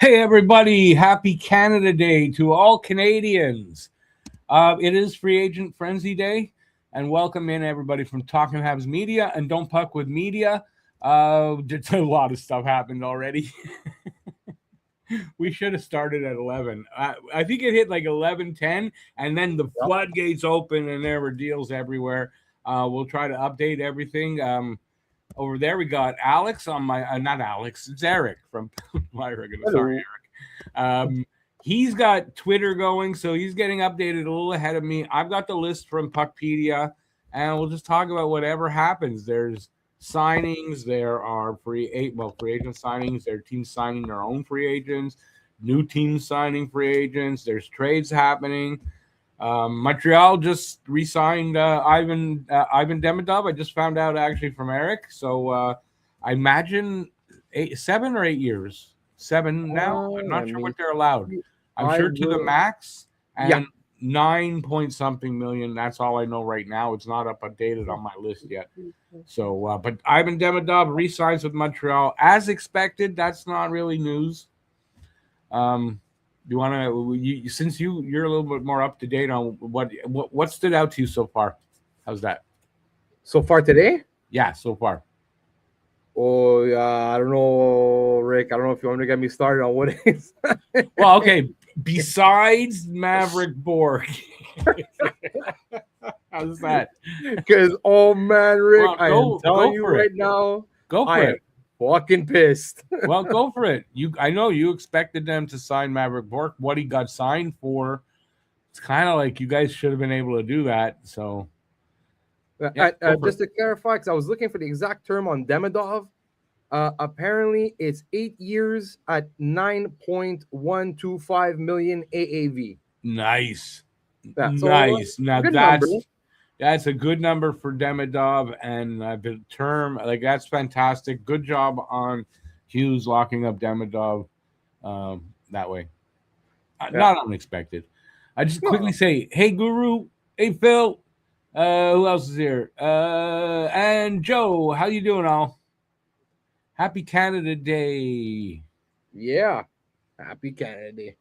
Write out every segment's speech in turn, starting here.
Hey, everybody. Happy Canada Day to all Canadians. It is Free Agent Frenzy Day, and welcome in everybody from Talking Habs Media and Don't Puck with Media. A lot of stuff happened already. We should have started at 11. I think it hit like 11:10, and then the floodgates open, and there were deals everywhere. We'll try to update everything. Over there, we got Alex on my not Alex, it's Eric from my regular. Sorry, Eric. He's got Twitter going, so he's getting updated a little ahead of me. I've got the list from Puckpedia, and we'll just talk about whatever happens. There's signings, there are free agent signings, there are teams signing their own free agents, new teams signing free agents, there's trades happening. Montreal just re-signed Ivan Demidov. I just found out actually from Eric. So I imagine 7 or 8 years. 7 now. I'm not sure what they're allowed. I'm sure to the max and 9 point something million. That's all I know right now. It's not updated on my list yet. So, but Ivan Demidov re-signs with Montreal as expected. That's not really news. You want to, since you're a little bit more up to date on what stood out to you so far? How's that? So far today? Yeah, so far. Oh, I don't know, Rick. I don't know if you want to get me started on what it is. Well, okay. Besides Maverick Bork, how's that? Because oh man, Rick, I am telling you right now, go for it. Fucking pissed. Well, go for it. I know you expected them to sign Maverick Bork. What he got signed for, it's kind of like you guys should have been able to do that. So, just to clarify, because I was looking for the exact term on Demidov. Apparently, it's 8 years at 9.125 million AAV. Nice, nice. Now that's a good number for Demidov, and the term, like, that's fantastic. Good job on Hughes locking up Demidov that way. Not unexpected. I just quickly say, hey, Guru, hey, Phil, who else is here? And Joe, how you doing, all? Happy Canada Day. Yeah, happy Canada Day.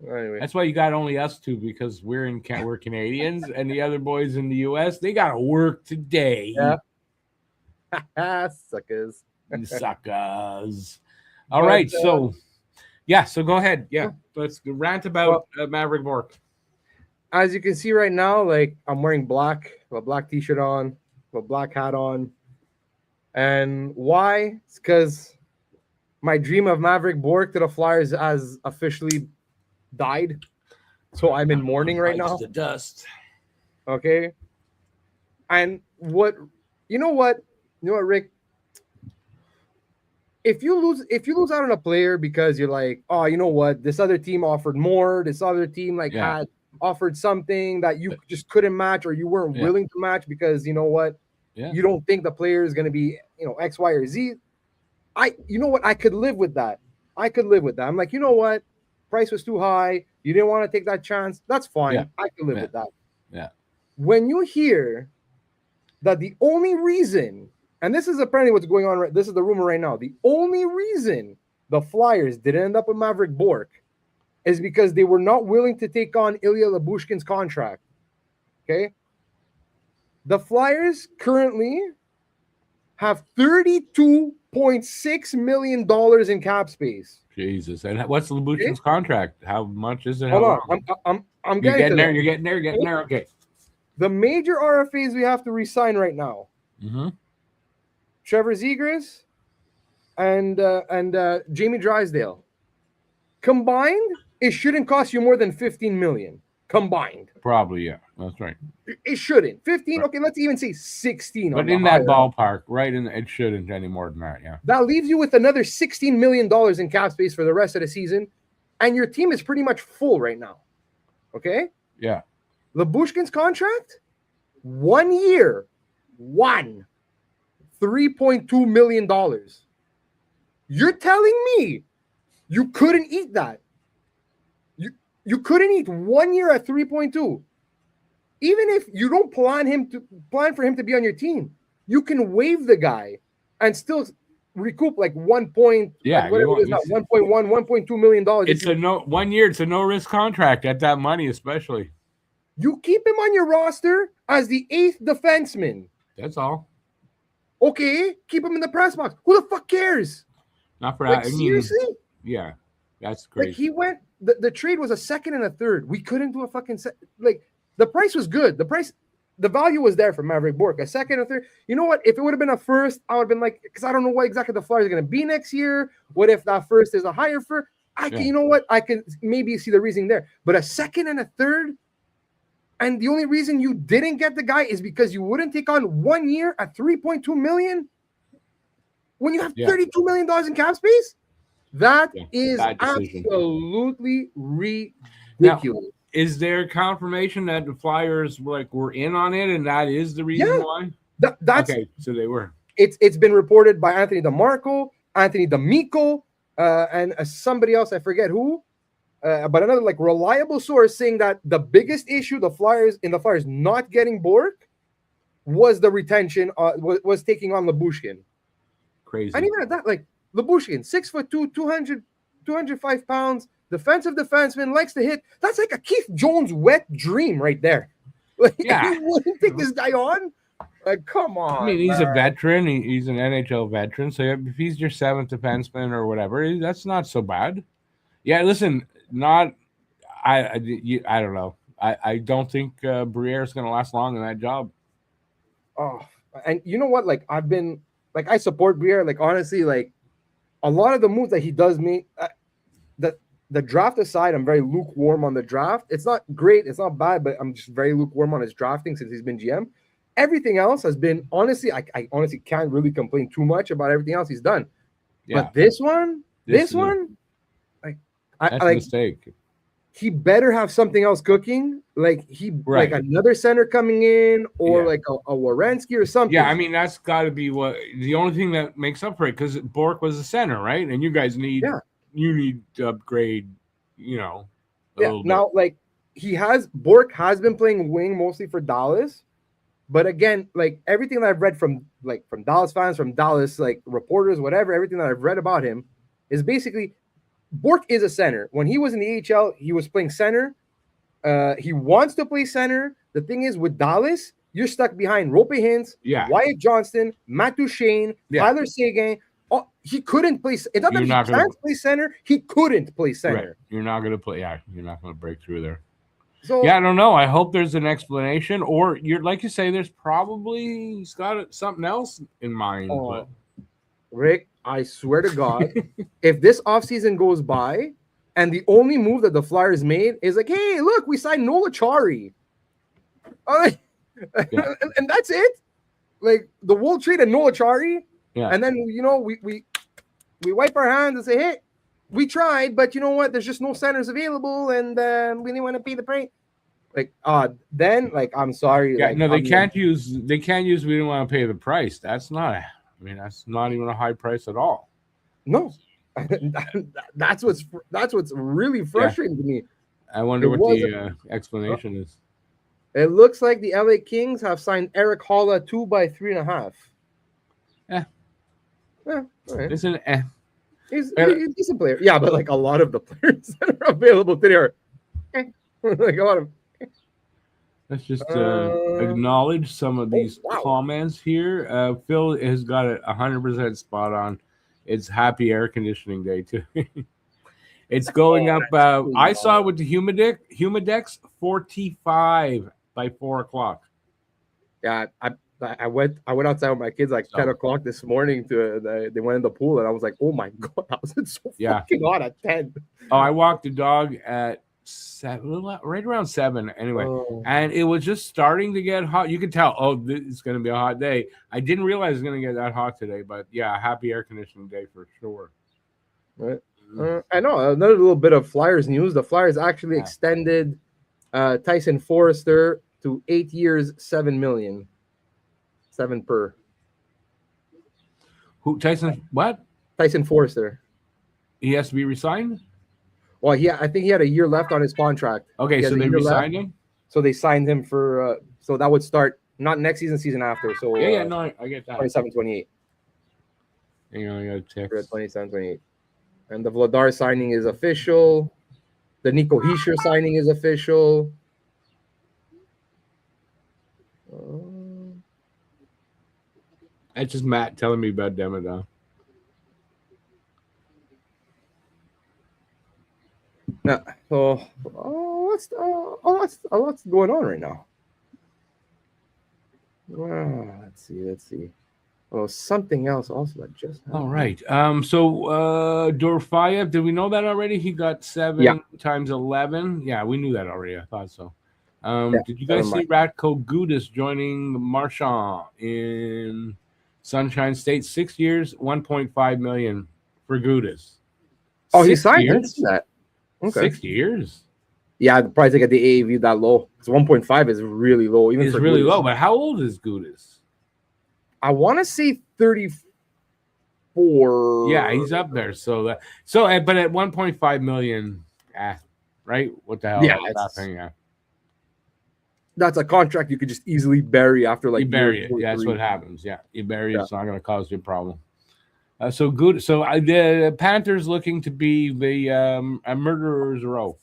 Anyway. That's why you got only us two, because we're Canadians, and the other boys in the U.S., they got to work today. Yeah. Suckers. Suckers. All right. So go ahead. Yeah. Let's rant about Maverick Bork. As you can see right now, like, I'm wearing black, a black t-shirt on, a black hat on. And why? It's because my dream of Maverick Bork to the Flyers has officially died, so I'm in mourning right now. The dust. Okay. And you know what, Rick? If you lose out on a player because you're like, oh, you know what, this other team offered more, this other team had offered something that you just couldn't match, or you weren't willing to match because you know what, you don't think the player is going to be, X, Y, or Z. You know what, I could live with that. I'm like, you know what? Price was too high. You didn't want to take that chance. That's fine. Yeah. I can live with that. Yeah. When you hear that the only reason, and this is apparently what's going on, this is the rumor right now, the only reason the Flyers didn't end up with Maverick Bork is because they were not willing to take on Ilya Lyubushkin's contract. Okay? The Flyers currently have $32.6 million in cap space. Jesus. And what's Lyubushkin's contract? How much is it? Hold on. I'm getting there. You're getting there. Okay. The major RFAs we have to re-sign right now. Mm-hmm. Trevor Zegras and Jamey Drysdale. Combined, it shouldn't cost you more than $15 million. Combined. Probably, yeah. That's right. It shouldn't. 15, right. Okay, let's even say 16. But in that ballpark, right? It shouldn't any more than that, yeah. That leaves you with another $16 million in cap space for the rest of the season, and your team is pretty much full right now. Okay? Yeah. Lyubushkin's contract, 1 year, $3.2 million. You're telling me you couldn't eat that? You couldn't eat 1 year at 3.2. Even if you don't plan for him to be on your team, you can waive the guy and still recoup like 1 point, like whatever it is, 1.1, $1.2 million. It's a 1 year. It's a no risk contract at that money, especially. You keep him on your roster as the 8th defenseman. That's all. Okay, keep him in the press box. Who the fuck cares? Not for like, that. Seriously? Yeah, that's great. Like he went. The trade was a second and a third. We couldn't do a fucking like the price was good. The value was there for Maverick Bourque. A second or third. You know what? If it would have been a first, I would have been like, because I don't know what exactly the Flyers are going to be next year. What if that first is a higher first? You know what? I can maybe see the reasoning there. But a second and a third, and the only reason you didn't get the guy is because you wouldn't take on 1 year at $3.2 million when you have $32 million in cap space. That is absolutely ridiculous. Now, is there confirmation that the Flyers were in on it, and that is the reason why? That's okay. So they were. It's been reported by Anthony DeMarco, Anthony D'Amico, and somebody else, I forget who, but another reliable source saying that the biggest issue the Flyers not getting Bourque was the retention, was taking on Lyubushkin. Crazy. And even at that, Lyubushkin, 6'2", 205 pounds, defensive defenseman, likes to hit. That's like a Keith Jones wet dream right there. You wouldn't take this guy on? Come on. I mean, he's a veteran. He's an NHL veteran. So if he's your 7th defenseman or whatever, that's not so bad. Yeah, listen, I don't know. I don't think Briere is going to last long in that job. Oh, and you know what? I support Briere. Honestly, a lot of the moves that he does make, the draft aside, I'm very lukewarm on the draft. It's not great. It's not bad, but I'm just very lukewarm on his drafting since he's been GM. Everything else has been, honestly, I honestly can't really complain too much about everything else he's done. Yeah. But this one, that's a mistake. He better have something else cooking. Like another center coming in, or a Werenski or something. Yeah, I mean, that's got to be the only thing that makes up for it, because Bourque was a center, right? And you guys need to upgrade, a little bit. Now, Bourque has been playing wing mostly for Dallas. But again, everything that I've read from Dallas fans, from Dallas reporters, whatever, everything that I've read about him is basically Bourque is a center. When he was in the AHL, he was playing center. He wants to play center. The thing is, with Dallas, you're stuck behind Rope Hintz, Wyatt Johnston, Matt Duchene, Tyler Seguin. Oh, he couldn't play. It's not that he can't play center. He couldn't play center. Right. You're not going to play. Yeah, you're not going to break through there. So, I don't know. I hope there's an explanation, or like you say, there's probably he's got something else in mind. But Rick, I swear to God, if this offseason goes by and the only move that the Flyers made is hey, look, we signed Nola Chari. And that's it. The Wolf traded Nola Chari. Yeah. And then we wipe our hands and say, hey, we tried, but you know what? There's just no centers available, and we didn't want to pay the price. Then I'm sorry. Yeah, no, they can't use. We didn't want to pay the price. That's not. That's not even a high price at all. No, that's what's really frustrating to me. I wonder what the explanation is. It looks like the LA Kings have signed Eric Holla 2 by 3.5. Yeah. All right. It's an He's a player. Yeah, but a lot of the players that are available today are a lot of. Let's just acknowledge some of these comments here. Phil has got it 100% spot on. It's happy air conditioning day too. It's going up. I saw it with the Humidex 45 by 4 o'clock. Yeah, I went outside with my kids 10 o'clock this morning they went in the pool, and I was like, oh my God, how is it so fucking hot at 10? Oh, I walked the dog at 7, right around 7 anyway. And it was just starting to get hot. You could tell, it's going to be a hot day. I didn't realize it was going to get that hot today, but yeah, happy air conditioning day for sure. Right. I know, another little bit of Flyers news. The Flyers actually extended Tyson Forrester to 8 years, $7 million. 7 per. Who? Tyson? What? Tyson Forrester. He has to be re-signed? Well, I think he had a year left on his contract. Okay, so they re-signed him? So they signed him for so that would start not next season after. So no, I get that. 27-28. Hang on, I got a text. 27, 28. And the Vladar signing is official. The Nico Hischier signing is official. That's just Matt telling me about Demidov. Yeah. So, what's going on right now? Let's see. Oh, something else also that just happened. All right. So Dorfiev, did we know that already? He got 7 times 11. Yeah, we knew that already. I thought so. Did you guys see Ratko Gudas joining Marchand in Sunshine State? 6 years, 1.5 million for Gudas. Oh, he signed. I didn't see that. Okay. 6 years. Yeah, the price at the AAV that low. Because 1.5 is really low. Even it's really low. But how old is Gudas? I want to say 34. Yeah, he's up there. But at 1.5 million, right? What the hell? Yeah, that's a contract you could just easily bury after you bury it. Yeah, that's what happens. Yeah, you bury it. It's not going to cause you a problem. So good. So the Panthers looking to be the a murderer's row.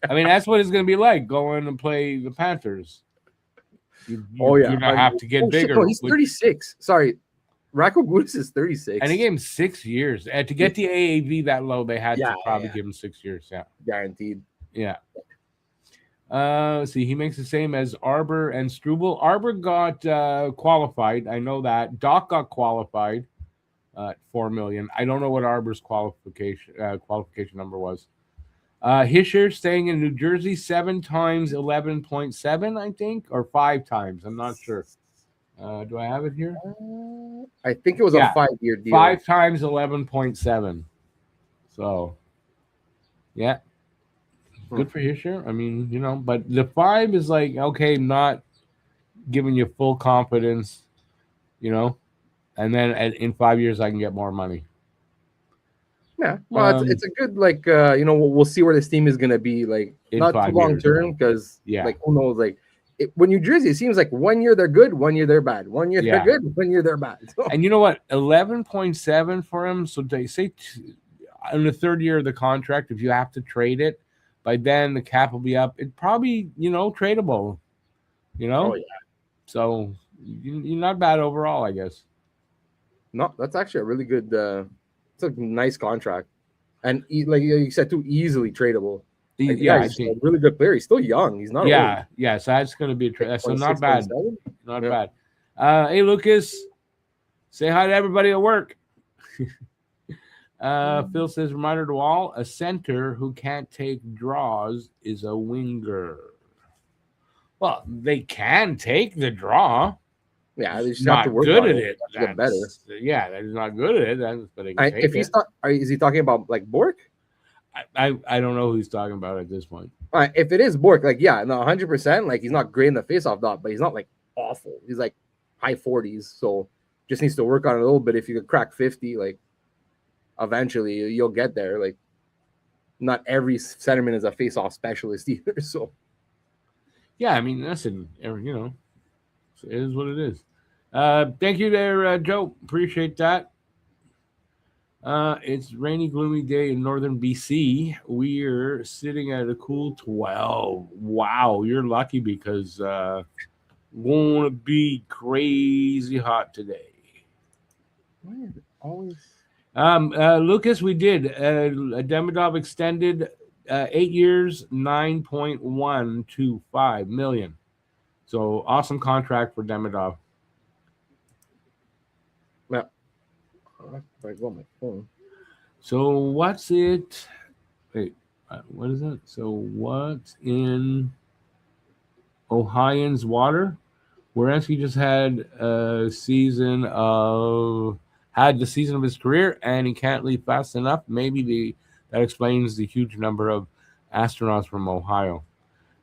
I mean, that's what it's going to be like going and play the Panthers. You're going to have to get bigger. Shit, no, he's 36. Sorry. Ratko Gudas is 36. And he gave him 6 years. To get the AAV that low, they had to probably give him 6 years. Yeah. Guaranteed. Yeah. See, he makes the same as Arbor and Struble. Arbor got qualified. I know that. Doc got qualified at 4 million. I don't know what Arbor's qualification number was. Hischier staying in New Jersey 7 times 11.7, I think, or 5 times. I'm not sure. Do I have it here? I think it was a 5-year deal. 5 times 11.7. So, yeah. Good for Hischier. I mean, but the 5 is like, okay, not giving you full confidence, and then in 5 years I can get more money. Yeah, well, it's a good we'll see where this team is gonna be not too long term because who knows when New Jersey, it seems like 1 year they're good, 1 year they're bad, 1 year they're good, 1 year they're bad. So. And you know what, 11.7 for him. So they say in the 3rd year of the contract, if you have to trade it, by then the cap will be up. It probably tradable. Oh yeah. So you're not bad overall, I guess. No, that's actually a really good. It's a nice contract, and like you said, too easily tradable. He's a really good player. He's still young. He's not. Yeah, old. Yeah. So that's going to be a trade. So not bad. Not bad. Hey, Lucas, say hi to everybody at work. Phil says, reminder to all: a center who can't take draws is a winger. Well, they can take the draw. Yeah, they just not have to work good on at it. Get better. Yeah, they're not good at it. But if he's is he talking about Bork? I don't know who he's talking about at this point. If it is Bork, 100%. He's not great in the faceoff dot, but he's not awful. He's high 40s, so just needs to work on it a little bit. If you could crack 50, eventually you'll get there. Not every centerman is a faceoff specialist either. So, yeah, I mean, listen, it is what it is. Thank you there, Joe. Appreciate that. It's rainy, gloomy day in northern BC. We're sitting at a cool 12. Wow, you're lucky because won't be crazy hot today. Why is it always? Lucas, we did. Demidov extended 8 years, 9.125 million. So awesome contract for Demidov. Yeah. I got my phone. So what's it? Wait, what is it? So what's in Ohioans water? Werenski just had the season of his career, and he can't leave fast enough. Maybe that explains the huge number of astronauts from Ohio.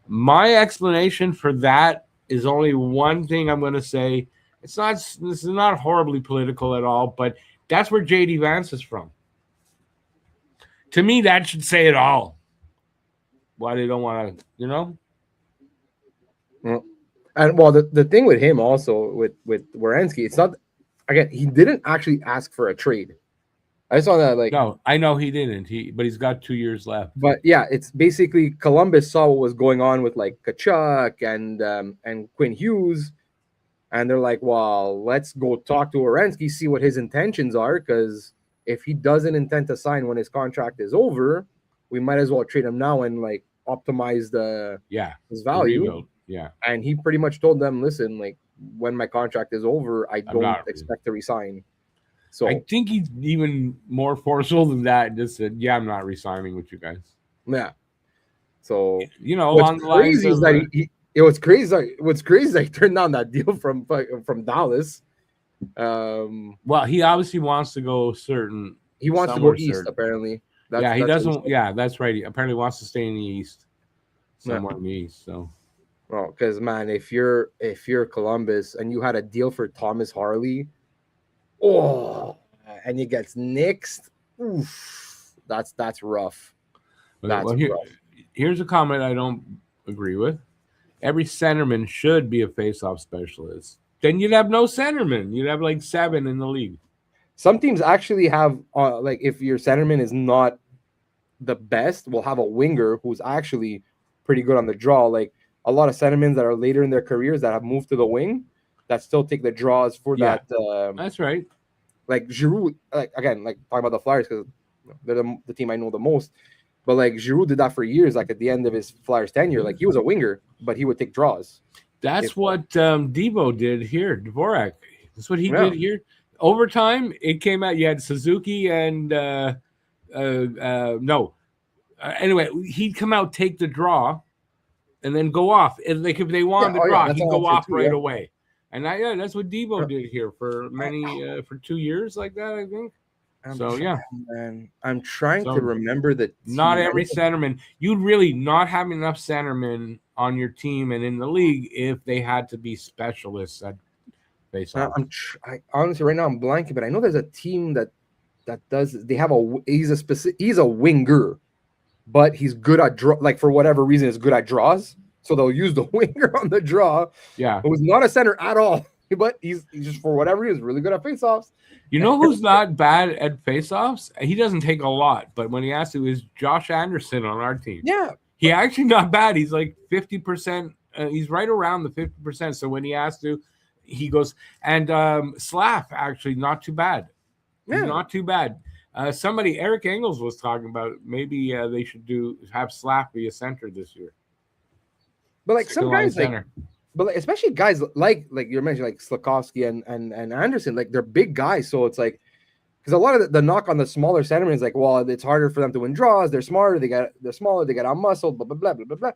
My explanation for that is only one thing I'm going to say. This is not horribly political at all, but that's where J.D. Vance is from. To me, that should say it all. Why they don't want to, Well, and the thing with him also with Werenski, it's not again, he didn't actually ask for a trade. I saw that like No, I know he didn't. But he's got 2 years left. But yeah, it's basically Columbus saw what was going on with like Kachuk and Quinn Hughes, and they're like, well, let's go talk to Werenski, see what his intentions are, because if he doesn't intend to sign when his contract is over, we might as well trade him now and like optimize his value. Rebuild. Yeah. And he pretty much told them, listen, like when my contract is over, I don't expect to resign. So I think he's even more forceful than that. Just said, yeah, I'm not resigning with you guys. Yeah. So along the lines of what's crazy is that he turned down that deal from Dallas. Well, he obviously wants to go certain. He wants to go east, apparently. He doesn't. Yeah, that's right. He apparently wants to stay in the east, somewhere in the east. So, well, because man, if you're Columbus and you had a deal for Thomas Harley, and he gets nixed, that's rough. That's rough. Here's a comment I don't agree with. Every centerman should be a face-off specialist. Then you'd have no centerman. You'd have like 7 in the league. Some teams actually have, like, if your centerman is not the best, we'll have a winger who's actually pretty good on the draw. Like a lot of centermen that are later in their careers that have moved to the wing that still take the draws for that. That's right. Like Giroux, like again, like talking about the Flyers because they're the team I know the most. But like Giroux did that for years. Like at the end of his Flyers tenure, like he was a winger, but he would take draws. That's what Devo did here. Dvorak. That's what he did here. Overtime, it came out. You had Suzuki and anyway, he'd come out, take the draw, and then go off. And like if they wanted the draw, he'd go off right away. And that's what Devo did here for for 2 years like that, I think. Man, I'm trying to remember that. Not every centerman. You'd really not have enough centermen on your team and in the league if they had to be specialists at face-off. Honestly, right now I'm blanking, but I know there's a team that does. They have he's a winger, but he's good at draw. Like for whatever reason, is good at draws. So they'll use the winger on the draw. Yeah, who's not a center at all, but he's just for whatever reason really good at face-offs. You know who's not bad at face-offs? He doesn't take a lot, but when he has to, is Josh Anderson on our team. Yeah, he actually not bad. He's like 50%. He's right around the 50%. So when he has to, he goes. And Slav actually not too bad. Yeah, not too bad. Eric Engels was talking about maybe they should have Slav be a center this year. But like some guys but like, especially guys like you mentioned, like Slafkovsky and Anderson, like they're big guys. So it's like, because a lot of the knock on the smaller centermen is like, well, it's harder for them to win draws. They're smarter. They're smaller. They got out-muscled, blah, blah, blah, blah, blah, blah.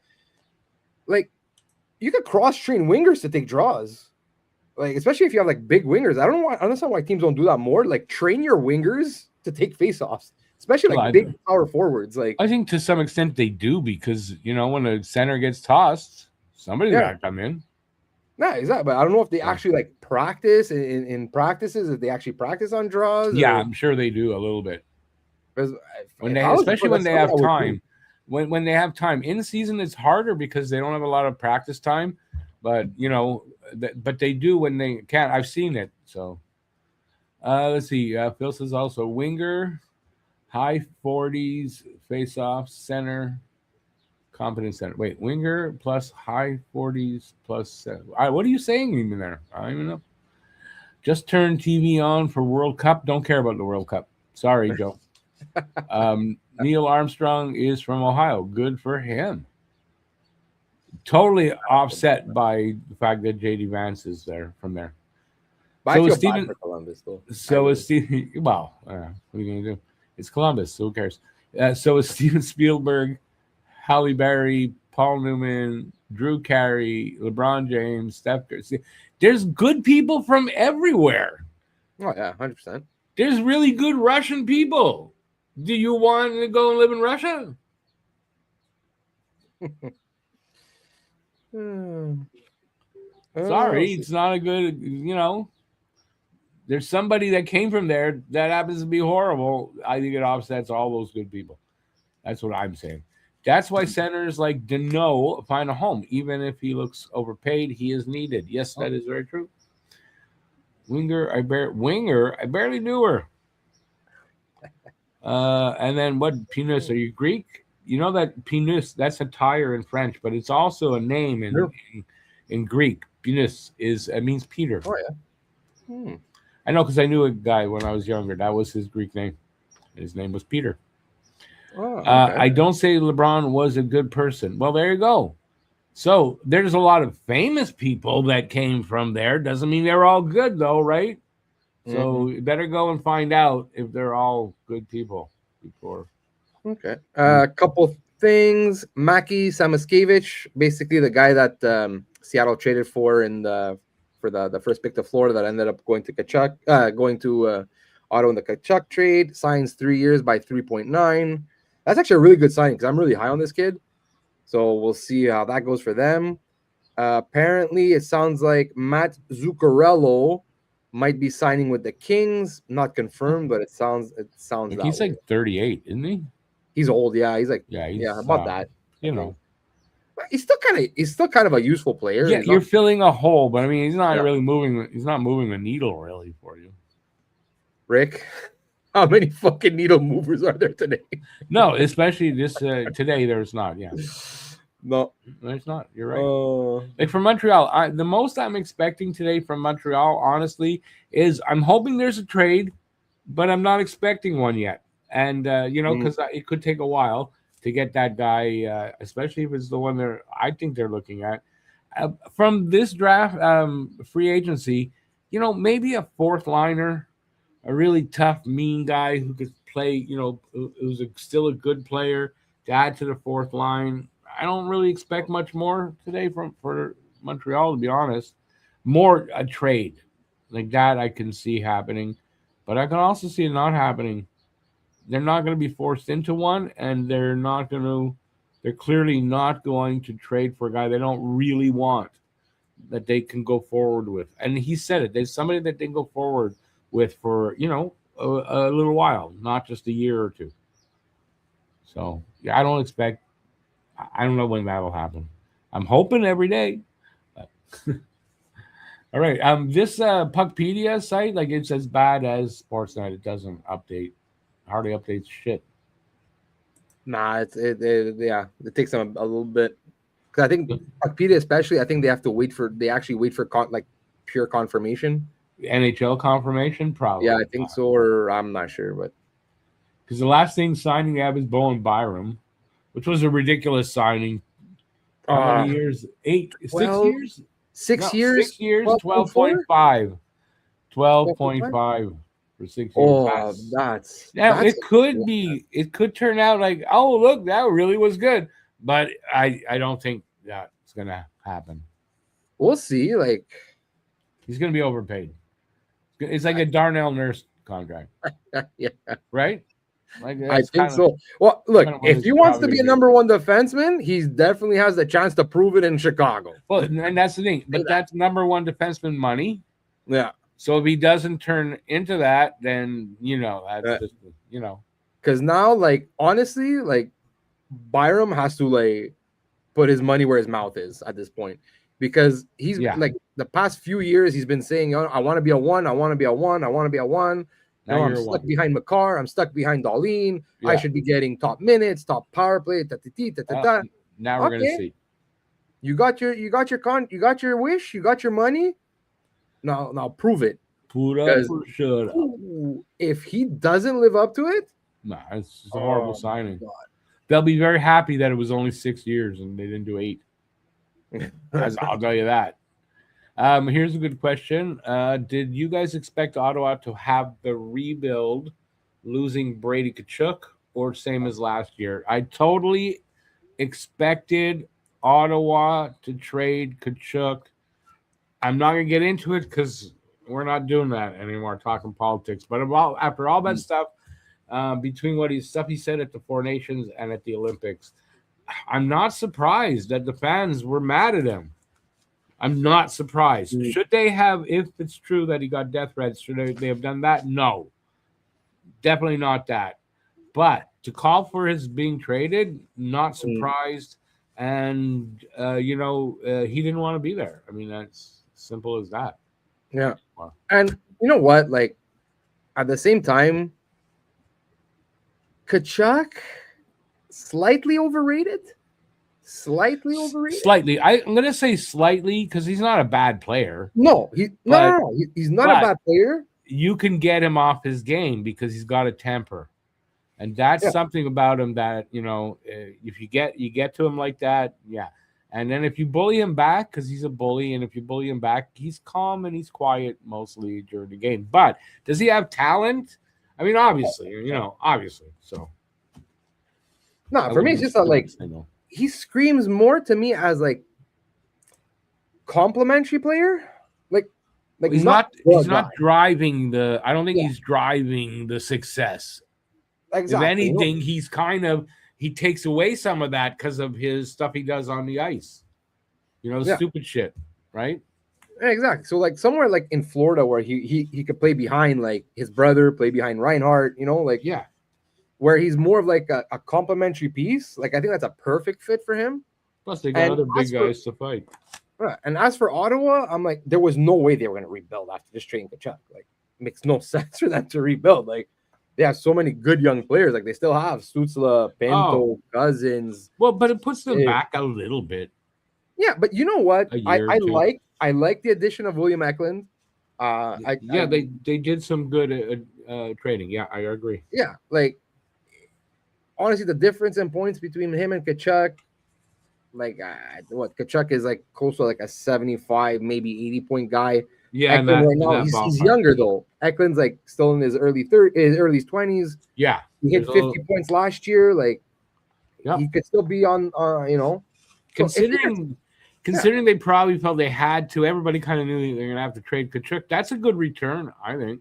Like you could cross-train wingers to take draws. Like, especially if you have like big wingers. I don't understand why teams don't do that more. Like train your wingers to take face-offs, especially like big power forwards. Like I think to some extent they do, because when a center gets tossed, somebody's got to come in. No, exactly. But I don't know if they actually like practice in practices, if they actually practice on draws. Yeah, I'm sure they do a little bit. Especially when they have time. When they have time in season, it's harder because they don't have a lot of practice time. But but they do when they can. I've seen it. So let's see. Phil says also winger, high 40s, face-off, center. Competent center. Wait, winger plus high 40s plus 7. What are you saying even there? I don't even know. Just turn TV on for World Cup. Don't care about the World Cup. Sorry, Joe. Neil Armstrong is from Ohio. Good for him. Totally offset by the fact that JD Vance is from there. So is Steven. Columbus, though. So is Steven. Well, what are you going to do? It's Columbus. So who cares? So is Steven Spielberg, Halle Berry, Paul Newman, Drew Carey, LeBron James, Steph Curry. There's good people from everywhere. Oh, yeah, 100%. There's really good Russian people. Do you want to go and live in Russia? Sorry, it's not a good, there's somebody that came from there that happens to be horrible. I think it offsets all those good people. That's what I'm saying. That's why centers like Deneau find a home. Even if he looks overpaid, he is needed. Yes, that is very true. Winger, I barely knew her. And then what? Pinus? Are you Greek? You know that Pinus? That's a tire in French, but it's also a name in Greek. Pinus it means Peter. Oh yeah. I know because I knew a guy when I was younger. That was his Greek name. His name was Peter. Oh, okay. I don't say LeBron was a good person. Well, there you go. So there's a lot of famous people that came from there. Doesn't mean they're all good, though, right? So you better go and find out if they're all good people before. Okay. A couple things. Maki Samaskevich, basically the guy that Seattle traded for the first pick to Florida that ended up going to Kachuk, going to Otto in the Kachuk trade, signs 3 years by 3.9. That's actually a really good signing because I'm really high on this kid. So we'll see how that goes for them. Apparently, it sounds like Matt Zuccarello might be signing with the Kings. Not confirmed, but it sounds that he's way. like 38, isn't he? He's old, yeah. He's like about that. You know, he's still kind of a useful player. Yeah, you're filling a hole, but I mean, he's not really moving. He's not moving the needle really for you, Rick. How many fucking needle movers are there today? No, especially this today. There's not. Yeah, no, there's not. You're right. Like from Montreal, the most I'm expecting today from Montreal, honestly, is I'm hoping there's a trade, but I'm not expecting one yet. And because it could take a while to get that guy, especially if it's the one I think they're looking at from this draft, free agency. Maybe a fourth liner. A really tough, mean guy who could play, who's still a good player to add to the fourth line. I don't really expect much more today for Montreal, to be honest. More a trade like that I can see happening, but I can also see it not happening. They're not going to be forced into one, and they're clearly not going to trade for a guy they don't really want that they can go forward with. And he said it. There's somebody that they can go forward with for a little while, not just a year or two. So I don't expect. I don't know when that'll happen. I'm hoping every day. All right. This Puckpedia site, like it's as bad as Sportsnet. It doesn't update. Hardly updates shit. Nah, it takes them a little bit. Because I think Puckpedia, especially, I think they actually wait for pure confirmation. NHL confirmation, probably. Yeah, I think so, or I'm not sure, but because the last thing signing they have is Bowen Byram, which was a ridiculous signing. How many years? 6 years? 6 years? 6 years, 12.5. 12.5 for 6 years. Oh, it could be. It could turn out like, oh, look, that really was good. But I don't think that's going to happen. We'll see. He's going to be overpaid. It's like a Darnell Nurse contract. Yeah. Right? I think so. Well, look, if he wants to be a number one defenseman, he definitely has the chance to prove it in Chicago. Well, and that's the thing. But that's number one defenseman money. Yeah. So if he doesn't turn into that, then, that's just, Because now, honestly, Byram has to, put his money where his mouth is at this point. Because he's, the past few years, he's been saying, I want to be a one, I want to be a one, I want to be a one. Now I'm stuck behind Makar. I'm stuck behind Darlene. Yeah. I should be getting top minutes, top power play. Now we're gonna see. You got your wish. You got your money. Now prove it. Put up for sure. If he doesn't live up to it, it's a horrible signing. God. They'll be very happy that it was only 6 years and they didn't do 8. I'll tell you that. Here's a good question. Did you guys expect Ottawa to have the rebuild losing Brady Tkachuk or same as last year? I totally expected Ottawa to trade Tkachuk. I'm not going to get into it because we're not doing that anymore, talking politics. But after all that stuff, between he said at the Four Nations and at the Olympics, I'm not surprised that the fans were mad at him. I'm not surprised. Should they have, if it's true that he got death threats, should they have done that? No. Definitely not that. But to call for his being traded, not surprised. And, he didn't want to be there. I mean, that's simple as that. Yeah. And you know what? Like, at the same time, Kachuk, slightly overrated. Slightly. I'm gonna say slightly because he's not a bad player. No, But he's not a bad player. You can get him off his game because he's got a temper, and that's something about him that if you get to him like that, yeah. And then if you bully him back, because he's a bully, and if you bully him back, he's calm and he's quiet mostly during the game. But does he have talent? I mean, obviously, obviously. So, no, for me, it's just that like he screams more to me as like complimentary player. Like he's not driving the. I don't think he's driving the success. Exactly. If anything, he takes away some of that because of his stuff he does on the ice. Stupid shit, right? Exactly. So like somewhere like in Florida where he could play behind like his brother, play behind Reinhardt, where he's more of like a complimentary piece. Like I think that's a perfect fit for him. Plus they got other big guys to fight. And as for Ottawa, I'm like, there was no way they were going to rebuild after just trading Kachuk. Like, it makes no sense for them to rebuild. Like, they have so many good young players. Like, they still have Stützle, Pinto, Cousins. Well, but it puts them back a little bit. Yeah, but you know what? I like the addition of William Eklund. They did some good trading. Yeah, I agree. Yeah, like honestly, the difference in points between him and Kachuk. Like Kachuk is like close to like a 75, maybe 80 point guy. Yeah, Eklund right now he's younger though. Eklund's like still in his early 20s. Yeah, he hit 50 points last year. Like, he could still be on. Considering they probably felt they had to. Everybody kind of knew they're gonna have to trade Kachuk. That's a good return, I think.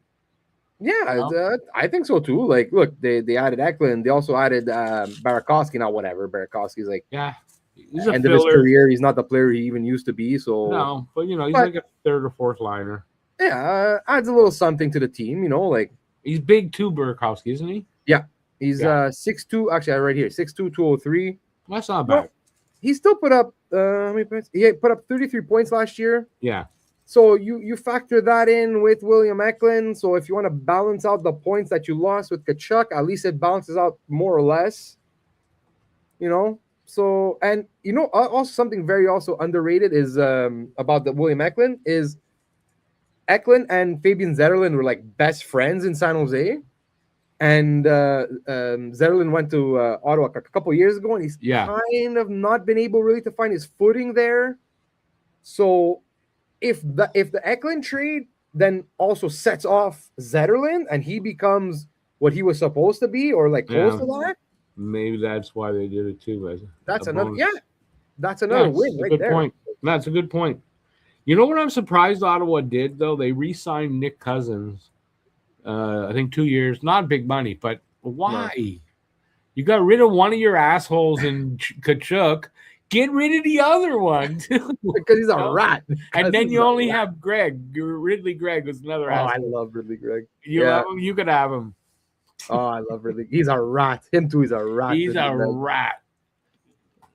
Yeah, I think so too. Like, look, they added Eklund. They also added Burakovsky. Now, whatever. Burakovsky's like, he's end of his career. He's not the player he even used to be. So no, but he's like a third or fourth liner. Yeah, adds a little something to the team. Like he's big too, Burakovsky, isn't he? Yeah, he's 6'2". Actually, right here, 6'2", 203. That's not bad. He still put up how many points? He put up 33 points last year. Yeah. So you factor that in with William Eklund. So if you want to balance out the points that you lost with Kachuk, at least it balances out more or less. So, and also something very also underrated is about the William Eklund is Eklund and Fabian Zetterlund were like best friends in San Jose, and Zetterlund went to Ottawa a couple years ago, and he's kind of not been able really to find his footing there. So, if the Eklund trade then also sets off Zetterlund and he becomes what he was supposed to be, or like close to that. Maybe that's why they did it too. That's another win right there. Point. That's a good point. You know what I'm surprised Ottawa did though? They re-signed Nick Cousins. I think 2 years, not big money, but why? Yeah. You got rid of one of your assholes in Kachuk. Get rid of the other one too. Because he's a rat. And then you only have Greg. Ridley Gregg was another asshole. I love Ridley Gregg. You love him? You could have him. Oh, I love Ridley. He's a rat. Him too. He's a rat. He's a rat.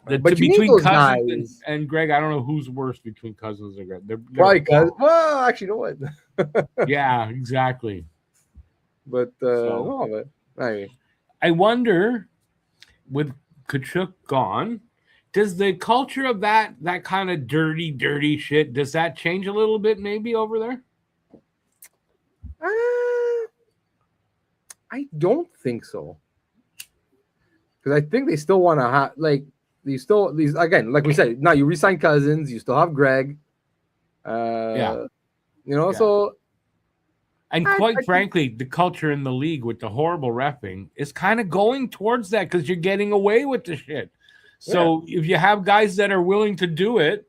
But between Cousins and Greg, I don't know who's worse between Cousins and Greg. They're probably Cousins. Well, actually, you know what? Yeah, exactly. But I wonder, with Kachuk gone, does the culture of that kind of dirty shit, does that change a little bit maybe over there? I don't think so. Because I think they still want to have these again, like we said, now you re-sign Cousins, you still have Greg. So and quite frankly, the culture in the league with the horrible reffing is kind of going towards that because you're getting away with the shit. So if you have guys that are willing to do it,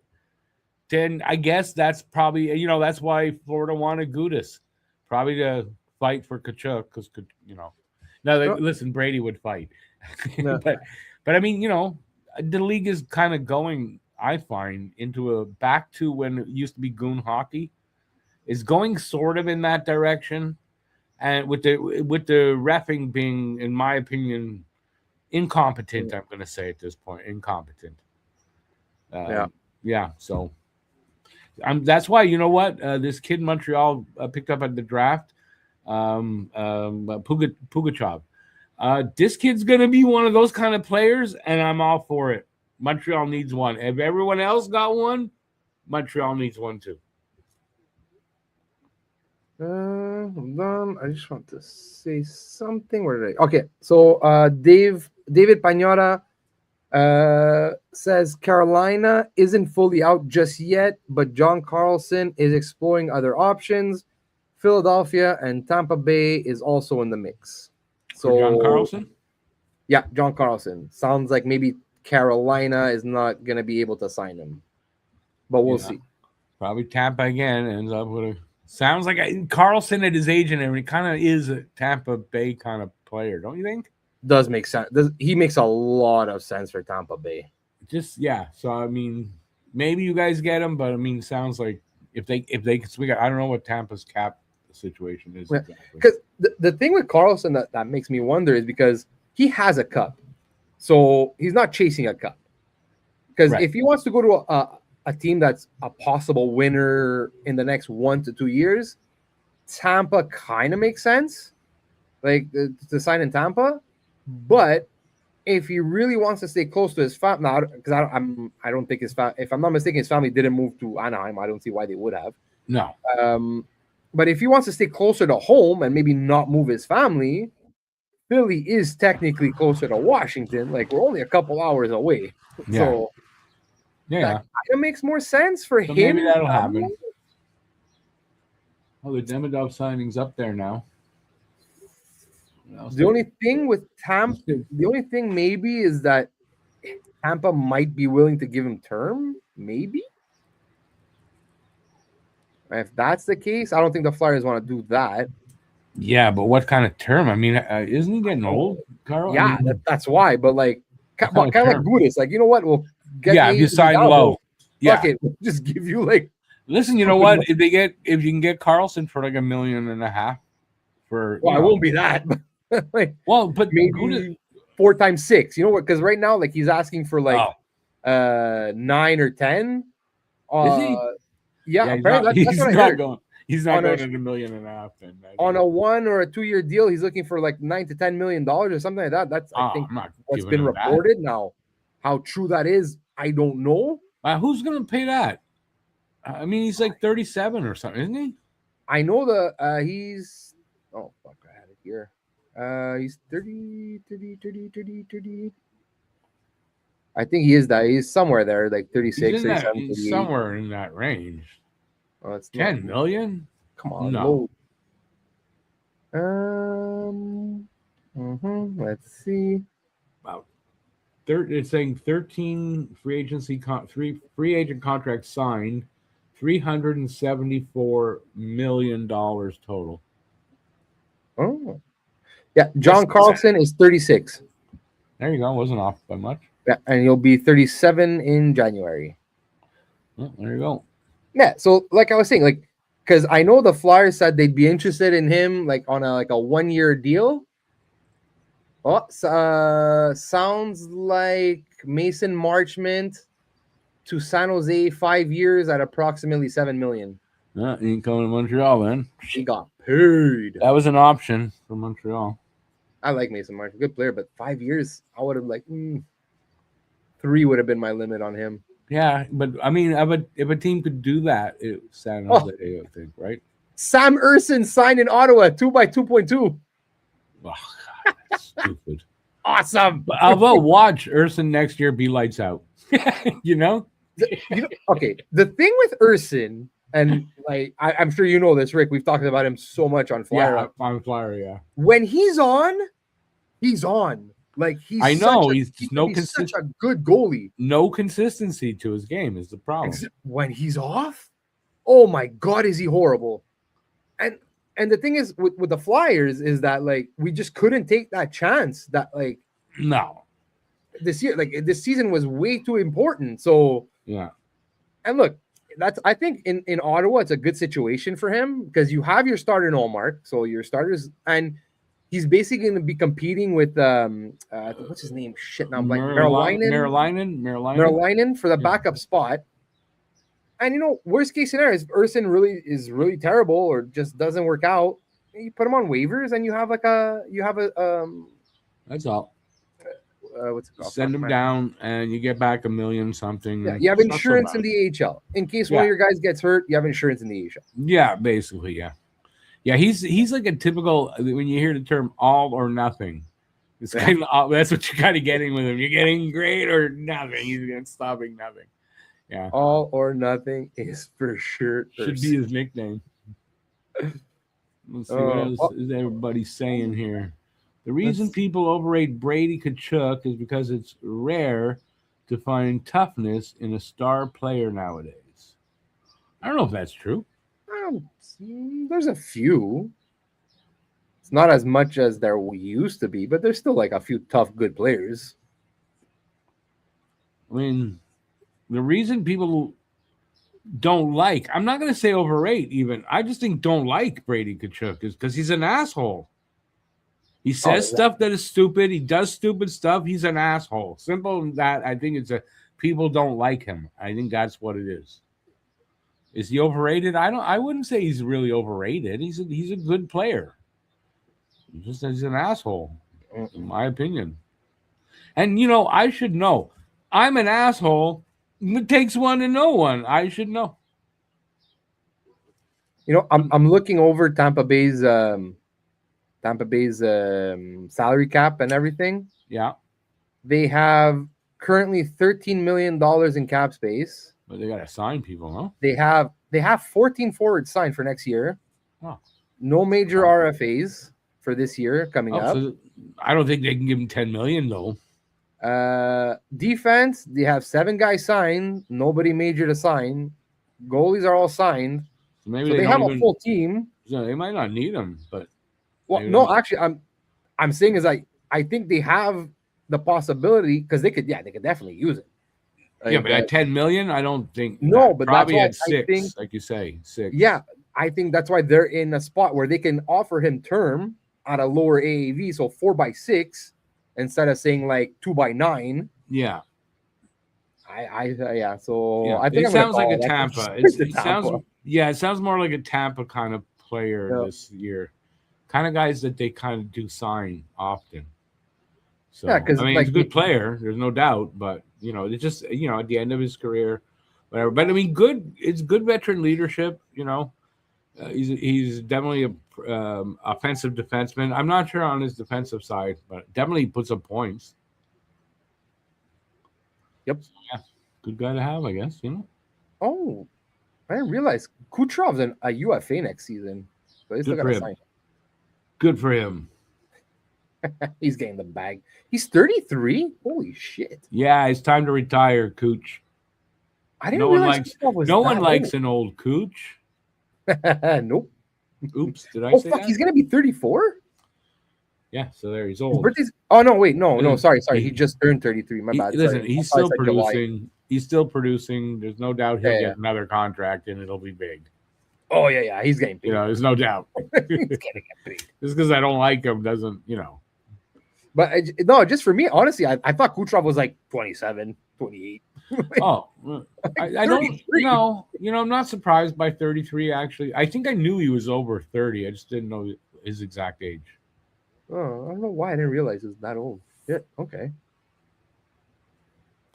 then I guess that's probably, that's why Florida wanted Gudas, probably to fight for Kachuk because, Now, listen, Brady would fight. No. but I mean, the league is kind of going, I find, into back to when it used to be goon hockey. Is going sort of in that direction, and with the reffing being, in my opinion, incompetent. I'm going to say at this point, incompetent. So That's why, you know what? This kid in Montreal picked up at the draft, Pugachov. This kid's going to be one of those kind of players, and I'm all for it. Montreal needs one. If everyone else got one, Montreal needs one too. Hold on. I just want to say something. Where did I? Okay, so David Pagnota says Carolina isn't fully out just yet, but John Carlson is exploring other options. Philadelphia and Tampa Bay is also in the mix. So for John Carlson? Yeah, John Carlson. Sounds like maybe Carolina is not going to be able to sign him, but we'll see. Probably Tampa again ends up with a. Sounds like Carlson at his age and everything kind of is a Tampa Bay kind of player, don't you think? Does make sense. He makes a lot of sense for Tampa Bay. So I mean, maybe you guys get him, but I mean, sounds like if they can swing it, I don't know what Tampa's cap situation is. Because the thing with Carlson that makes me wonder is because he has a cup, so he's not chasing a cup. Because if he wants to go to a team that's a possible winner in the next 1 to 2 years, Tampa kind of makes sense, like to sign in Tampa. But if he really wants to stay close to his family, now, because I don't think his if I'm not mistaken, his family didn't move to Anaheim. I don't see why they would have. No. But if he wants to stay closer to home and maybe not move his family, Philly is technically closer to Washington. Like, we're only a couple hours away. Yeah. So that kind of makes more sense for him. Maybe that'll happen. Oh, the Demidov signing's up there now. The only thing with Tampa, maybe is that Tampa might be willing to give him term. Maybe. If that's the case, I don't think the Flyers want to do that. Yeah, but what kind of term? I mean, isn't he getting old, Carl? Yeah, I mean, that's why. But like, kind of like Gudas, like, you know what? We'll get if you sign low, fuck it, we'll just give you like. Listen, you know what? If you can get Carlson for like $1.5 million for, well, it won't be that. Like, well, but maybe Gudas, 4 times 6. You know what? Because right now, like, he's asking for like 9 or 10. Is he? Yeah, he's not going to $1.5 million. On a 1 or a 2 year deal, he's looking for like $9 to $10 million or something like that. That's I think what's been reported. Now, how true that is, I don't know. Who's going to pay that? I mean, he's like 37 or something, isn't he? I know he's. Oh fuck! I had it here. He's 30. I think he is that. He's somewhere there, like 36, 37, he's somewhere in that range. Oh, it's 10 million? Come on, no. Let's see. About it's saying 13 free agent contracts signed, $374 million total. Oh, yeah. John Carlson is 36. There you go. Wasn't off by much. Yeah, and he'll be 37 in January. Well, there you go. Yeah. So, like I was saying, like, because I know the Flyers said they'd be interested in him, like on a 1 year deal. Oh, sounds like Mason Marchment to San Jose, 5 years at approximately $7 million. Yeah, he ain't coming to Montreal then. He got paid. That was an option for Montreal. I like Mason Marchment, good player, but 5 years, I would have like 3 would have been my limit on him. Yeah, but I mean, if a team could do that, it's San Jose, I think, right? Sam Urson signed in Ottawa, 2 by 2.2. Oh, God, that's stupid. Awesome. But I'll watch Urson next year be lights out. You know? Okay. The thing with Urson, and like I'm sure you know this, Rick. We've talked about him so much on Flyer. Yeah, on Flyer, yeah. When he's on, he's on. Like he's such a good goalie. No consistency to his game is the problem. When he's off, oh my God, is he horrible? And the thing is with the Flyers is that like we just couldn't take that chance. That like this year, like this season was way too important. So yeah. And look, I think in Ottawa it's a good situation for him because you have your starter in Allmark, so your starters, and he's basically going to be competing with what's his name? Shit, now I'm like Merlainen for the backup spot. And worst case scenario is Urson is really terrible or just doesn't work out. You put him on waivers, and you have That's all. What's it called? Send him down, and you get back $1 million something. Yeah, you have insurance in the AHL in case one of your guys gets hurt. You have insurance in the AHL. Yeah, basically, yeah. Yeah, he's like a typical, when you hear the term all or nothing. It's kind of that's what you're kind of getting with him. You're getting great or nothing. He's stopping nothing. Yeah. All or nothing is for sure. Should be his nickname. Let's see what else is everybody saying here. The reason people overrate Brady Tkachuk is because it's rare to find toughness in a star player nowadays. I don't know if that's true. There's a few. It's not as much as there used to be, but there's still like a few tough, good players. I mean, the reason people don't like, I'm not going to say overrate even, I just think don't like Brady Tkachuk is because he's an asshole. He says stuff that is stupid. He does stupid stuff. He's an asshole. Simple as that. I think people don't like him. I think that's what it is. Is he overrated? I wouldn't say he's really overrated. He's a good player. He's an asshole, in my opinion. And I should know. I'm an asshole. It takes one to know one. I should know. I'm looking over Tampa Bay's salary cap and everything. Yeah. They have currently $13 million in cap space. But they got to sign people, no? They have 14 forwards signed for next year. Wow. No major RFAs for this year coming up. So I don't think they can give him $10 million though. Defense, they have 7 guys signed. Nobody major to sign. Goalies are all signed. So maybe they have a full team. So they might not need them, but actually, I'm saying is I think they have the possibility because they could definitely use it. But at $10 million, I don't think. No, but probably at that's 6, like you say, 6. Yeah, I think that's why they're in a spot where they can offer him term at a lower AAV, so 4x6 instead of saying like 2x9. Yeah. So I think it sounds like a Tampa. It sounds more like a Tampa kind of player this year. Kind of guys that they kind of do sign often. So, yeah, because he's a good player. There's no doubt, but it's just at the end of his career, whatever. But I mean, it's good veteran leadership. He's definitely a offensive defenseman. I'm not sure on his defensive side, but definitely puts up points. Yep. So, yeah, good guy to have, I guess. Oh, I didn't realize Kucherov's a UFA next season, but he's still got to sign. Good for him. He's getting the bag. He's 33. Holy shit! Yeah, it's time to retire, Cooch. I didn't realize no one likes an old Cooch. Nope. Oops, did I say that? He's gonna be 34. Yeah, so there he's old. Oh no, wait, no, sorry. He just turned 33. My bad. Listen, he's still producing. He's still producing. There's no doubt he'll get another contract and it'll be big. Oh yeah, he's getting paid. There's no doubt. He's gonna get paid. Just because I don't like him doesn't. But no, just for me, honestly, I thought Kucherov was like 27, 28. I don't know. I'm not surprised by 33, actually. I think I knew he was over 30. I just didn't know his exact age. Oh, I don't know why I didn't realize he was that old. Yeah, okay.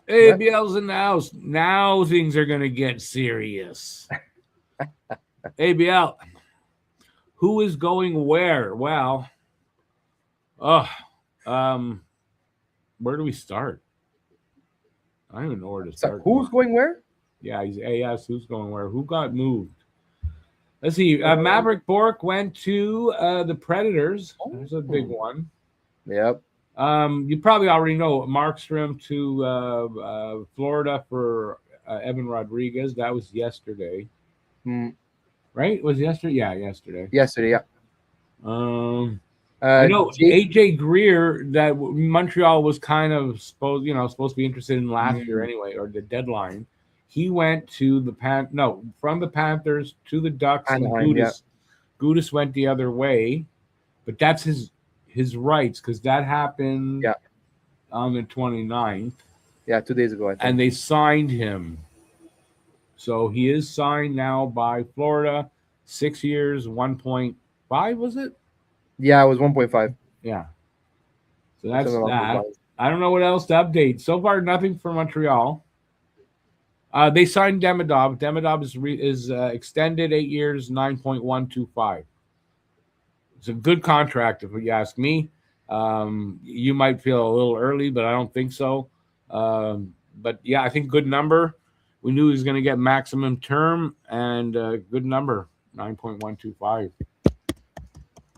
ABL's in the house. Now things are going to get serious. ABL, who is going where? Well, where do we start? I don't even know where to start. Who's going where? Yeah, he's AS. Who's going where? Who got moved? Let's see. Maverick Bork went to the Predators. There's a big one. Yep. You probably already know Markstrom to Florida for Evan Rodriguez. That was yesterday. Right? Was it yesterday? Yeah, yesterday. Yesterday, yeah. AJ Greer, that Montreal was kind of supposed to be interested in last year anyway, or the deadline. He went to from the Panthers to the Ducks, and Gudis went the other way, but that's his rights because that happened on the 29th. Yeah, 2 days ago, I think. And they signed him. So he is signed now by Florida, 6 years, 1.5, was it? Yeah, it was 1.5. Yeah. So Something that's along those that. lines. I don't know what else to update. So far, nothing for Montreal. They signed Demidov. Demidov is extended 8 years, 9.125. It's a good contract, if you ask me. You might feel a little early, but I don't think so. But yeah, I think good number. We knew he was going to get maximum term, and good number, 9.125.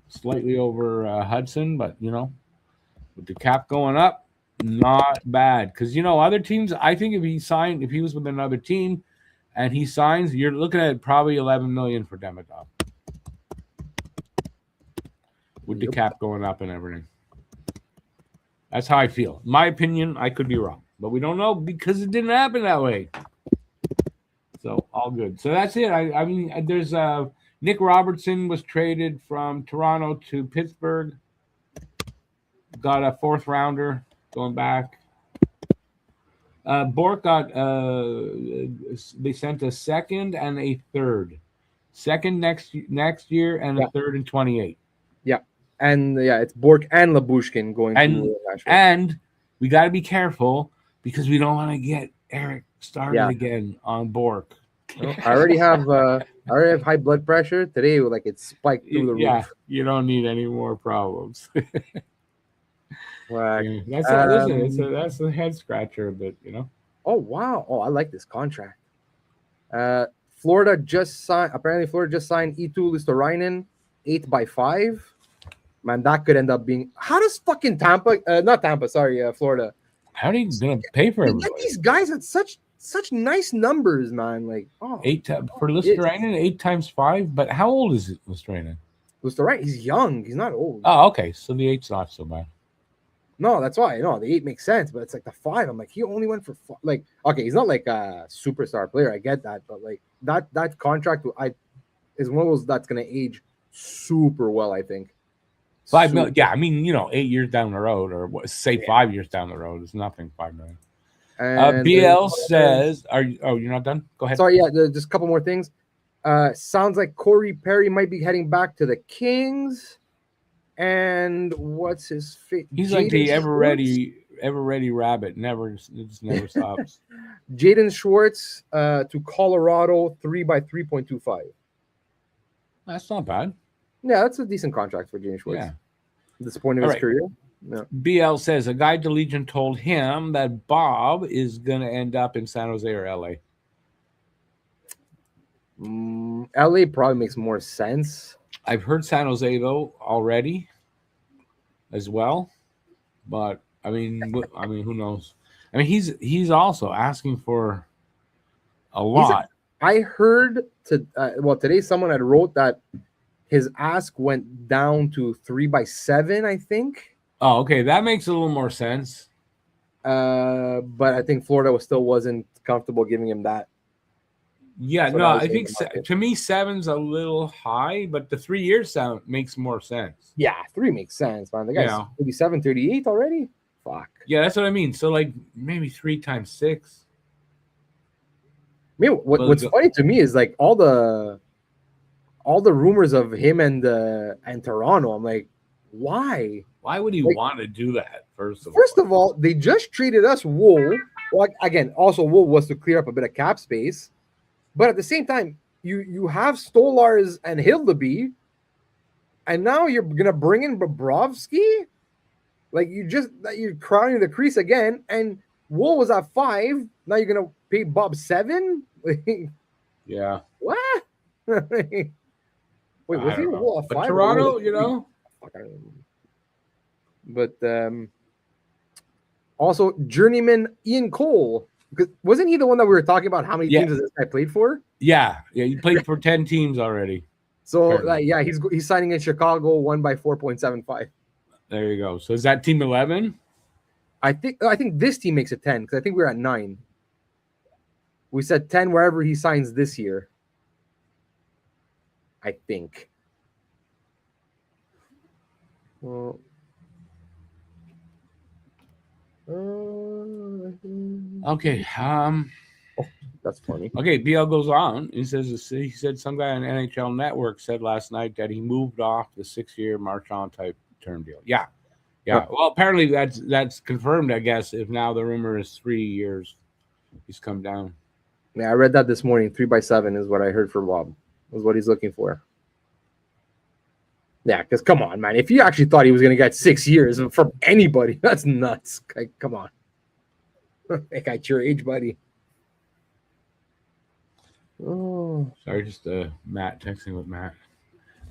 Slightly over Hudson, but with the cap going up, not bad. Because other teams, I think if he was with another team, and he signs, you're looking at probably 11 million for Demidov with the cap going up and everything. That's how I feel. My opinion, I could be wrong, but we don't know because it didn't happen that way. So all good. So that's it. I mean, there's Nick Robertson was traded from Toronto to Pittsburgh. Got a 4th rounder going back. Bork got they sent a 2nd and a 3rd. 2nd next year and a 3rd in 28. Yeah. And it's Bork and Labushkin going to Nashville. And we got to be careful because we don't want to get Eric started again on Bork. I already have high blood pressure today. Like it spiked through the roof. Yeah, you don't need any more problems. Right. That's a head scratcher a bit, Oh wow! Oh, I like this contract. Florida just signed. Apparently, Florida just signed E2 Listerainen, 8x5. Man, that could end up being. How does fucking Tampa? Not Tampa. Sorry, Florida. How are you gonna pay for everybody? These guys at such nice numbers, man. Like 8 for Listerainen, 8 times 5. But how old is it, Listerainen? Listerainen, he's young. He's not old. Oh, okay. So the 8's not so bad. No, that's why. No, the 8 makes sense, but it's like the 5. I'm like, he only went for like, okay, he's not like a superstar player. I get that, but like that contract, is one of those that's gonna age super well. I think. 5 million. Yeah, I mean, 8 years down the road, or say 5 years down the road, is nothing. 5 million. BL says, you're not done? Go ahead. Sorry, yeah, just a couple more things. Sounds like Corey Perry might be heading back to the Kings. And what's his face? He's like the ever ready rabbit. It just never stops. Jaden Schwartz to Colorado, 3x3.25. That's not bad. Yeah, that's a decent contract for Jaden Schwartz. Yeah. At this point of his career. Yeah. BL says a guy to Legion told him that Bob is going to end up in San Jose or LA. LA probably makes more sense. I've heard San Jose though already, as well, but I mean, who knows? I mean, he's also asking for a lot. I heard today someone had wrote that his ask went down to 3x7. I think. Oh, okay, that makes a little more sense. But I think Florida still wasn't comfortable giving him that. Yeah, no, I think to me 7's a little high, but the 3 years sound makes more sense. Yeah, 3 makes sense, man. The guy's 37, 38 already. Fuck. Yeah, that's what I mean. So like maybe 3 times 6. I mean, what's funny to me is like all the rumors of him and Toronto. I'm like, why? Why would he want to do that? First of all, they just treated us Wool. Well, again, also Wool was to clear up a bit of cap space. But at the same time, you have Stolars and Hildeby, and now you're gonna bring in Bobrovsky? Like you're crowding the crease again, and Wool was at 5. Now you're gonna pay Bob 7? Yeah. What? Wait, was he Wool at 5? But Toronto, Fuck, I don't know. But also journeyman Ian Cole. Because wasn't he the one that we were talking about? How many teams has this guy played for? Yeah, he played for 10 teams already. So he's signing in Chicago 1x4.75. There you go. So is that team 11? I think this team makes it 10 because I think we're at 9. We said 10 wherever he signs this year. I think. Well. Okay. That's That's funny. Okay, BL goes on. He said some guy on NHL Network said last night that he moved off the 6-year Marchand type term deal. Yeah. Well, apparently that's confirmed, I guess. If now the rumor is 3 years, he's come down. Yeah, I read that this morning. 3x7 is what I heard from Bob. Was what he's looking for. Yeah, because come on, man. If you actually thought he was going to get 6 years from anybody, that's nuts. Like, come on. Like, at your age, buddy. Oh, sorry, just Matt texting with Matt.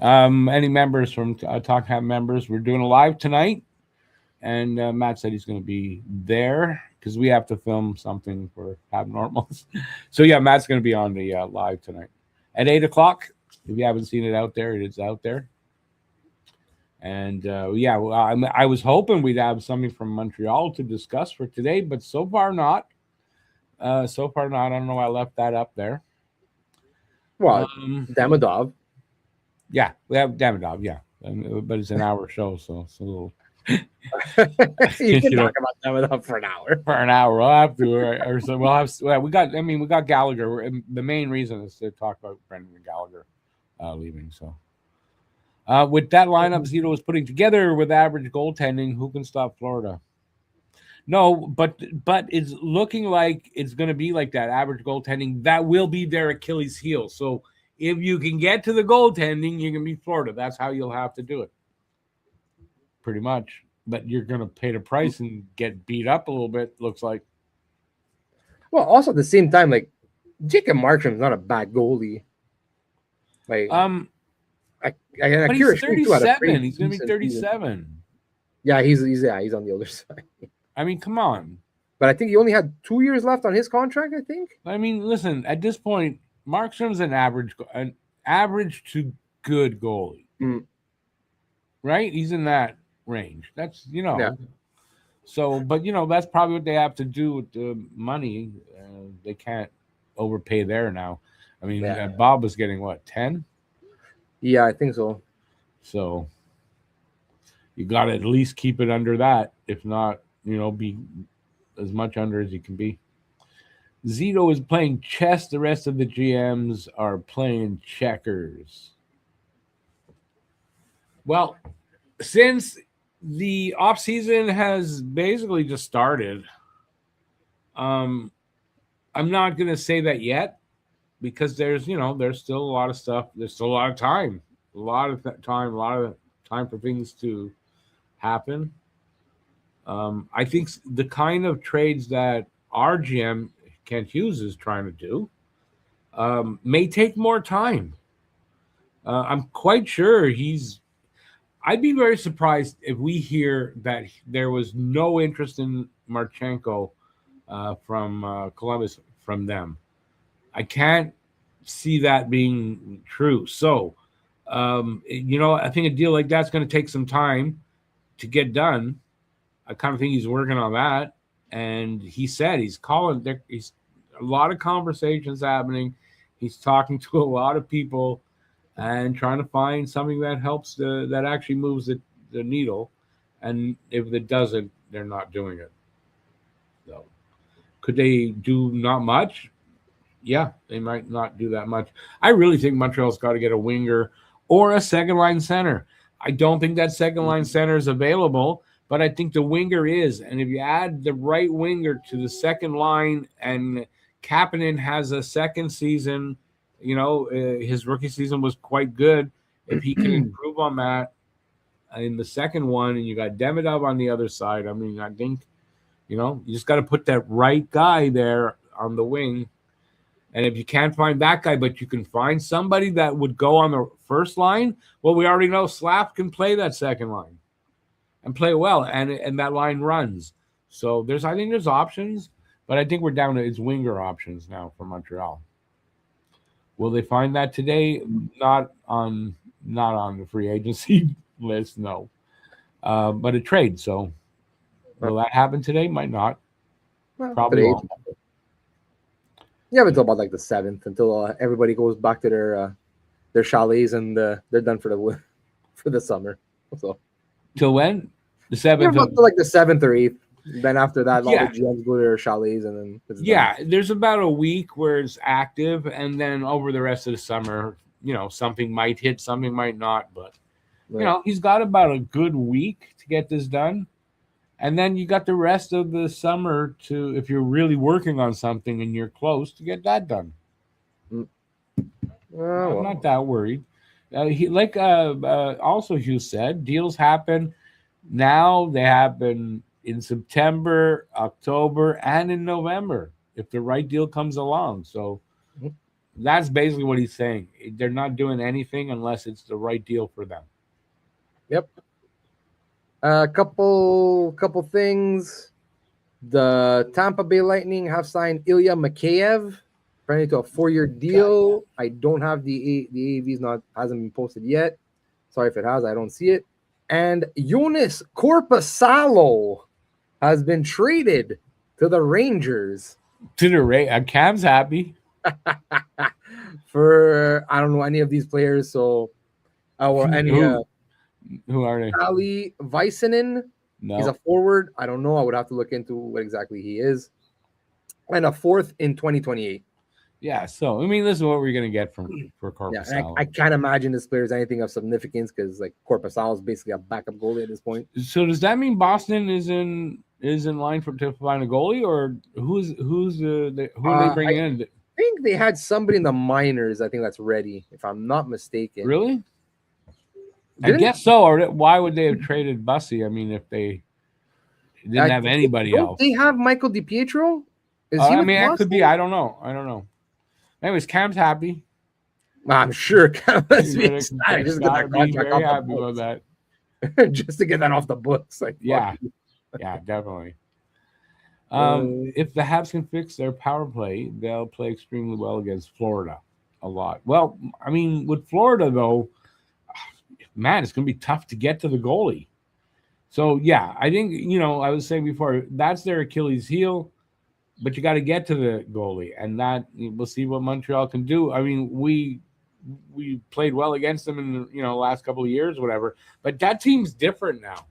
Any members from Talk Have members? We're doing a live tonight, and Matt said he's going to be there because we have to film something for Abnormals. So yeah, Matt's going to be on the live tonight at 8:00. If you haven't seen it out there, it is out there. And I was hoping we'd have something from Montreal to discuss for today, but so far not. I don't know why I left that up there. Well, Damodov. Yeah, we have Damodov, yeah. But it's an hour show, so it's a little... you can talk about Damodov for an hour. For an hour, we'll have to. Or so we'll have... we got Gallagher. The main reason is to talk about Brendan and Gallagher leaving, so... with that lineup Zito was putting together with average goaltending, who can stop Florida? No, but it's looking like it's going to be like that average goaltending. That will be their Achilles heel. So if you can get to the goaltending, you can beat Florida. That's how you'll have to do it. Pretty much. But you're going to pay the price and get beat up a little bit, looks like. Well, also at the same time, like, Jacob Markstrom's not a bad goalie. Like, but he's 37. He's going to be 37. Yeah, he's on the other side. I mean, come on. But I think he only had 2 years left on his contract, I think. I mean, listen, at this point, Markstrom's an average to good goalie. Right? He's in that range. That's, Yeah. So, but, that's probably what they have to do with the money. They can't overpay there now. I mean, Bob was getting, what, 10? Yeah, I think so. So, you got to at least keep it under that. If not, be as much under as you can be. Zito is playing chess. The rest of the GMs are playing checkers. Well, since the offseason has basically just started, I'm not going to say that yet because there's still a lot of stuff. There's still a lot of time. A lot of time for things to happen. I think the kind of trades that our GM, Kent Hughes, is trying to do may take more time. I'm quite sure I'd be very surprised if we hear that there was no interest in Marchenko from Columbus from them. I can't see that being true. So, I think a deal like that's going to take some time to get done. I kind of think he's working on that. And he said he's calling. He's a lot of conversations happening. He's talking to a lot of people and trying to find something that helps that actually moves the needle. And if it doesn't, they're not doing it. So could they do not much? Yeah, they might not do that much. I really think Montreal's got to get a winger or a second line center. I don't think that second line center is available, but I think the winger is. And if you add the right winger to the second line and Kapanen has a second season, his rookie season was quite good. If he can improve on that in the second one, and you got Demidov on the other side, I mean, I think, you just got to put that right guy there on the wing. And if you can't find that guy, but you can find somebody that would go on the first line, well, we already know Slap can play that second line and play well, and that line runs. So I think there's options, but I think we're down to its winger options now for Montreal. Will they find that today? Not on the free agency list, no. But a trade. So will that happen today? Might not. Well, probably won't. Yeah, until about like the 7th, until everybody goes back to their chalets and they're done for the summer. So till when? The 7th. Yeah, like the 7th or 8th. Then after that, all the GMs go to their chalets, and then it's done. There's about a week where it's active, and then over the rest of the summer, something might hit, something might not, but he's got about a good week to get this done. And then you got the rest of the summer to, if you're really working on something and you're close, to get that done. I'm not that worried. Also Hugh said, deals happen now. They happen in September, October, and in November if the right deal comes along. So that's basically what he's saying. They're not doing anything unless it's the right deal for them. Yep. A couple things. The Tampa Bay Lightning have signed Ilya Mikheyev, apparently to a 4-year deal. I don't have the AAV's hasn't been posted yet. Sorry if it has, I don't see it. And Jonas Korpisalo has been traded to the Rangers. Cam's happy. For I don't know any of these players, so or any who are they? Ali Väisänen. No. He's a forward. I don't know. I would have to look into what exactly he is. And a 4th in 2028. Yeah. So, I mean, this is what we're going to get for Korpisalo. Yeah, I can't imagine this player is anything of significance because, like, Korpisalo is basically a backup goalie at this point. So, does that mean Boston is in line to find a goalie, or who are they bringing in? I think they had somebody in the minors. I think that's ready, if I'm not mistaken. Really? I guess so. Or why would they have traded Bussy? I mean, if they didn't have anybody else. They have Michael DiPietro? That could be. I don't know. Anyways, Cam's happy. I'm sure Cam must be excited. Just very happy about that. Just to get that off the books. Like, yeah, definitely. If the Habs can fix their power play, they'll play extremely well against Florida a lot. Well, I mean, with Florida, though, man, it's going to be tough to get to the goalie. So, yeah, I think, I was saying before, that's their Achilles heel, but you got to get to the goalie, and that we'll see what Montreal can do. I mean, we played well against them in the last couple of years, whatever, but that team's different now.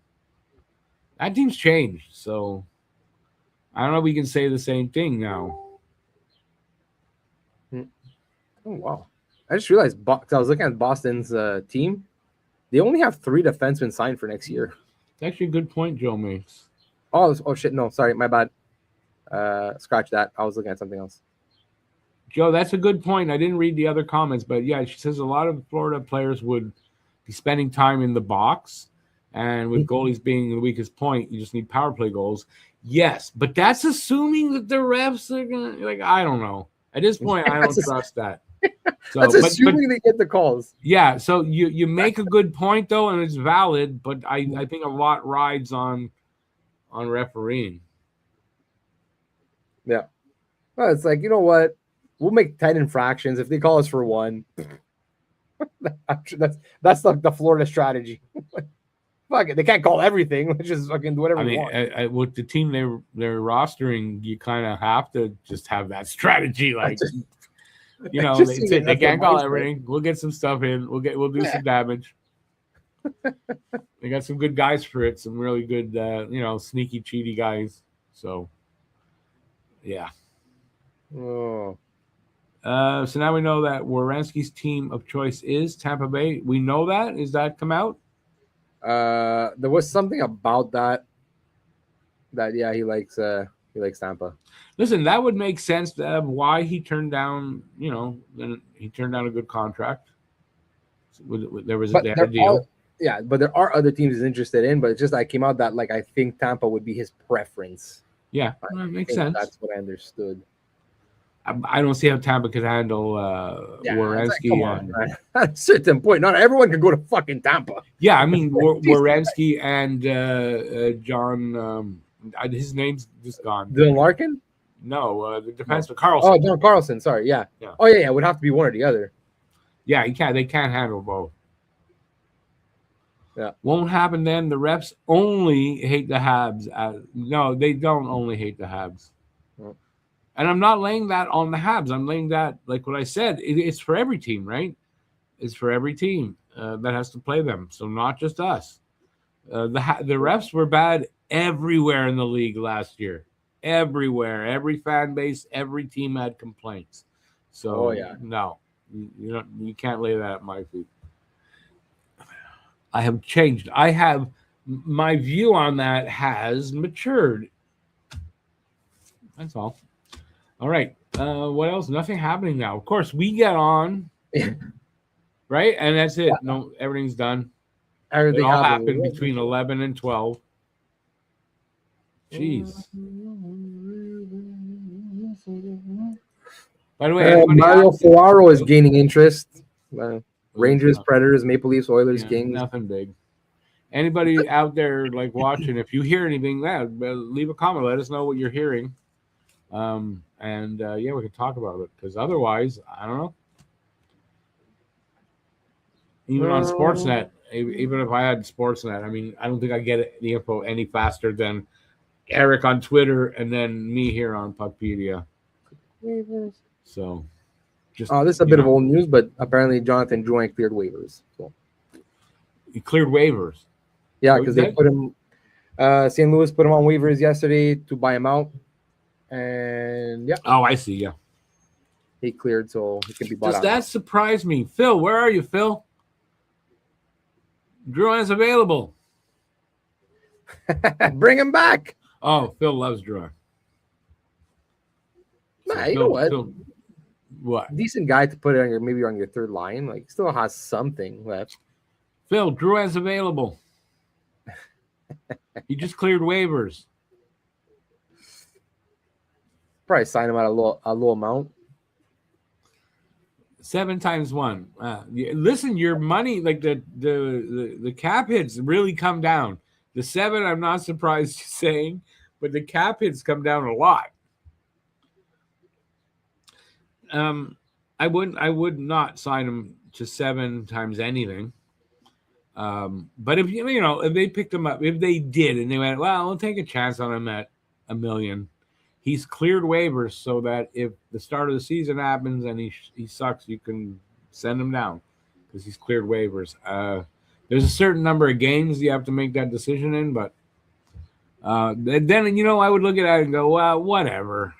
That team's changed, so I don't know if we can say the same thing now. Oh, wow. I just realized, I was looking at Boston's team. They only have 3 defensemen signed for next year. It's actually a good point Joe makes. Oh, shit. No, sorry. My bad. Scratch that. I was looking at something else. Joe, that's a good point. I didn't read the other comments, but yeah, she says a lot of Florida players would be spending time in the box. And with goalies being the weakest point, you just need power play goals. Yes, but that's assuming that the refs are going to, I don't know. At this point, I don't trust that. So, that's assuming they get the calls. Yeah, so you make a good point, though, and it's valid, but I think a lot rides on refereeing. Yeah. Well, it's like, you know what? We'll make 10 infractions. If they call us for 1, that's like the Florida strategy. Fuck it. They can't call everything. Let's just fucking do whatever we want. With the team they're rostering, you kind of have to just have that strategy. Like, they can't call everything. We'll get some stuff in. We'll do some damage. They got some good guys for it. Some really good, sneaky, cheaty guys. So, yeah. Oh. So now we know that Werenski's team of choice is Tampa Bay. We know that. Is that come out? There was something about that he likes Tampa. Listen, that would make sense to have why he turned down, he turned down a good contract. There was a deal. But there are other teams he's interested in, but it's just came out that I think Tampa would be his preference. Yeah, that makes sense. That's what I understood. I don't see how Tampa could handle Werenski. At a certain point, not everyone can go to fucking Tampa. Yeah, I mean Werenski and John. His name's just gone. Dylan Larkin? No, the defenseman Carlson. Oh, John Carlson. Sorry, yeah. Oh, yeah. It would have to be one or the other. Yeah, they can't handle both. Yeah, won't happen then. The refs only hate the Habs. No, they don't only hate the Habs. And I'm not laying that on the Habs. I'm laying that, like what I said, it's for every team, right? It's for every team that has to play them. So not just us. The refs were bad everywhere in the league last year. Everywhere, every fan base, every team had complaints. So no, you can't lay that at my feet. I have changed. My view on that has matured. That's all. All right. What else? Nothing happening now. Of course, we get on, right? And that's it. No, everything's done. Everything all happened between 11 and 12. Jeez. By the way, Mario Ferraro is gaining interest. Rangers, Predators, Maple Leafs, Oilers, Kings. Nothing big. Anybody out there like watching, if you hear anything, leave a comment. Let us know what you're hearing. We can talk about it, because otherwise, I don't know. Even on Sportsnet, even if I had Sportsnet, I mean, I don't think I get the info any faster than Eric on Twitter and then me here on Puckpedia. So, this is a bit of old news, but apparently Jonathan Drouin cleared waivers. So he cleared waivers. Yeah, because they put him. St. Louis put him on waivers yesterday to buy him out, and Oh, I see. Yeah, he cleared, so he can be bought out. Does that surprise me, Phil? Where are you, Phil? Drouin's available. Bring him back. Oh, Phil loves Drouin. Nah, you know what? What? Decent guy to put it on your third line. Like, still has something left. Phil, Drouin's available. He just cleared waivers. Probably sign him at a low amount. 7 times 1. Listen, your money, like the cap hits really come down. The 7, I'm not surprised you're saying, but the cap hits come down a lot. I would not sign him to 7 times anything. But if if they picked him up, if they did, and they went, well, we'll take a chance on him at $1 million. He's cleared waivers so that if the start of the season happens and he sucks, you can send him down because he's cleared waivers. There's a certain number of games you have to make that decision in, but then I would look at it and go, well, whatever,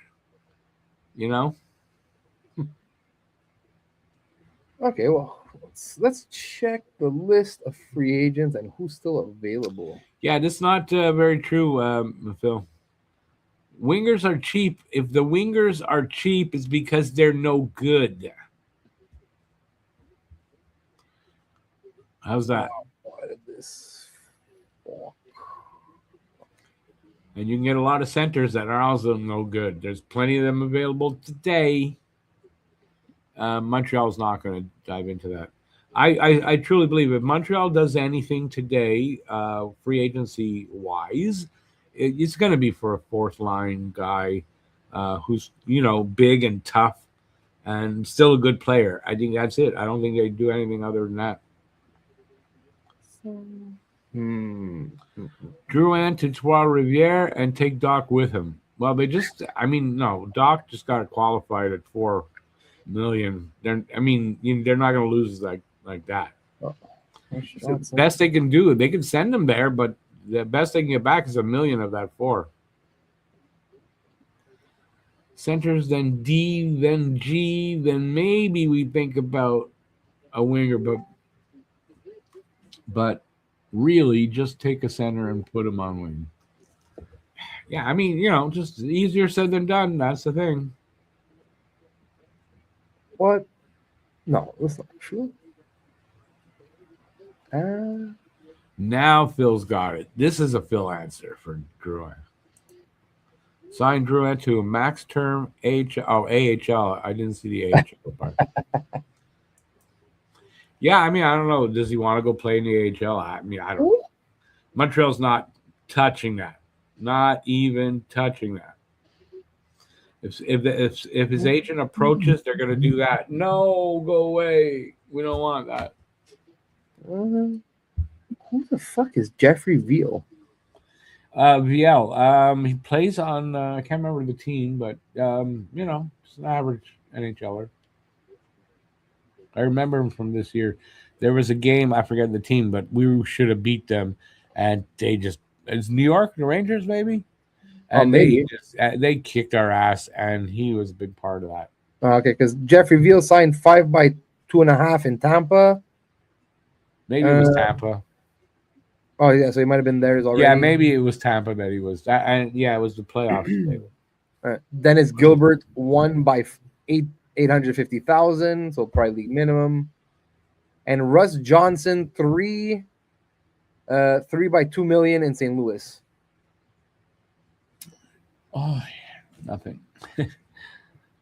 Okay, well, let's check the list of free agents and who's still available. Yeah, that's not very true, Phil. Wingers are cheap. If the wingers are cheap, it's because they're no good. How's that? What is this? And you can get a lot of centers that are also no good. There's plenty of them available today. Montreal's not going to dive into that. I truly believe if Montreal does anything today, free agency wise, it's going to be for a fourth line guy who's big and tough and still a good player. I think that's it. I don't think they do anything other than that. Drouin to Trois-Rivières and take Doc with him. Well, Doc just got qualified at $4 million. They're not going to lose like that. So the best they can do, they can send him there, but the best they can get back is $1 million of that 4. Centers, then D, then G, then maybe we think about a winger, but really just take a center and put him on wing. Yeah, just easier said than done. That's the thing. What? No, that's not true. Now Phil's got it. This is a Phil answer for Drouin. Sign Drouin to a max term AHL. I didn't see the AHL part. Yeah, I don't know. Does he want to go play in the AHL? I don't know. Montreal's not touching that. Not even touching that. If his agent approaches, they're going to do that. No, go away. We don't want that. Who the fuck is Jeffrey Viel? Viel. He plays on. I can't remember the team, but just an average NHLer. I remember him from this year. There was a game, I forget the team, but we should have beat them, and they just It's New York, the Rangers, maybe. And maybe. they kicked our ass, and he was a big part of that. Okay, because Jeffrey Veal signed 5 by 2.5 in Tampa. Maybe it was Tampa. Oh yeah, so he might have been theirs already. Yeah, maybe it was Tampa that he was. And yeah, it was the playoffs. Dennis Gilbert 1 by 850,000, so probably league minimum. And Russ Johnson 3 by 2 million in St. Louis. Oh, nothing.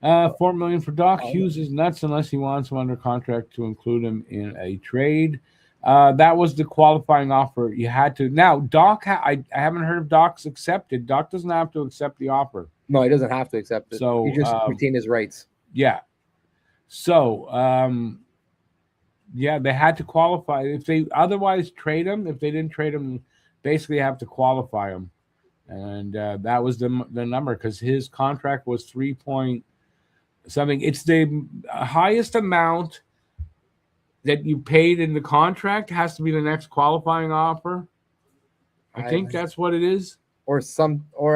4 million for Doc. Hughes is nuts unless he wants him under contract to include him in a trade. That was the qualifying offer. You had to. Now, Doc, I haven't heard of Doc's accepted. Doc doesn't have to accept the offer. No, he doesn't have to accept it. So he just retain his rights. Yeah. So, yeah, they had to qualify. If they otherwise trade him, if they didn't trade him, basically have to qualify him. And that was the number because his contract was 3 point something. It's the highest amount that you paid in the contract has to be the next qualifying offer. I think that's what it is. Or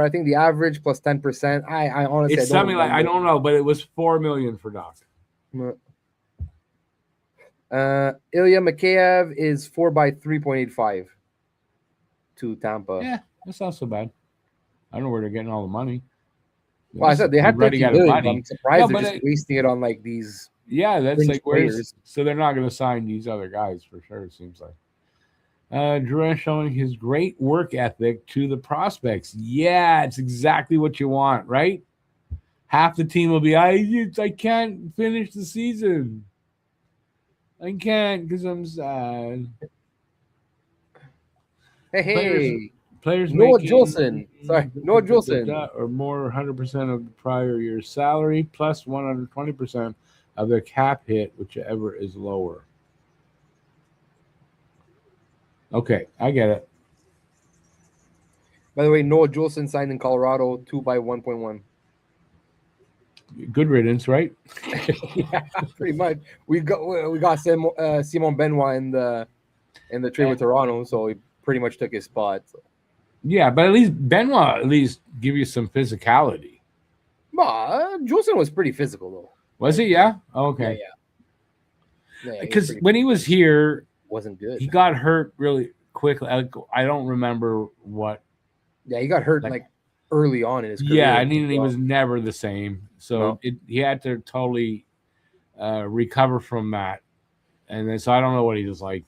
I think the average plus 10%. I honestly, it's something like I don't know, but it was 4 million for Doc. Ilya Mikheyev is 4 by 3.85 to Tampa. Yeah, that's not so bad. I don't know where they're getting all the money. Well, I said they had 13 million. I'm surprised they're just wasting it on like these. Yeah, that's like players. So they're not going to sign these other guys for sure. It seems like. Drew showing his great work ethic to the prospects. Yeah, it's exactly what you want, right? Half the team will be, I can't finish the season. I can't because I'm sad. Hey. Players Noah Juleson. Sorry, Noah Juleson. Or more 100% of the prior year's salary plus 120% of their cap hit, whichever is lower. Okay, I get it. By the way, Noah Juleson signed in Colorado 2 by 1.1. Good riddance, right? Yeah, pretty much. We got Simon Benoit in the trade with Toronto, so he pretty much took his spot. So. Yeah, but at least Benoit give you some physicality. Juleson was pretty physical though. Was he? Yeah. Oh, okay. Yeah. Because when he was here, wasn't good. He got hurt really quickly. I don't remember what. Yeah, he got hurt like early on in his career. Yeah, I mean, he was never the same. So he had to totally recover from that. And then, so I don't know what he was like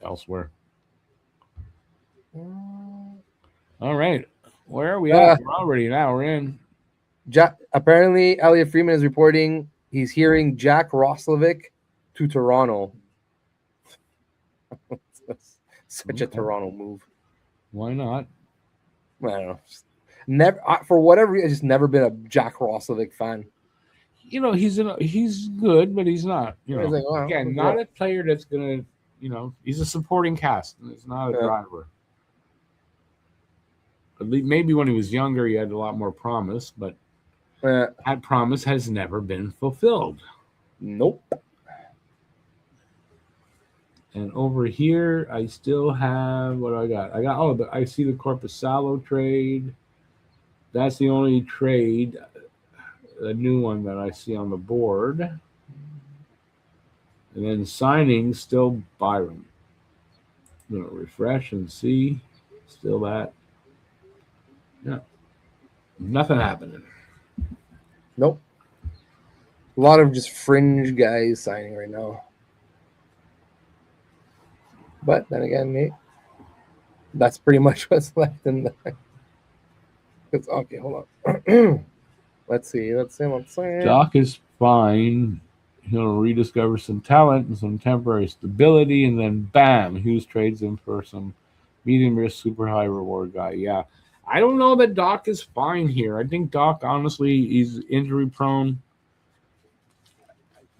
elsewhere. All right. Where are we at? We're in. Apparently, Elliot Freeman is reporting he's hearing Jack Roslovic to Toronto. Such a Toronto move. Why not? I don't know. Never for whatever reason, I've just never been a Jack Roslovic fan. You know, he's good, but he's not. You know, again, not a player that's gonna. You know, he's a supporting cast. He's not a driver. At least maybe when he was younger, he had a lot more promise, but that promise has never been fulfilled. Nope. And over here, I still have what I got. I see the Korpisalo trade. That's the only trade, a new one that I see on the board. And then signing, still Byron. I'm going to refresh and see. Still that. Yeah. Nothing happening. Nope. A lot of just fringe guys signing right now. But then again, that's pretty much what's left in the. Okay, hold on. Let's see. Doc is fine. He'll rediscover some talent and some temporary stability, and then bam, Hughes trades him for some medium risk, super high reward guy. Yeah. I don't know that Doc is fine here. I think Doc, honestly, he's injury prone.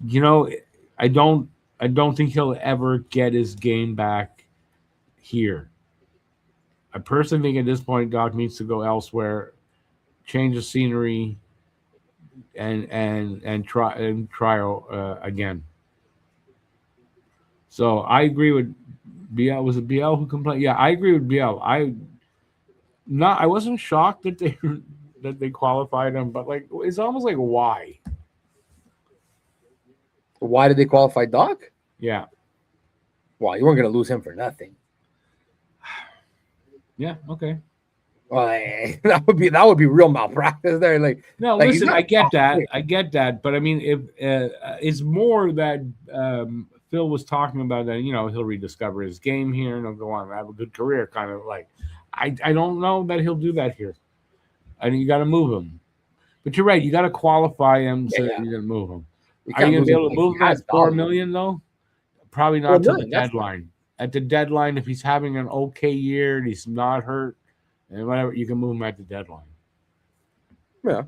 You know, I don't think he'll ever get his game back here. I personally think at this point Doc needs to go elsewhere, change the scenery, and try again. So I agree with BL. Was it BL who complained? Yeah, I agree with BL. I wasn't shocked that they qualified him, but like it's almost like why? Why did they qualify Doc? Yeah. Well, you weren't going to lose him for nothing. Yeah. Okay. Well, that would be real malpractice there. Like, no, like listen, I get that, but I mean, if it's more that Phil was talking about that, he'll rediscover his game here and he'll go on and have a good career. Kind of like, I don't know that he'll do that here. I mean, you got to move him, but you're right. You got to qualify him so that you're going to move him. Are you going to be able to move him at $4 million though? Probably not to the deadline. At the deadline, if he's having an okay year and he's not hurt and whatever, you can move him at the deadline. Yeah,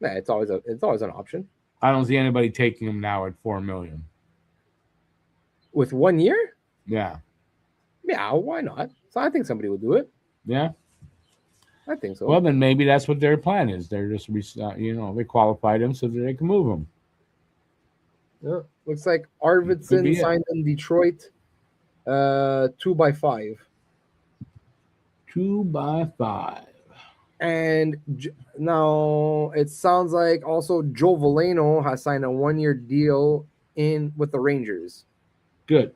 it's always an option. I don't see anybody taking him now at $4 million. With 1 year? Yeah. Yeah, why not? So I think somebody will do it. Yeah. I think so. Well, then maybe that's what their plan is. They're just, they qualified him so that they can move him. Yeah. Looks like Arvidsson signed in Detroit 2x5. 2x5. And now it sounds like also Joe Veleno has signed a 1-year deal with the Rangers. Good.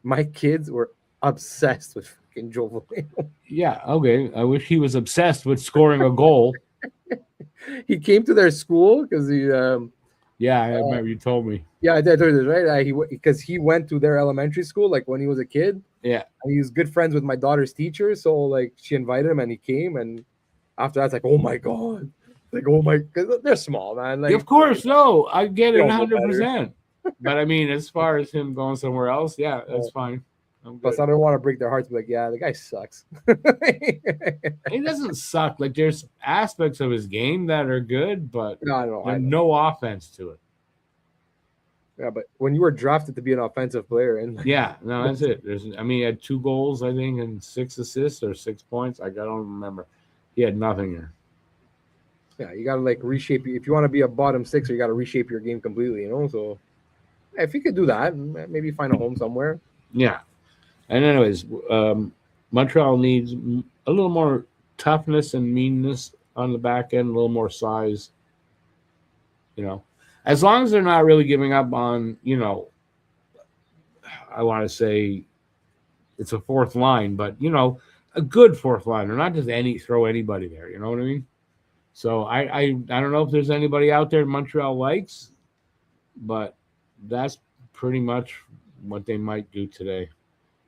My kids were obsessed with fucking Joe Veleno. Yeah, okay. I wish he was obsessed with scoring a goal. He came to their school because he. Yeah, I remember you told me. Yeah, I told you this, right? Because he went to their elementary school like when he was a kid. Yeah, and he was good friends with my daughter's teacher, so like she invited him and he came, and after that's like, oh my god, like because they're small, man. Like, of course, no, I get it 100%. But I mean, as far as him going somewhere else, yeah, that's fine. Plus, I don't want to break their hearts. Be like, yeah, the guy sucks. He doesn't suck. Like, there's aspects of his game that are good, but there's no offense to it. Yeah, but when you were drafted to be an offensive player, and that's it. He had 2 goals, I think, and 6 assists or 6 points. I don't remember. He had nothing here. Yeah, you gotta like reshape. If you want to be a bottom sixer, you gotta reshape your game completely. So if you could do that, maybe find a home somewhere. Yeah. And anyways, Montreal needs a little more toughness and meanness on the back end, a little more size. As long as they're not really giving up on, I want to say it's a fourth line, but, a good fourth liner, not just throw anybody there. You know what I mean? So I don't know if there's anybody out there Montreal likes, but that's pretty much what they might do today.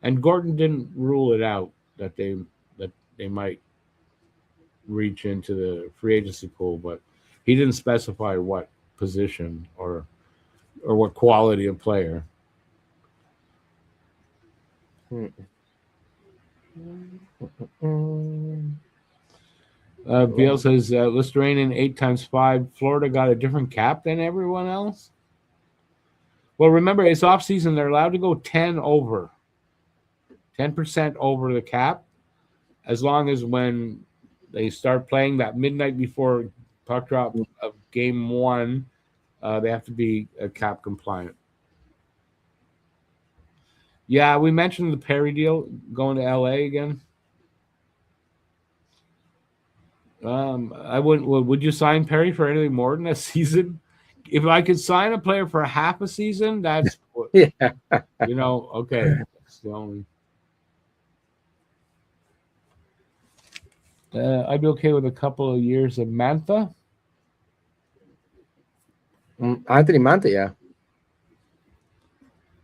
And Gordon didn't rule it out that they might reach into the free agency pool, but he didn't specify what position or what quality of player. Beal says Listeranian 8x5. Florida got a different cap than everyone else. Well, remember it's off season. They're allowed to go 10% over the cap, as long as when they start playing that midnight before puck drop of game 1, they have to be cap compliant. Yeah, we mentioned the Perry deal going to LA again. I wouldn't. Would you sign Perry for anything more than a season? If I could sign a player for half a season, that's yeah. Okay. That's the only. I'd be okay with a couple of years of Mantha. Anthony Mantha, yeah.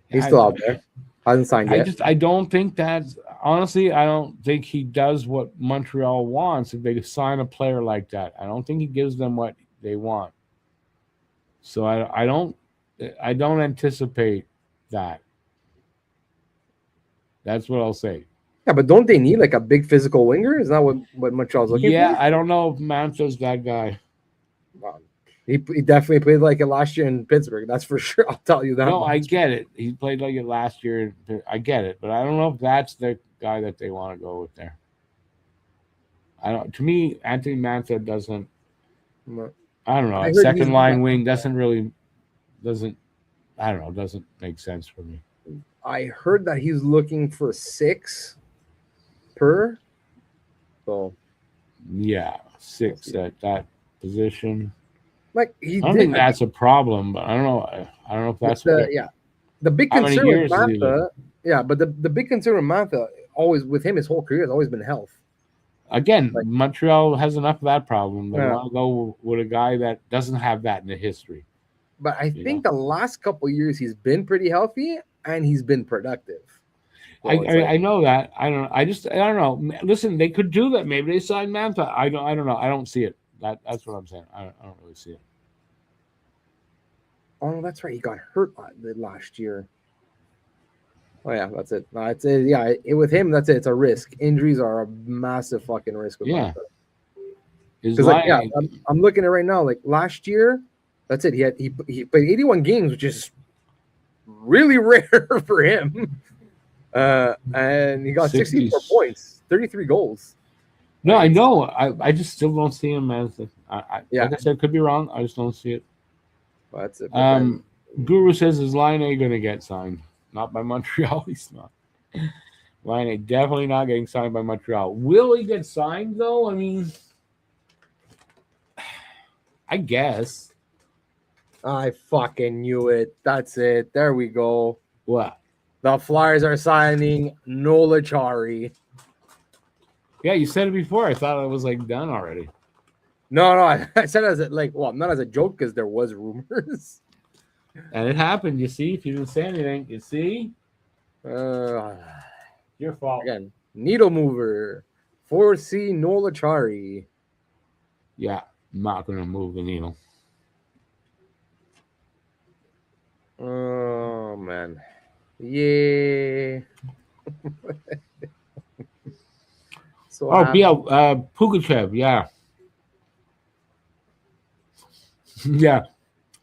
He's still out there. Hasn't signed yet. I don't think that's honestly. I don't think he does what Montreal wants. If they sign a player like that, I don't think he gives them what they want. So I don't anticipate that. That's what I'll say. Yeah, but don't they need like a big physical winger? Is that what Montreal's looking for? Yeah, I don't know if Mantha's that guy. Wow. He definitely played like it last year in Pittsburgh. That's for sure. I'll tell you that. No, I get it. He played like it last year. I get it, but I don't know if that's the guy that they want to go with there. To me, Anthony Mantha doesn't. I don't know. A second line wing doesn't make sense for me. I heard that he's looking for 6 per. So yeah, 6 at that position. like he I don't did think that's a problem, but I don't know. I don't know if that's what. the big How many concern with years is he living? Mantha, but the big concern with Mantha always with him his whole career has always been health. Again, Like, Montreal has enough of that problem. They yeah. want to go with a guy that doesn't have that in the history. But I think the last couple of years he's been pretty healthy and he's been productive. So I know that. I don't know. Listen, they could do that. Maybe they sign Mantha. I don't know. I don't see it. That's what I'm saying. I don't really see it. Oh, that's right. He got hurt last year. Oh yeah, that's it. It's it. Yeah, with him, that's it. It's a risk. Injuries are a massive fucking risk. Yeah. Because I'm looking at it right now. Like last year, that's it. He played 81 games, which is really rare for him. And he got 64 points, 33 goals. No, I know. I just still don't see him as like I said, could be wrong. I just don't see it. Well, that's it. Guru says, is Line A going to get signed? Not by Montreal. He's not. Line A definitely not getting signed by Montreal. Will he get signed, though? I mean, I guess. I fucking knew it. That's it. There we go. What? The Flyers are signing Nola Chari. Yeah, you said it before. I thought it was like done already. No, I said it as not as a joke because there was rumors. And it happened, you see. If you didn't say anything, you see. Your fault. Again, needle mover. 4C Nola Chari. Yeah, I'm not going to move the needle. Oh, man. Yeah. Pugachev, yeah. Yeah.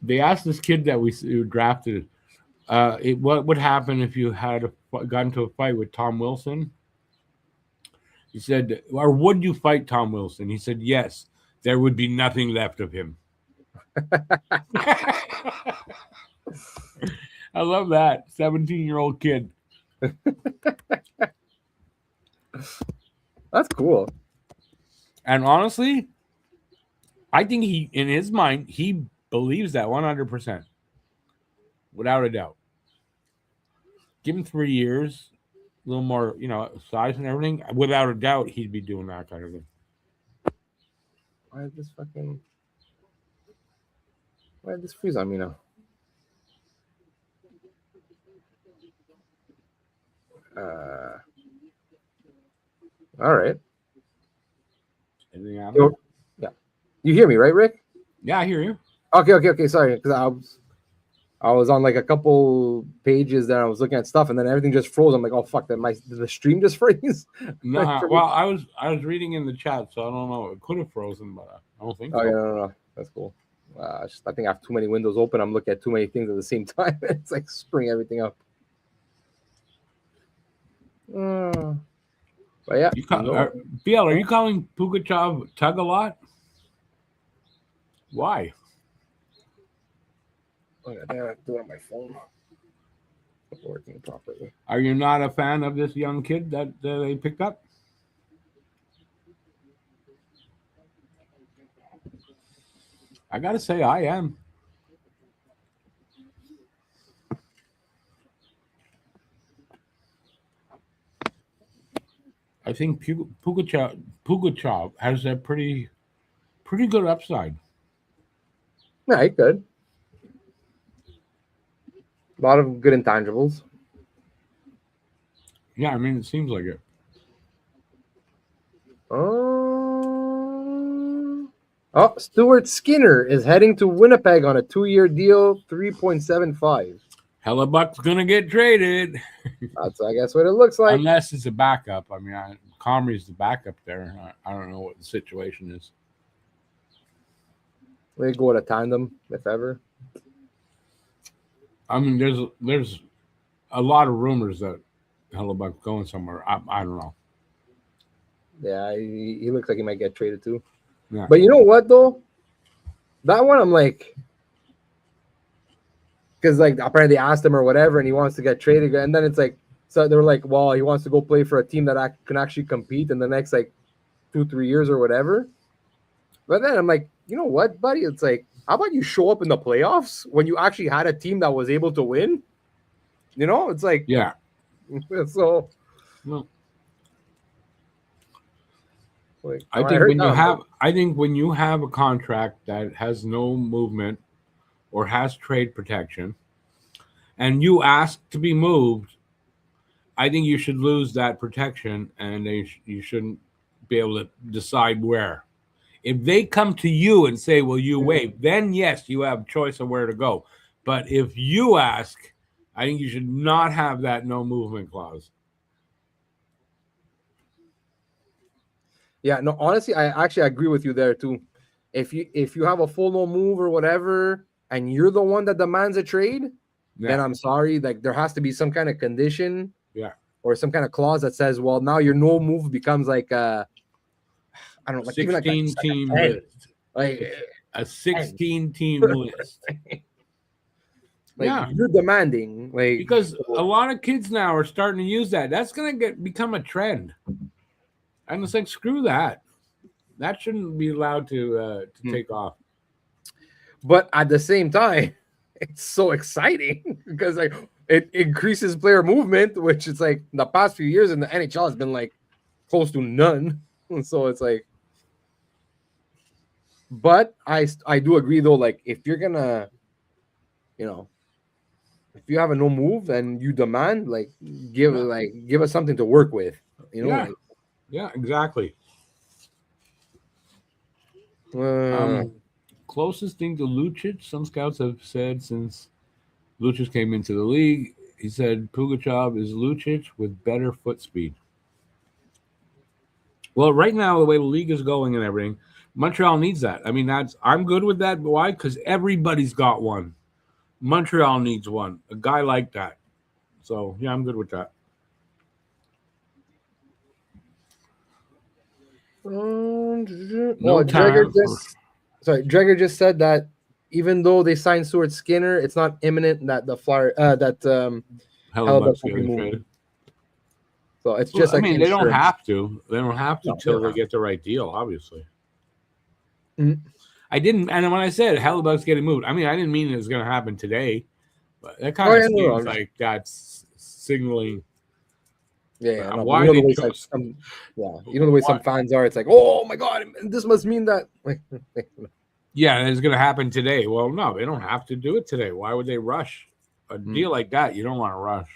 They asked this kid that we drafted, what would happen if you had got into a fight with Tom Wilson? He said, or would you fight Tom Wilson? He said, yes, there would be nothing left of him. I love that 17-year-old kid. That's cool. And honestly, I think he, in his mind, he believes that 100%, without a doubt. Give him 3 years, a little more, size and everything. Without a doubt, he'd be doing that kind of thing. Why did this freeze on me now? All right. Anything happen? Yeah. You hear me, right, Rick? Yeah, I hear you. Okay. Sorry, because I was on like a couple pages there. I was looking at stuff, and then everything just froze. I'm like, oh fuck! Did the stream just freeze? No, well, I was reading in the chat, so I don't know. It could have frozen, but I don't think so. Oh yeah, no. That's cool. I think I have too many windows open. I'm looking at too many things at the same time. It's like screwing everything up. But yeah, BL, are you calling Pugachev Tug a lot? Why? I have to do it on my phone. It's working properly. Are you not a fan of this young kid that they picked up? I gotta say, I am. I think Pugachev has a pretty good upside. Yeah, he could. A lot of good intangibles. Yeah, I mean, it seems like it. Stuart Skinner is heading to Winnipeg on a 2-year deal, 3.75. Hellebuck's gonna get traded. That's, I guess, what it looks like. Unless it's a backup. I mean, Comrie's the backup there. I don't know what the situation is. They go with a tandem, if ever. I mean, there's a lot of rumors that Hellebuck's going somewhere. I don't know. Yeah, he looks like he might get traded too. Yeah. But you know what, though? That one, I'm like, because like apparently they asked him or whatever, and he wants to get traded, and then it's like, so they were like, well, he wants to go play for a team that can actually compete, and the next like 2-3 years or whatever. But then I'm like, you know what, buddy? It's like, how about you show up in the playoffs when you actually had a team that was able to win? You know, it's like, yeah. So, Well, like, I think when you have a contract that has no movement or has trade protection, and you ask to be moved, I think you should lose that protection, and you shouldn't be able to decide where. If they come to you and say, "Will you waive?" then yes, you have choice of where to go. But if you ask, I think you should not have that no movement clause. Yeah, no, honestly, I actually agree with you there too. If you have a full no move or whatever, and you're the one that demands a trade, then I'm sorry. Like, there has to be some kind of condition, or some kind of clause that says, well, now your no move becomes like I don't know, like 16 even team like list, like a 16 team list. Like, you're demanding, like, because a lot of kids now are starting to use that. That's gonna become a trend, and it's like, screw that. That shouldn't be allowed to take off. But at the same time, it's so exciting because like it increases player movement, which is like the past few years in the NHL has been like close to none. So it's like, but I do agree though, like, if you're gonna, you know, if you have a no move and you demand, like, give us something to work with, you know. Yeah, exactly. Closest thing to Lucic, some scouts have said since Lucic came into the league, he said Pugachev is Lucic with better foot speed. Well, right now, the way the league is going and everything, Montreal needs that. I mean, I'm good with that. Why? Because everybody's got one. Montreal needs one, a guy like that. So, yeah, I'm good with that. Dreger just said that even though they signed Stuart Skinner, it's not imminent that the Flyer Hellebuyck's getting traded. So it's just, I mean, they don't have to. They don't have to until they get the right deal, obviously. Mm-hmm. I didn't, and when I said Hellebuyck's getting moved, I mean, I didn't mean it was going to happen today, but that kind of seems like that's signaling. Why you know the way some fans are. It's like, oh my god, this must mean that. Yeah, it's going to happen today. Well, no, they don't have to do it today. Why would they rush a deal like that? You don't want to rush.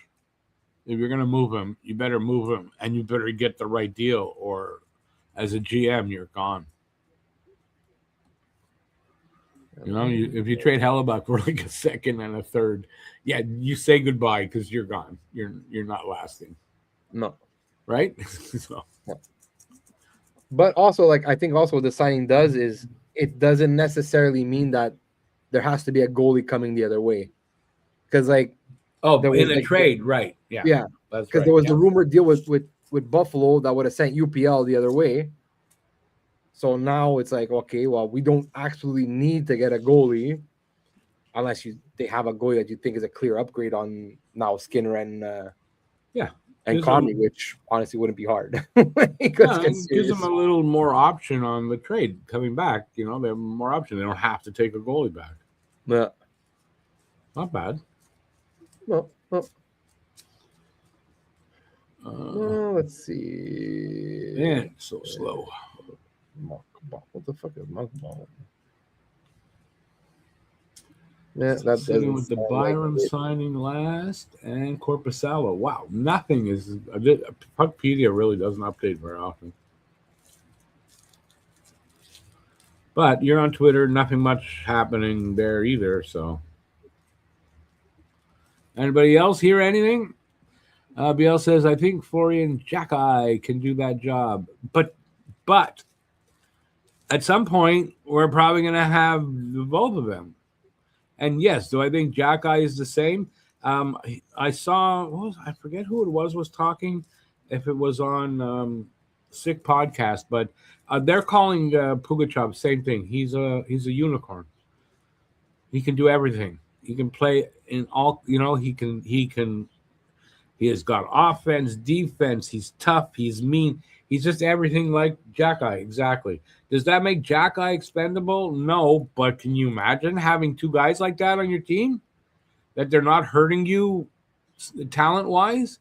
If you're going to move him, you better move him, and you better get the right deal, or as a GM, you're gone. You know, if you trade Hellebuyck for like a second and a third, yeah, you say goodbye because you're gone. You're not lasting. No. Right? So. But also, like, I think also what the signing does is it doesn't necessarily mean that there has to be a goalie coming the other way. Because, like, in a trade, right? Yeah. Yeah. Because there was the rumored deal with Buffalo that would have sent UPL the other way. So now it's like, okay, well, we don't actually need to get a goalie unless they have a goalie that you think is a clear upgrade on now Skinner and Conley, which honestly wouldn't be hard. It gives them a little more option on the trade coming back. You know, they have more option. They don't have to take a goalie back. Yeah. Not bad. No. Let's see. Man, so slow. What the fuck is monkball? Yeah, that's with the Byram signing last and Corpusalo. Wow, nothing is. Puckpedia really doesn't update very often. But you're on Twitter, nothing much happening there either. So, anybody else hear anything? BL says, I think Florian Xhekaj can do that job, but at some point we're probably going to have both of them. And yes, do I think Xhekaj is the same? I saw, I forget who it was talking, if it was on Sick Podcast, but they're calling Pugachev same thing. He's a unicorn. He can do everything. He can play in all. You know, he has got offense, defense. He's tough. He's mean. He's just everything like Jack-Eye, exactly. Does that make Jack-Eye expendable? No, but can you imagine having two guys like that on your team? That they're not hurting you talent-wise,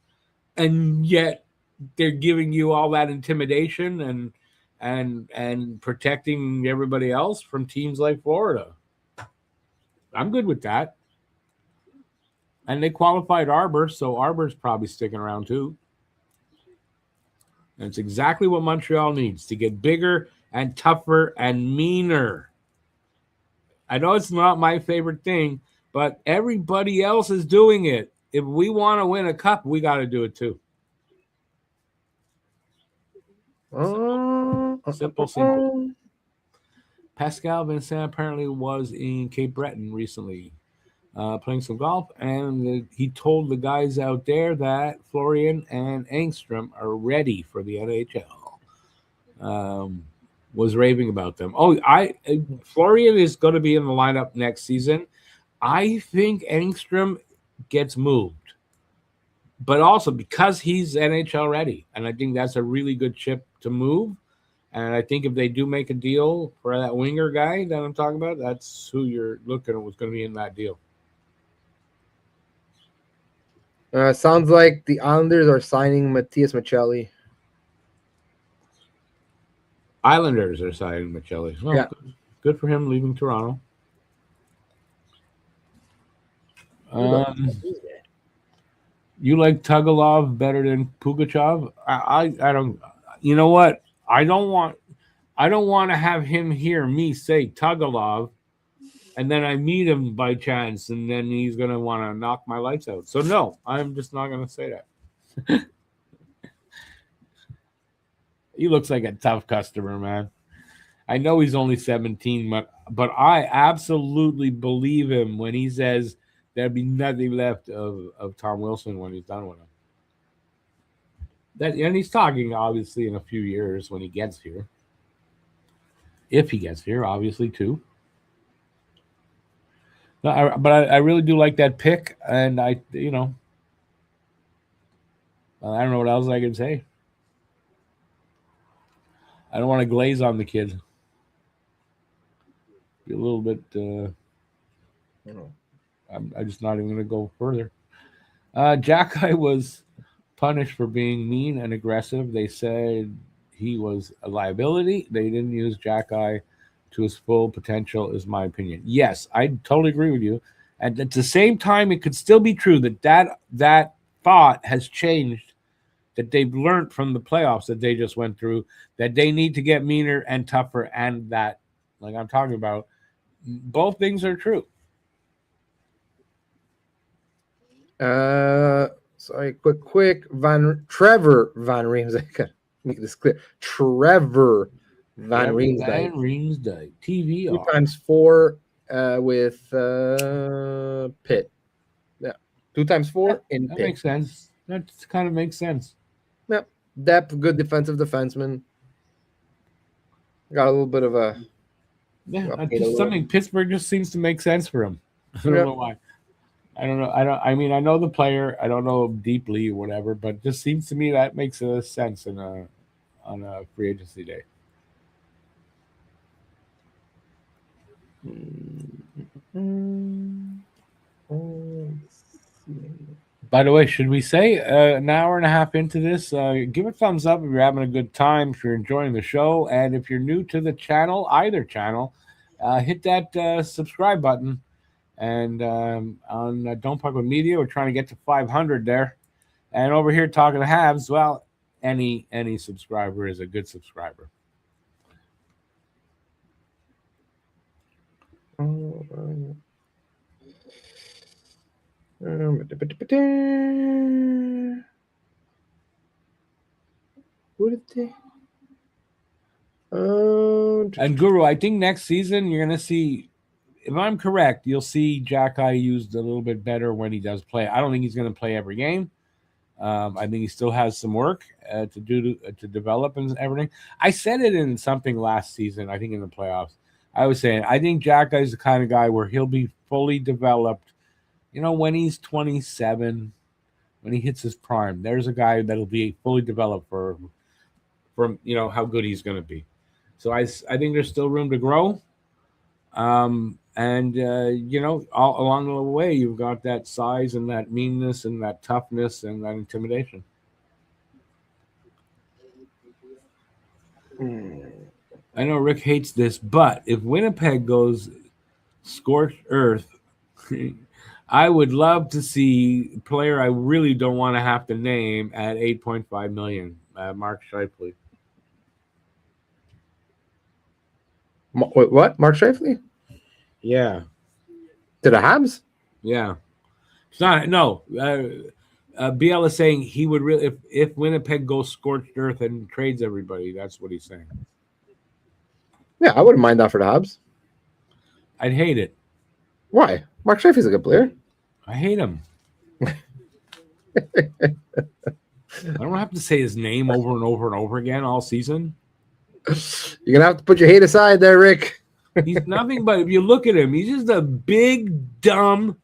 and yet they're giving you all that intimidation and protecting everybody else from teams like Florida. I'm good with that. And they qualified Arbor, so Arbor's probably sticking around too. And it's exactly what Montreal needs to get bigger and tougher and meaner. I know it's not my favorite thing, but everybody else is doing it. If we want to win a cup, we got to do it too. Simple. Pascal Vincent apparently was in Cape Breton recently, playing some golf, and he told the guys out there that Florian and Engstrom are ready for the NHL. Was raving about them. Florian is going to be in the lineup next season. I think Engstrom gets moved, but also because he's NHL ready, and I think that's a really good chip to move. And I think if they do make a deal for that winger guy that I'm talking about, that's who you're looking at was going to be in that deal. Sounds like the Islanders are signing Matthias Maccelli. Islanders are signing Maccelli. Well, yeah. Good for him leaving Toronto. You like Tugalov better than Pugachev? I don't. You know what? I don't want to have him hear me say Tugalov, and then I meet him by chance, and then he's gonna want to knock my lights out. So no, I'm just not gonna say that. He looks like a tough customer, man. I know he's only 17, but I absolutely believe him when he says there'd be nothing left of Tom Wilson when he's done with him. And he's talking, obviously, in a few years when he gets here. If he gets here, obviously, too. But I really do like that pick, and I don't know what else I can say. I don't want to glaze on the kid. Be a little bit. I'm just not even going to go further. Jack-Eye was punished for being mean and aggressive. They said he was a liability. They didn't use Jack-Eye to his full potential, is my opinion. Yes, I totally agree with you. And at the same time, it could still be true that thought has changed, that they've learned from the playoffs that they just went through, that they need to get meaner and tougher, and that, like I'm talking about, both things are true. Sorry, quick. Trevor Van Riemsdyk. Make this clear. Trevor Van Riemsdyk. TVR. 2x4 with Pitt. Yeah, 2x4 in That Pitt. makes sense. That kind of makes sense. Yeah, depth, good defensive defenseman. Got a little bit of a something Pittsburgh just seems to make sense for him. I don't know why. I don't know. I mean, I know the player. I don't know him deeply or whatever, but it just seems to me that makes sense on a free agency day. By the way, should we say an hour and a half into this? Give a thumbs up if you're having a good time, if you're enjoying the show, and if you're new to the channel, either channel, hit that subscribe button. And on Don't Puck with Media, we're trying to get to 500 there. And over here talking to Habs, well, any subscriber is a good subscriber. And Guru, I think next season you're going to see, if I'm correct, you'll see Jack-Eye used a little bit better when he does play. I don't think he's going to play every game. I think he still has some work to do to develop and everything. I said it in something last season, I think in the playoffs. I was saying, I think Jack-Eye is the kind of guy where he'll be fully developed, when he's 27, when he hits his prime. There's a guy that'll be fully developed for from how good he's going to be. So I think there's still room to grow. And all along the way, you've got that size and that meanness and that toughness and that intimidation. I know Rick hates this, but if Winnipeg goes scorched earth, I would love to see a player I really don't want to have to name at $8.5 million, Mark Scheifele. What? Mark Scheifele? Yeah. To the Habs? Yeah. It's not, no. BL is saying he would really, if Winnipeg goes scorched earth and trades everybody, that's what he's saying. Yeah, I wouldn't mind that for the Habs. I'd hate it. Why? Mark Scheifele's a good player. I hate him. I don't have to say his name over and over and over again all season. You're going to have to put your hate aside there, Rick. He's nothing but, if you look at him, he's just a big, dumb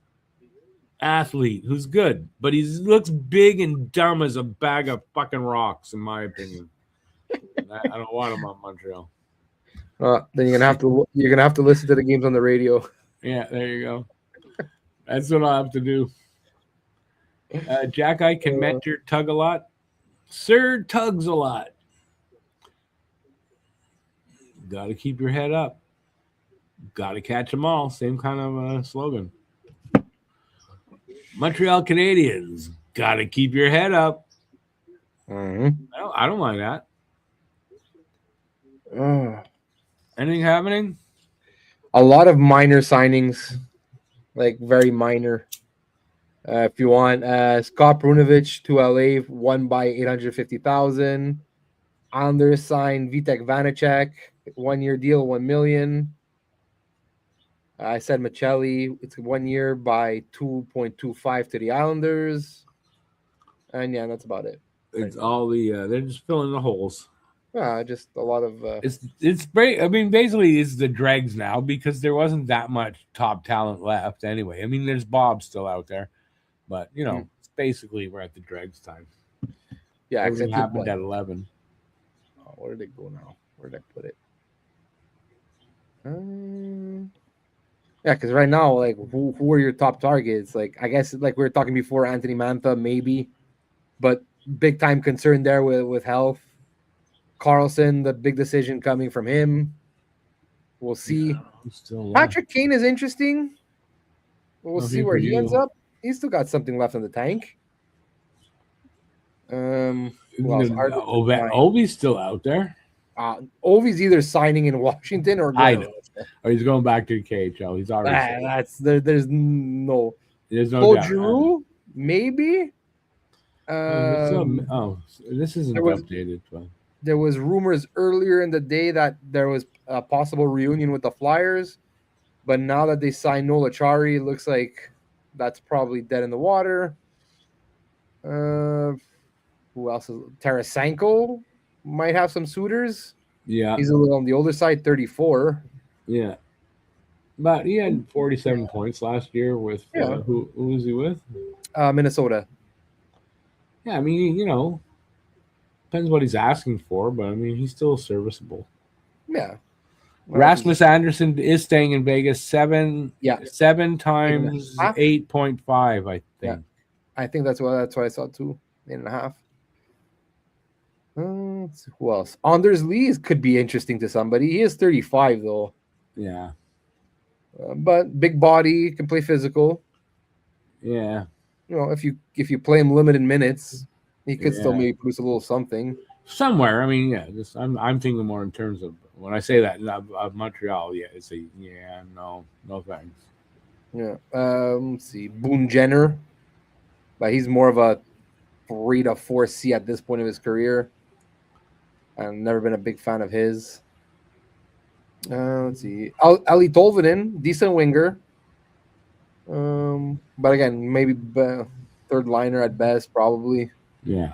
athlete who's good, but he looks big and dumb as a bag of fucking rocks, in my opinion. I don't want him on Montreal. Then you're gonna have to listen to the games on the radio. Yeah, there you go. That's what I'll have to do. Jack, I can mentor Tug a lot. Sir tugs a lot. Got to keep your head up. Got to catch them all. Same kind of slogan. Montreal Canadiens. Got to keep your head up. Mm-hmm. I don't mind that. Anything happening? A lot of minor signings, like very minor. If you want, Scott Brunovich to LA, won by $850,000. Islanders signed Vitek Vanacek, 1-year deal, $1 million. I said Michelli, it's 1 year by $2.25 to the Islanders, and yeah, that's about it. It's all the they're just filling the holes. Just a lot of. It's great. I mean, basically, it's the dregs now because there wasn't that much top talent left anyway. I mean, there's Bob still out there, but it's basically we're at the dregs time. Yeah, everything happened at 11. Oh, where did it go now? Where did I put it? Yeah, because right now, like, who are your top targets? Like, I guess, like we were talking before, Anthony Mantha, maybe, but big time concern there with health. Carlson, the big decision coming from him. We'll see. Patrick Kane is interesting. We'll see where he ends up. He's still got something left in the tank. Ovi's still out there. Ovi's either signing in Washington or he's going back to the KHL. He's already there's no doubt. Giroux, maybe. This isn't updated. But there was rumors earlier in the day that there was a possible reunion with the Flyers, but now that they signed Nola Chari, it looks like that's probably dead in the water. Who else? Tarasenko might have some suitors. Yeah, he's a little on the older side, 34. Yeah, but he had 47 points last year with who was he with? Minnesota. Yeah, I mean, depends what he's asking for, but I mean, he's still serviceable. Yeah. Rasmus Anderson is staying in Vegas 7 times 8.5, I think. Yeah. I think that's what I saw too. 8.5. Who else? Anders Lee could be interesting to somebody. He is 35 though. Yeah. But big body, can play physical. Yeah. If you play him limited minutes, he could still maybe produce a little something. Somewhere. I mean, I'm thinking more in terms of when I say that of Montreal. Yeah, it's no thanks. Yeah. Let's see, Boone Jenner, but he's more of a 3 to 4C at this point of his career. I've never been a big fan of his. Let's see, Eli Tolvanen, decent winger. But again, maybe third liner at best, probably. Yeah.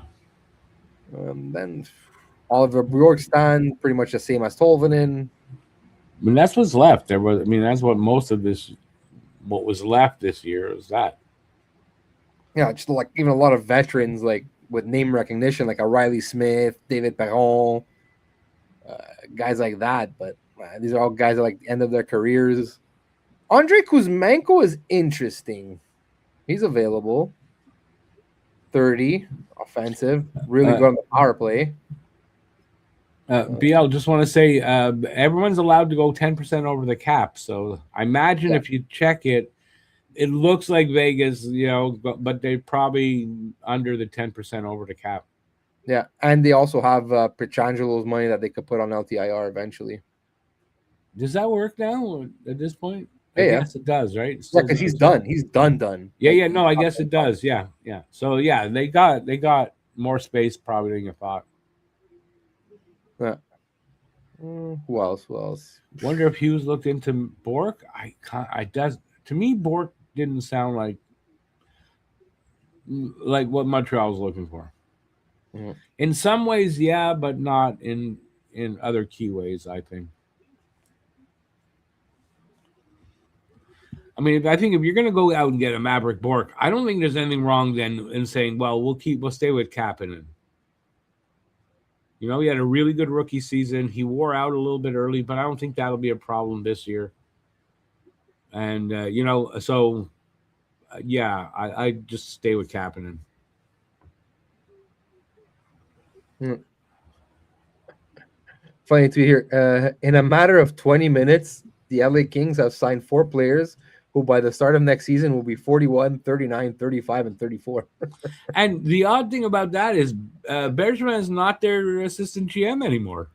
Then Oliver Bjorkstrand, pretty much the same as Tolvanen. I mean, that's what's left. That's what most of this, what was left this year is that. Yeah, just like even a lot of veterans like with name recognition, like a Riley Smith, David Perron, guys like that. But these are all guys at like the end of their careers. Andrei Kuzmenko is interesting. He's available. 30, offensive, really good on the power play. BL, just want to say everyone's allowed to go 10% over the cap. So I imagine if you check it, it looks like Vegas, but they're probably under the 10% over the cap. Yeah, and they also have Pietrangelo's money that they could put on LTIR eventually. Does that work now at this point? I guess it does, right? Yeah, because he's done. He's done. Yeah, no, I guess it does. Yeah. So yeah, they got more space probably than you thought. Yeah. Who else? Wonder if Hughes looked into Bork. To me, Bork didn't sound like what Montreal was looking for. Mm-hmm. In some ways, yeah, but not in other key ways, I think. I mean, I think if you're going to go out and get a Maverick Bork, I don't think there's anything wrong then in saying, well, we'll stay with Kapanen. He had a really good rookie season. He wore out a little bit early, but I don't think that'll be a problem this year. And, I just stay with Kapanen. Funny to hear. In a matter of 20 minutes, the LA Kings have signed 4 players who by the start of next season will be 41, 39, 35, and 34. And the odd thing about that is Bergevin is not their assistant GM anymore.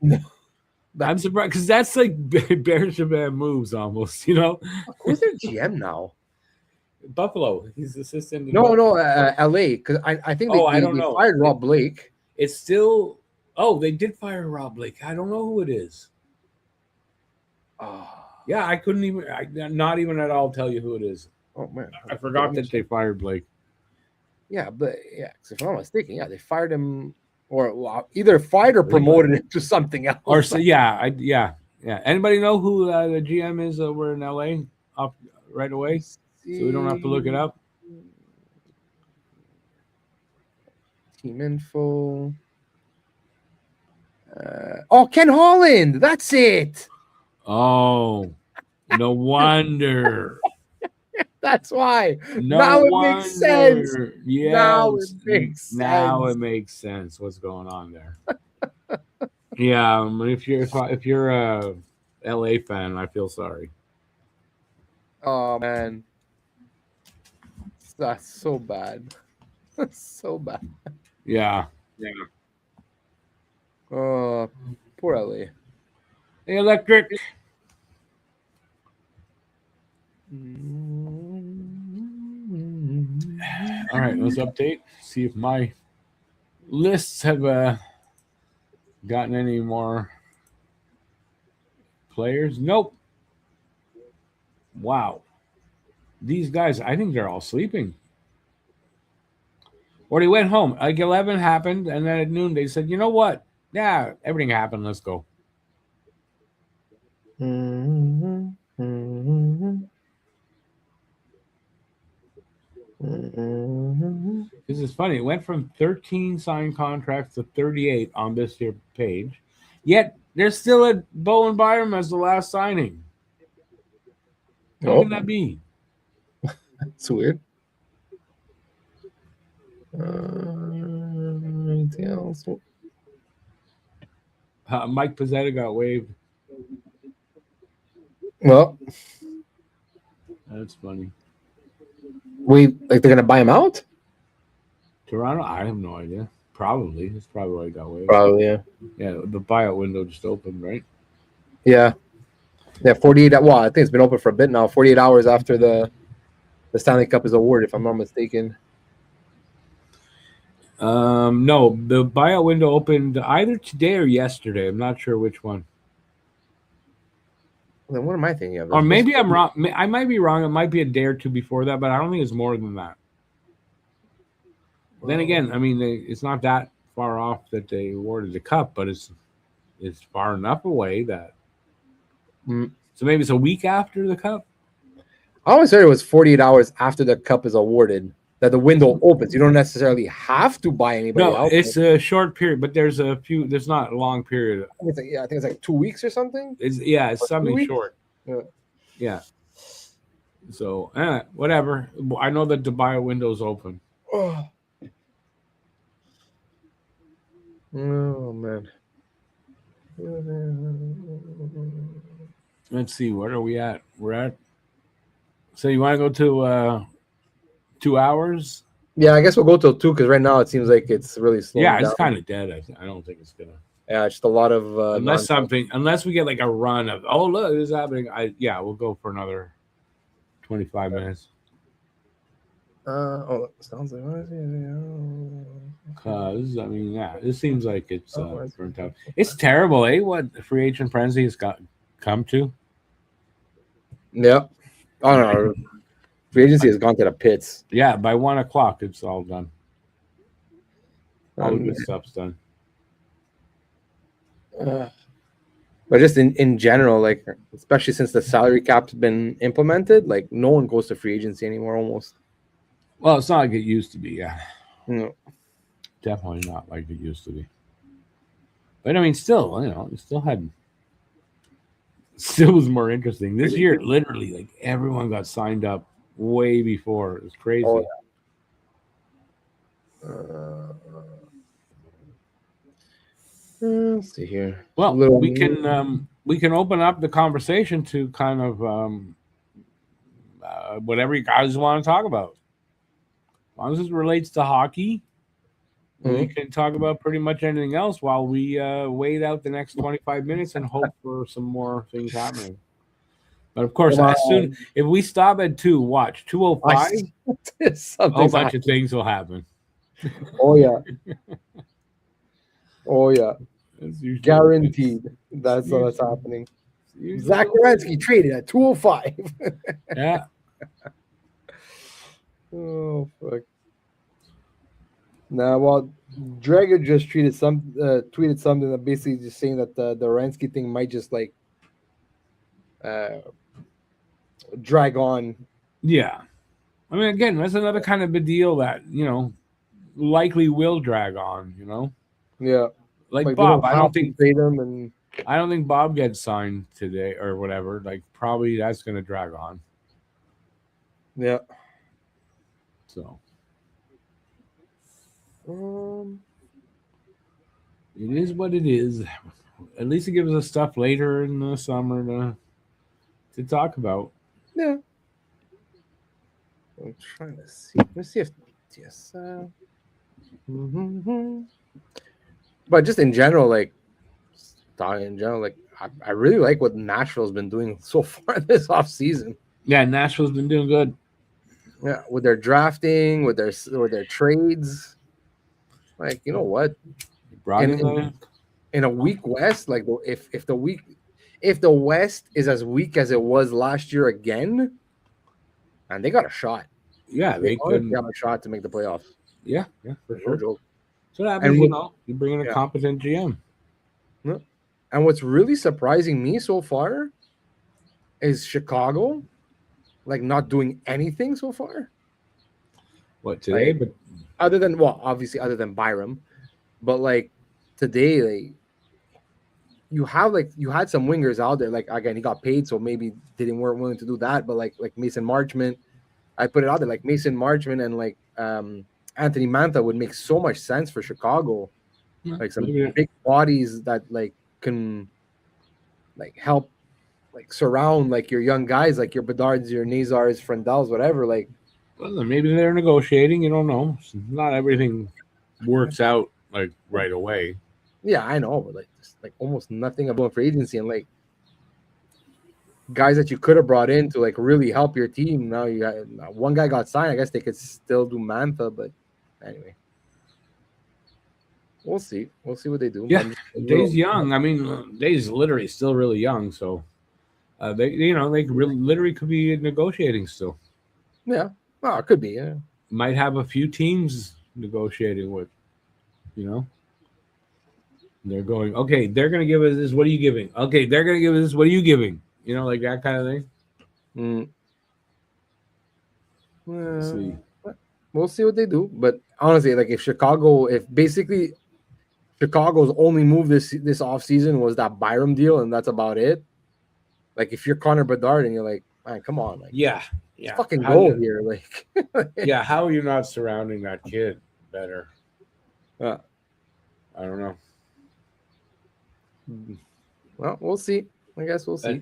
I'm surprised because that's like Bergevin moves almost, Who's their GM now? Buffalo. He's assistant. No, LA. Because I think they fired Rob Blake. It's still. Oh, they did fire Rob Blake. I don't know who it is. Yeah, I couldn't even. Not even at all tell you who it is. Oh man, I forgot that they fired Blake. Yeah, but if I'm not mistaken, they fired him, or either fired or promoted him to something else. Or so, yeah. Anybody know who the GM is over in LA? Up right away, so we don't have to look it up. Team info. Ken Holland. That's it. Oh, no wonder. That's why. Now it makes sense. Yes. Now it makes sense. What's going on there? Yeah, if you're a LA fan, I feel sorry. Oh man, that's so bad. So bad. Yeah. Oh, poor LA. The electric. All right, let's update. See if my lists have gotten any more players. Nope. Wow. These guys, I think they're all sleeping. Or they went home. Like 11 happened, and then at noon they said, you know what? Yeah, everything happened. Let's go. This is funny. It went from 13 signed contracts to 38 on this here page. Yet there's still a Bowen Byram as the last signing. How can that be? That's weird. Anything else? Mike Pizzetta got waived. Well, that's funny. They're gonna buy him out? Toronto? I have no idea. Probably. That's probably why he got waived. Probably, yeah. Yeah, the buyout window just opened, right? Yeah. Yeah, 48. Well, I think it's been open for a bit now. 48 hours after the Stanley Cup is awarded, if I'm not mistaken. No, the buyout window opened either today or yesterday. I'm not sure which one. Then what am I thinking of? Or maybe I'm wrong. I might be wrong. It might be a day or two before that, but I don't think it's more than that. Then again, I mean, it's not that far off that they awarded the cup, but it's far enough away that. So maybe it's a week after the cup. I always heard it was 48 hours after the cup is awarded that the window opens. You don't necessarily have to buy anybody No, else. it's a short period, but there's a few. There's not a long period. I think it's like 2 weeks or something. It's something short. Yeah. So whatever. I know that the buy window's open. Oh man. Let's see. What are we at? We're at. So you want to go to 2 hours? Yeah, I guess we'll go till 2 because right now it seems like it's really slow. Yeah, it's kind of dead. I don't think it's gonna. Yeah, just a lot of unless we get like a run of look, this is happening. We'll go for another 25 minutes. Sounds like because it seems like it's burnt out. It's terrible, what free agent frenzy has come to. Yeah. Oh no, free agency has gone to the pits. Yeah, by 1 o'clock it's all done. All the good stuff's done. But just in general, like especially since the salary cap's been implemented, like no one goes to free agency anymore almost. Well, it's not like it used to be, yeah. No. Definitely not like it used to be. But I mean, still, it still was more interesting. This year, literally, like everyone got signed up way before. It was crazy. Oh, yeah. Let's see here. Well, we can open up the conversation to kind of whatever you guys want to talk about. As long as it relates to hockey, we can talk about pretty much anything else while we wait out the next 25 minutes and hope for some more things happening. But of course, if we stop at 2, watch 2:05, a whole bunch of things will happen. Oh yeah. Oh yeah. Guaranteed. That's what's happening. Zach Werenski traded at 2:05. Yeah. Oh fuck. Now, well, Drager just tweeted something that basically just saying that the Werenski thing might just like drag on. Yeah. I mean, again, that's another kind of a deal that, likely will drag on, Yeah. Like Bob, I don't think Bob gets signed today or whatever. Like, probably that's going to drag on. Yeah. So. It is what it is. At least it gives us stuff later in the summer to talk about. Yeah. I'm trying to see. Let's see if yes. But just in general, like I really like what Nashville's been doing so far this offseason. Yeah, Nashville's been doing good. Yeah, with their drafting, with their trades. Like, you know what? In a weak West, like if the West is as weak as it was last year again, and they got a shot. Yeah, they could have a shot to make the playoffs. Yeah, for sure. Joke. So that happens, you bring in a competent GM. Yeah. And what's really surprising me so far is Chicago, like not doing anything so far. What today? Like, other than Byram, but like today, like you had some wingers out there. Like again, he got paid, so maybe they weren't willing to do that. But like Mason Marchment, I put it out there. Like Mason Marchment and like Anthony Mantha would make so much sense for Chicago. Like some big bodies that like can like help like surround like your young guys, like your Bedards, your Nazars, Frendels, whatever. Like, well, maybe they're negotiating. You don't know. Not everything works out like right away. Yeah, I know, but like just like almost nothing about free agency and like guys that you could have brought in to like really help your team. Now you got one guy got signed. I guess they could still do Mantha, but anyway. We'll see. We'll see what they do. Yeah, Day's young. I mean, Day's literally still really young, so they literally could be negotiating still. Yeah, well, it could be. Yeah, might have a few teams negotiating with. They're going. Okay, they're going to give us this. What are you giving? Okay, they're going to give us this. What are you giving? Like that kind of thing. Let's see. We'll see what they do. But honestly, like if basically Chicago's only move this offseason was that Byram deal, and that's about it. Like if you're Connor Bedard and you're like, man, come on, like Yeah. let's fucking go here. Like yeah, how are you not surrounding that kid better? I don't know. Well, we'll see. I guess we'll see.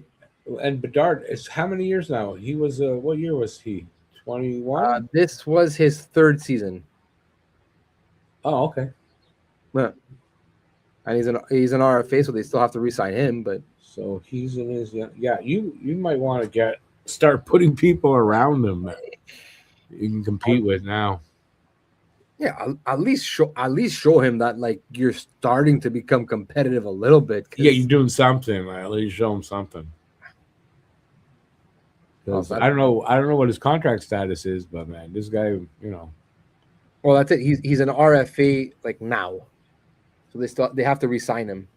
And Bedard is how many years now? He was what year was he? 21? This was his third season. Oh, okay. Yeah. And he's an RFA, so they still have to re-sign him. But so he's in his you might want to start putting people around him that you can compete with now. Yeah, at least show him that like you're starting to become competitive a little bit. Yeah, you're doing something. At least show him something. I don't know what his contract status is, but man, this guy, Well, that's it. He's an RFA like now, so they have to re-sign him.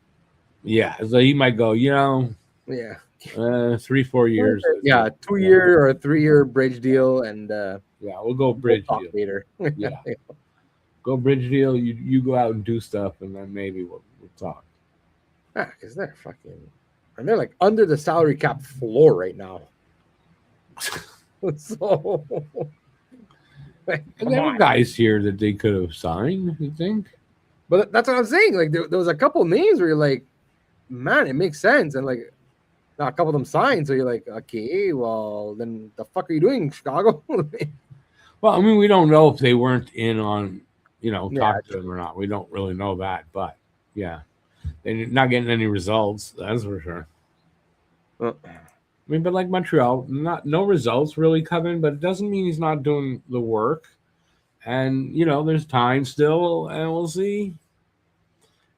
Yeah, so he might go. Yeah, 3-4 years. Yeah, 2-year or a 3-year bridge deal, and we'll go bridge deal later. Yeah, go bridge deal. You go out and do stuff, and then maybe we'll talk. Yeah, because they're and they're like under the salary cap floor right now. So, and there were guys here that they could have signed, you think? But that's what I'm saying. Like there was a couple names where you're like, man, it makes sense, and like a couple of them signed. So you're like, okay, well then the fuck are you doing, Chicago? Well, I mean, we don't know if they weren't in on talk to them or not. We don't really know that, but yeah, they're not getting any results. That's for sure. I mean, but like Montreal, no results really coming, but it doesn't mean he's not doing the work. And there's time still, and we'll see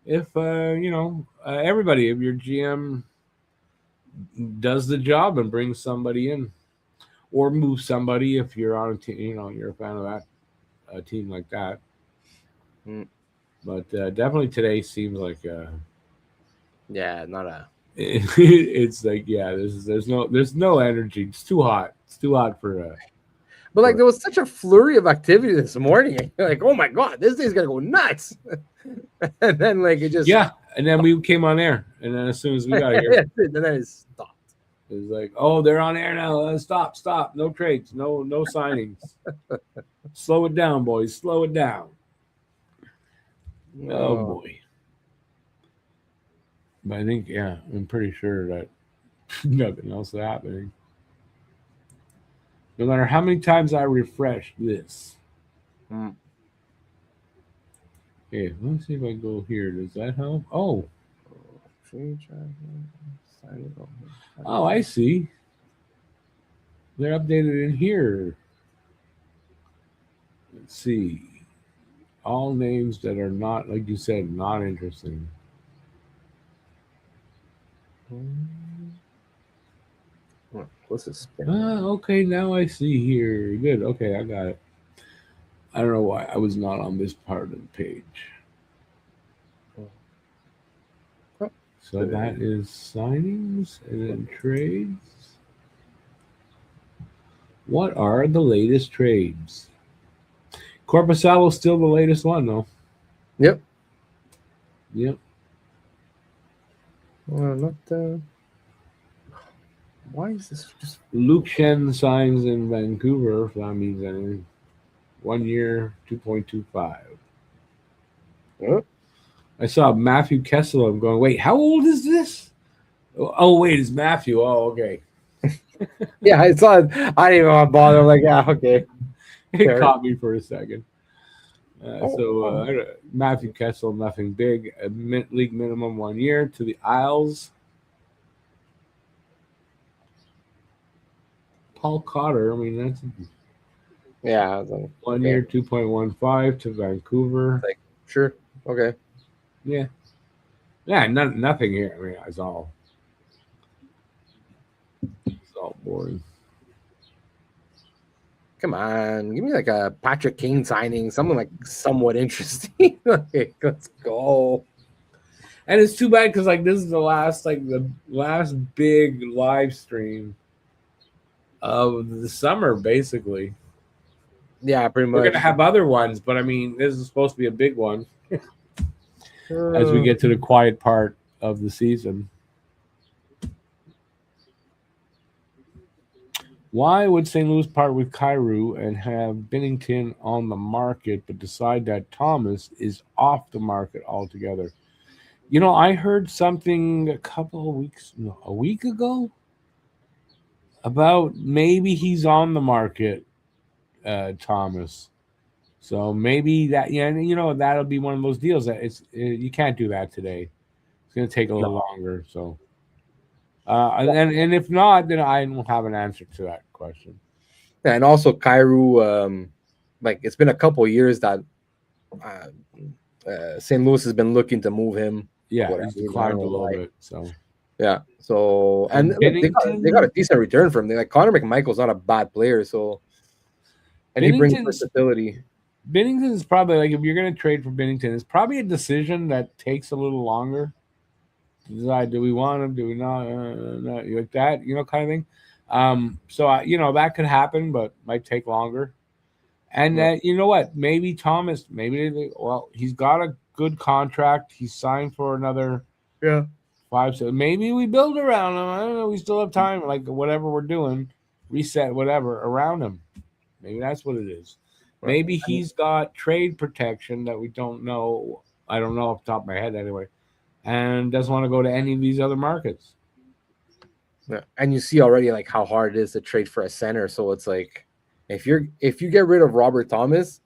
if everybody, if your GM does the job and brings somebody in, or move somebody if you're on a team, you're a fan of that a team like that. But definitely today seems like not a. It's like there's no energy. It's too hot. It's too hot for. But like there was such a flurry of activity this morning. Like, oh my god, this day's gonna go nuts. And then like it just and then we came on air, and then as soon as we got here, and then it stopped. It was like, oh, they're on air now. Stop. No trades. No signings. Slow it down, boys. Slow it down. Oh boy. But I think, I'm pretty sure that nothing else is happening. No matter how many times I refresh this. Okay, let's see if I go here. Does that help? Oh. Oh, I see. They're updated in here. Let's see. All names that are not, like you said, not interesting. Okay, now I see here. Good. Okay, I got it. I don't know why I was not on this part of the page. So that is signings and then trades. What are the latest trades? Korpisalo still the latest one, though. Yep. Well, not. Why is this just? Luke Shen signs in Vancouver, if that means anything. 1 year, 2.25. Huh? I saw Matthew Kessel. I'm going, wait, how old is this? Oh, wait, it's Matthew. Oh, okay. Yeah, I saw it. I didn't even want to bother. I'm like, okay. It caught me for a second. Matthew Kessel, nothing big. League minimum 1 year to the Isles. Paul Cotter, I mean, that's... 1 year, 2.15 to Vancouver. Like, sure. Okay. Yeah, nothing here. I mean, it's all boring. Come on, give me like a Patrick Kane signing, something like somewhat interesting. Like, let's go. And it's too bad because like this is the last big live stream of the summer, basically. Yeah, pretty We're much. gonna have other ones, but I mean, this is supposed to be a big one as we get to the quiet part of the season. Why would St. Louis part with Kyrou and have Binnington on the market, but decide that Thomas is off the market altogether? You know, I heard something a week ago, about maybe he's on the market, Thomas. So maybe that, yeah, you know, that'll be one of those deals that you can't do that today. It's going to take a little longer. So, and if not, then I don't have an answer to that question. And also Kyrou, like it's been a couple of years that St. Louis has been looking to move him. Yeah, Whatever, he's declined a little bit. So yeah, so and look, Binnington, they got a decent return from him. Like Connor McMichael's not a bad player, so and he brings versatility. Binnington is probably, like, if you're going to trade for Binnington, it's probably a decision that takes a little longer to decide. Do we want him? Do we not? Like that, you know, kind of thing. So you know, that could happen, but might take longer. And you know what? Maybe Thomas. Well, he's got a good contract. He's signed for another 5. So maybe we build around him. I don't know. We still have time. Like whatever we're doing, reset whatever around him. Maybe that's what it is. Maybe he's got trade protection that we don't know. I don't know off the top of my head anyway, and doesn't want to go to any of these other markets. Yeah. And you see already like how hard it is to trade for a center. So it's like if you get rid of Robert Thomas,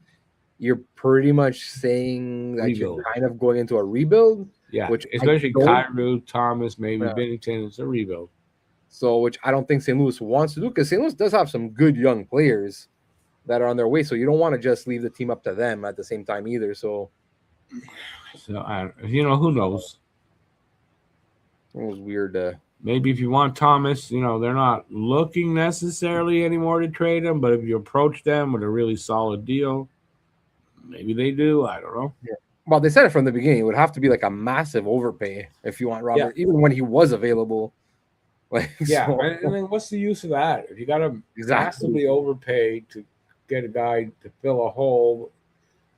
you're pretty much saying that you're kind of going into a rebuild. Yeah, which especially Kyrou, Thomas, maybe Binnington, it's a rebuild. So which I don't think St. Louis wants to do, because St. Louis does have some good young players that are on their way. So you don't want to just leave the team up to them at the same time either. So you know, who knows? It was weird. Maybe if you want Thomas, you know, they're not looking necessarily anymore to trade him, but if you approach them with a really solid deal, maybe they do. I don't know. Yeah. Well, they said it from the beginning. It would have to be like a massive overpay if you want Robert, even when he was available. Like, yeah, so. And then what's the use of that? If you got to massively overpay to get a guy to fill a hole,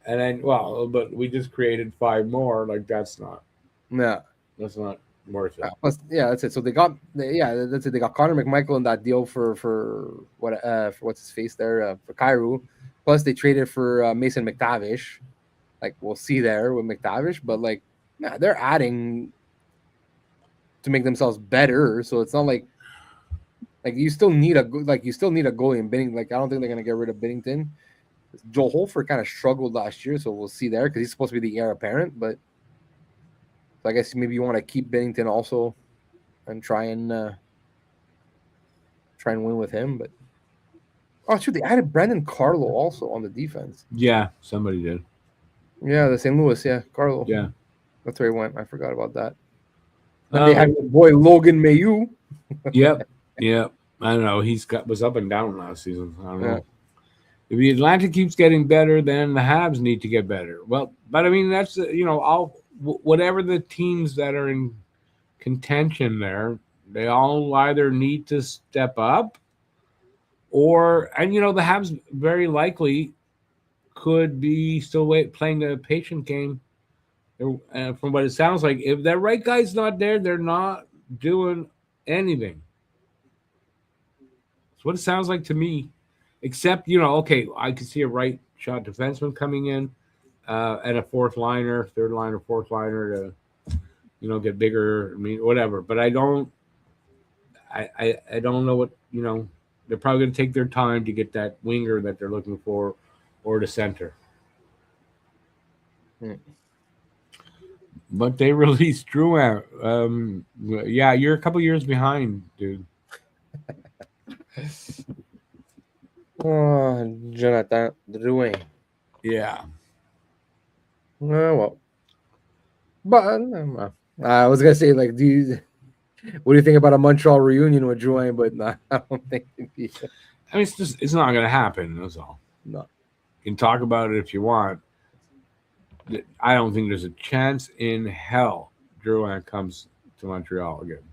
and then, well, but we just created 5 more. Like, that's not. Yeah. That's not worth it. Yeah, that's it. So that's it. They got Connor McMichael in that deal for what's his face there, for Kyrou. Plus, they traded for Mason McTavish. Like, we'll see there with McTavish, but like, yeah, they're adding to make themselves better. So it's not like you still need a goalie in Binnington. Like, I don't think they're gonna get rid of Binnington. Joel Holford kind of struggled last year, so we'll see there because he's supposed to be the heir apparent. But so I guess maybe you want to keep Binnington also and try and win with him. But shoot, they added Brandon Carlo also on the defense. Yeah, somebody did. Yeah, the St. Louis. Yeah, Carlo. Yeah, that's where he went. I forgot about that. And they had your boy Logan Mailloux. Yep. I don't know. Was up and down last season. I don't know. If the Atlantic keeps getting better, then the Habs need to get better. Well, but I mean, that's, you know, whatever the teams that are in contention there, they all either need to step up, and you know, the Habs very likely could be still playing the patient game. From what it sounds like, if that right guy's not there, they're not doing anything. That's what it sounds like to me. Except, you know, okay, I could see a right shot defenseman coming in, and a third liner, fourth liner to, you know, get bigger. I mean, whatever. But I don't know what, you know, they're probably going to take their time to get that winger that they're looking for, or the center. But they released Drouin. Yeah, you're a couple years behind, dude. Oh, Jonathan Drouin. Yeah. Well, but I was gonna say, like, what do you think about a Montreal reunion with Drouin? But no, I don't think it'd be. I mean, it's not gonna happen. That's all. No. You can talk about it if you want. I don't think there's a chance in hell Drouin comes to Montreal again.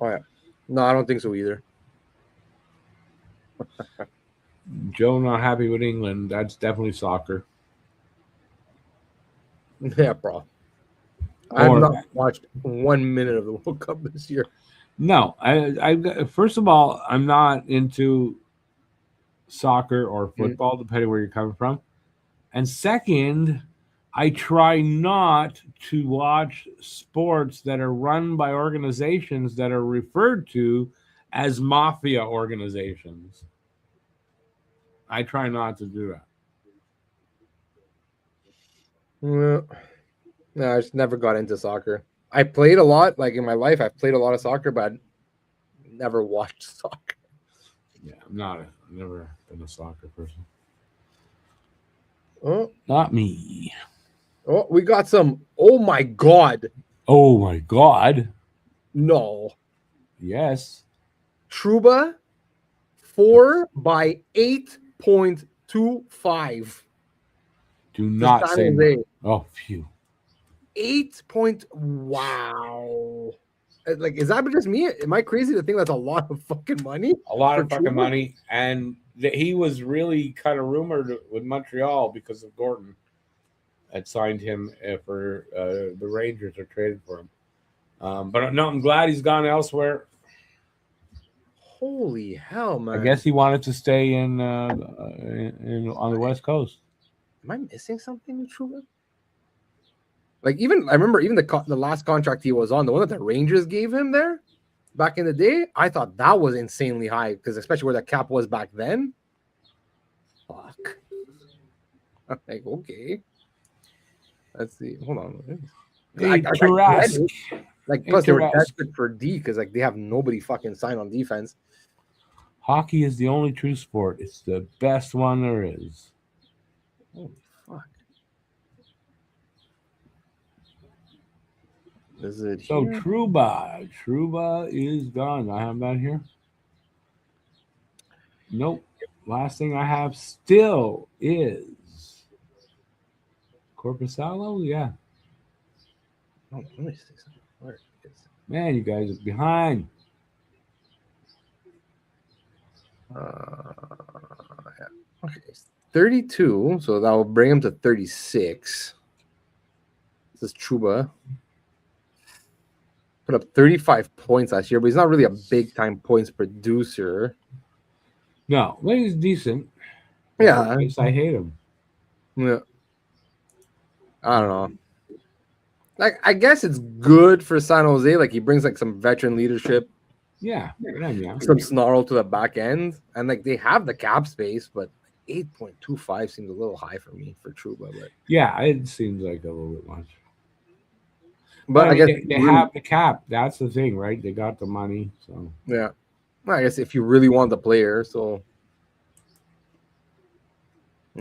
Oh yeah. No, I don't think so either. Joe not happy with England. That's definitely soccer. Yeah, bro. I have not watched 1 minute of the World Cup this year. No, I first of all, I'm not into soccer or football, depending where you're coming from. And second, I try not to watch sports that are run by organizations that are referred to as mafia organizations. I try not to do that. No, I just never got into soccer. I played a lot, like in my life. I've played a lot of soccer, but I never watched soccer. Yeah, I've never been a soccer person. Oh, not me. Oh, we got some. Oh my god. Oh my god. No. Yes. Trouba 4 by 8.25. Do not say no. Oh, phew. 8 point. Wow. Like, is that just me? Am I crazy to think that's a lot of fucking money? A lot of fucking money. And he was really kind of rumored with Montreal because of Gordon had signed him for the Rangers or traded for him. But no, I'm glad he's gone elsewhere. Holy hell, man! I guess he wanted to stay in on the West Coast. Am I missing something with Trouba? Like, even I remember the last contract he was on, the one that the Rangers gave him there back in the day. I thought that was insanely high because especially where the cap was back then. Fuck. I'm like, okay. Let's see. Hold on. Plus they were desperate for D because like they have nobody fucking signed on defense. Hockey is the only true sport. It's the best one there is. Holy fuck. Is it so here? Trouba is gone. I have that here. Nope. Last thing I have still is Corpusalo. Yeah. Oh, let me see something. Where is it? Man, you guys are behind. Yeah. Okay, 32. So that will bring him to 36. This is Trouba. Put up 35 points last year, but he's not really a big time points producer. No, but he's decent. Yeah. I hate him. Yeah. I don't know. Like, I guess it's good for San Jose. Like, he brings like some veteran leadership. Yeah. Some snarl to the back end. And like they have the cap space, but 8.25 seems a little high for me for Trouba. But yeah, it seems like a little bit much. But I guess they have the cap. That's the thing, right? They got the money. So yeah. Well, I guess if you really want the player, so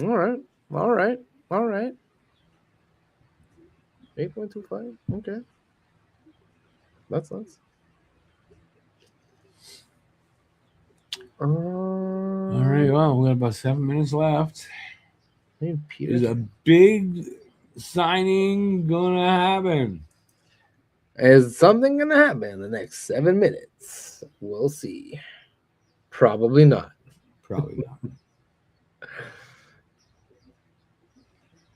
all right. 8.25. Okay. That's nice. All right. Well, we got about 7 minutes left. Is a big signing gonna happen? Is something gonna happen in the next 7 minutes? We'll see. Probably not. Probably not.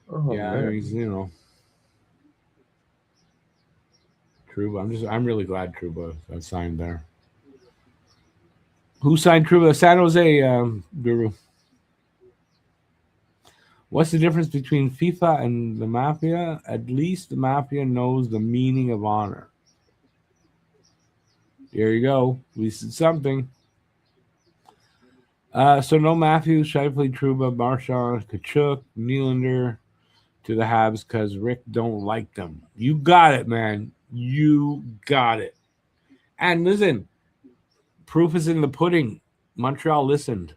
Oh, yeah, man. he's Trouba. I'm really glad Trouba got signed there. Who signed Trouba? San Jose, Guru. What's the difference between FIFA and the Mafia? At least the Mafia knows the meaning of honor. There you go. At least it's something. So no Matthews, Shifley, Trouba, Marchand, Kachuk, Nylander to the Habs because Rick don't like them. You got it, man. You got it. And listen, proof is in the pudding. Montreal listened.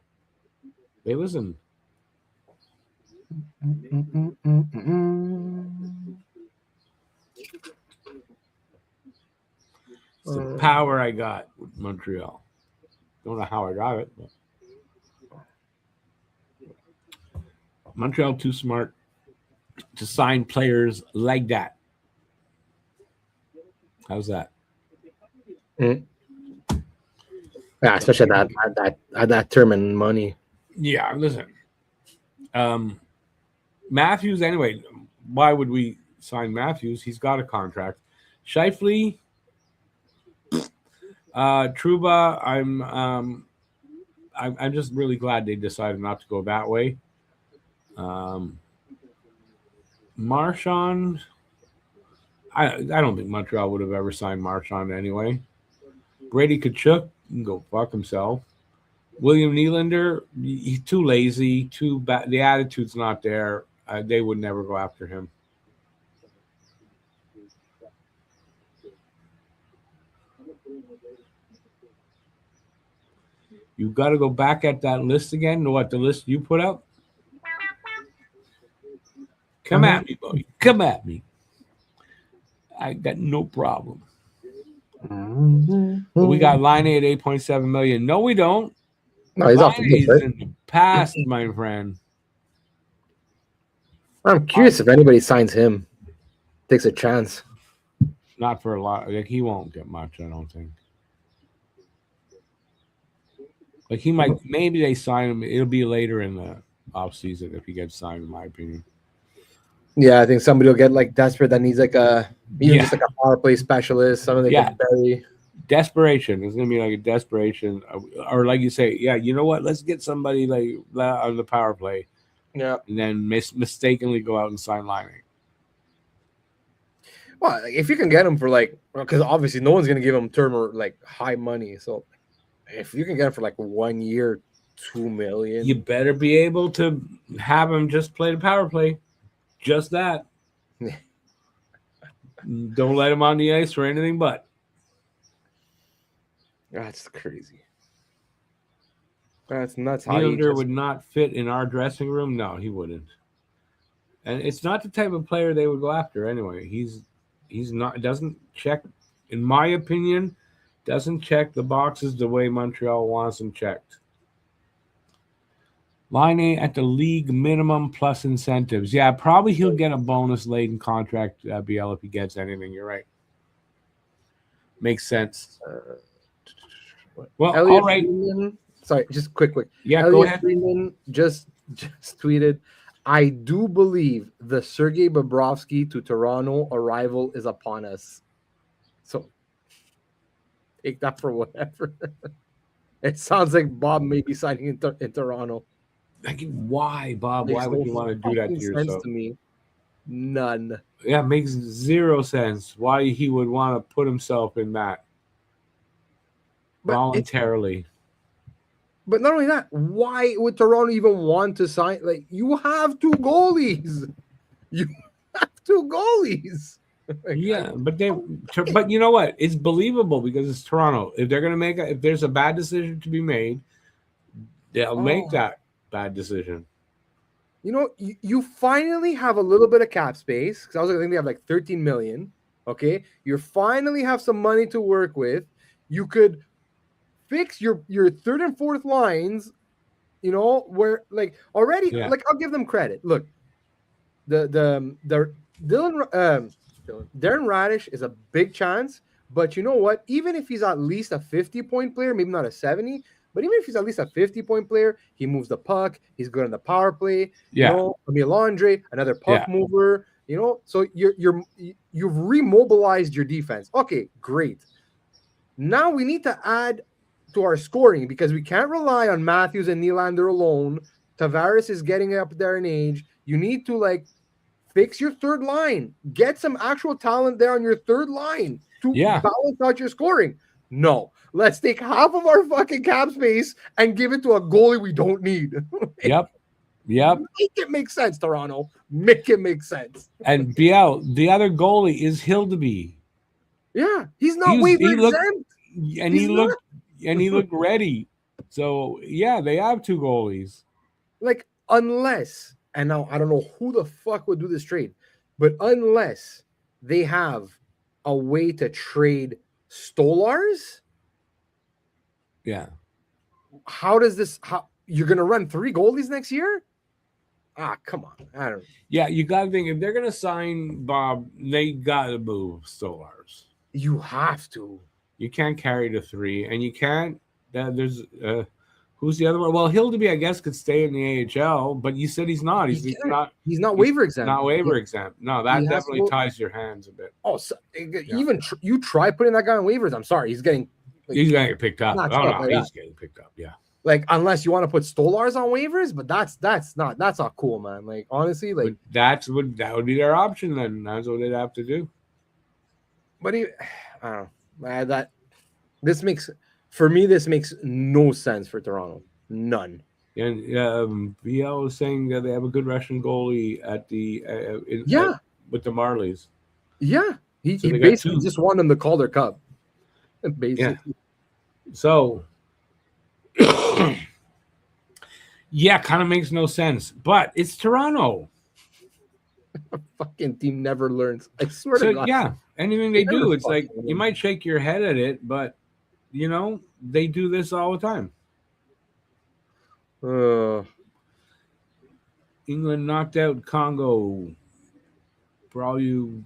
They listened. It's the power I got with Montreal. Don't know how I got it, but Montreal too smart to sign players like that. How's that? I Yeah, especially at that term and money. Yeah, listen. Matthews, anyway, why would we sign Matthews? He's got a contract. Scheifele, Trouba, I'm just really glad they decided not to go that way. Marchand, I don't think Montreal would have ever signed Marchand anyway. Brady Kachuk can go fuck himself. William Nylander, he's too lazy, too bad. The attitude's not there. They would never go after him. You got to go back at that list again. What the list you put up? Come at me, buddy. Come at me. I got no problem. But we got Line A at 8.7 million. No, we don't. No, he's off the list, right? In the past, my friend. I'm curious if anybody signs him, takes a chance. Not for a lot. Like, he won't get much, I don't think. Like, he might, maybe they sign him. It'll be later in the offseason if he gets signed, in my opinion. Yeah, I think somebody will get like desperate that needs like just like a power play specialist, something they can bury. Desperation. It's gonna be like a desperation, or like you say, yeah. You know what? Let's get somebody like that on the power play. Yeah, and then mistakenly go out and sign Line. Well, if you can get him for like, because obviously no one's gonna give him term or like high money. So if you can get him for like 1 year, $2 million, you better be able to have him just play the power play. Just that. Don't let him on the ice for anything but. That's crazy. That's nuts. Nylander would not fit in our dressing room. No, he wouldn't. And it's not the type of player they would go after anyway. He's not, doesn't check, in my opinion, doesn't check the boxes the way Montreal wants them checked. Line A at the league minimum plus incentives. Yeah, probably he'll get a bonus-laden contract, BL, if he gets anything. You're right. Makes sense. Well, Elliot all right. Freeman, sorry, just quick. Yeah, Elliot go ahead. Freeman just tweeted, I do believe the Sergei Bobrovsky to Toronto arrival is upon us. So take that for whatever. It sounds like Bob may be signing in Toronto. Like, why, Bob? Why would you want to do that to yourself? To me, none. Yeah, it makes zero sense why he would want to put himself in that voluntarily. But not only that, why would Toronto even want to sign? Like, you have two goalies. Yeah, but you know what? It's believable because it's Toronto. If they're gonna if there's a bad decision to be made, they'll make that bad decision. You know, you finally have a little bit of cap space because I was thinking they have like 13 million. Okay, you finally have some money to work with. You could fix your third and fourth lines. You know, where like already, like I'll give them credit. Look, the Darren Radish is a big chance, but you know what? Even if he's at least a 50-point player, maybe not a 70. But even if he's at least a 50-point player, he moves the puck. He's good on the power play. Yeah. You know, Emil Andre, another puck mover. You know, so you've remobilized your defense. Okay, great. Now we need to add to our scoring because we can't rely on Matthews and Nylander alone. Tavares is getting up there in age. You need to like fix your third line. Get some actual talent there on your third line to balance out your scoring. No. Let's take half of our fucking cap space and give it to a goalie we don't need. Yep. Make it make sense, Toronto. Make it make sense. And BL, the other goalie is Hildeby. Yeah, he's not waiver exempt. He looked ready. So yeah, they have two goalies. Like, unless, and now I don't know who the fuck would do this trade, but unless they have a way to trade Stolars. Yeah. How you're going to run 3 goalies next year? Come on. I don't know. Yeah, you got to think if they're going to sign Bob, they got to move Stolars. You have to. You can't carry the 3, and you can't. there's who's the other one? Well, Hildeby, I guess, could stay in the AHL, but you said he's not. He's not waiver exempt. Not waiver exempt. No, that definitely ties your hands a bit. Oh, so, even you try putting that guy on waivers. I'm sorry, he's getting. He's gonna get picked up. He's getting picked up. Yeah. Like, unless you want to put Stolars on waivers, but that's not cool, man. Like, honestly, like that would be their option. Then that's what they'd have to do. But I don't know. This makes no sense for Toronto. None. And BL is saying that they have a good Russian goalie at the with the Marlies. Yeah, he basically just want them to call their cup. Basically, yeah. So. Yeah, kind of makes no sense, but it's Toronto. Fucking team never learns. I swear to God. Yeah, anything they do, it's like you might shake your head at it, but they do this all the time. England knocked out Congo for all you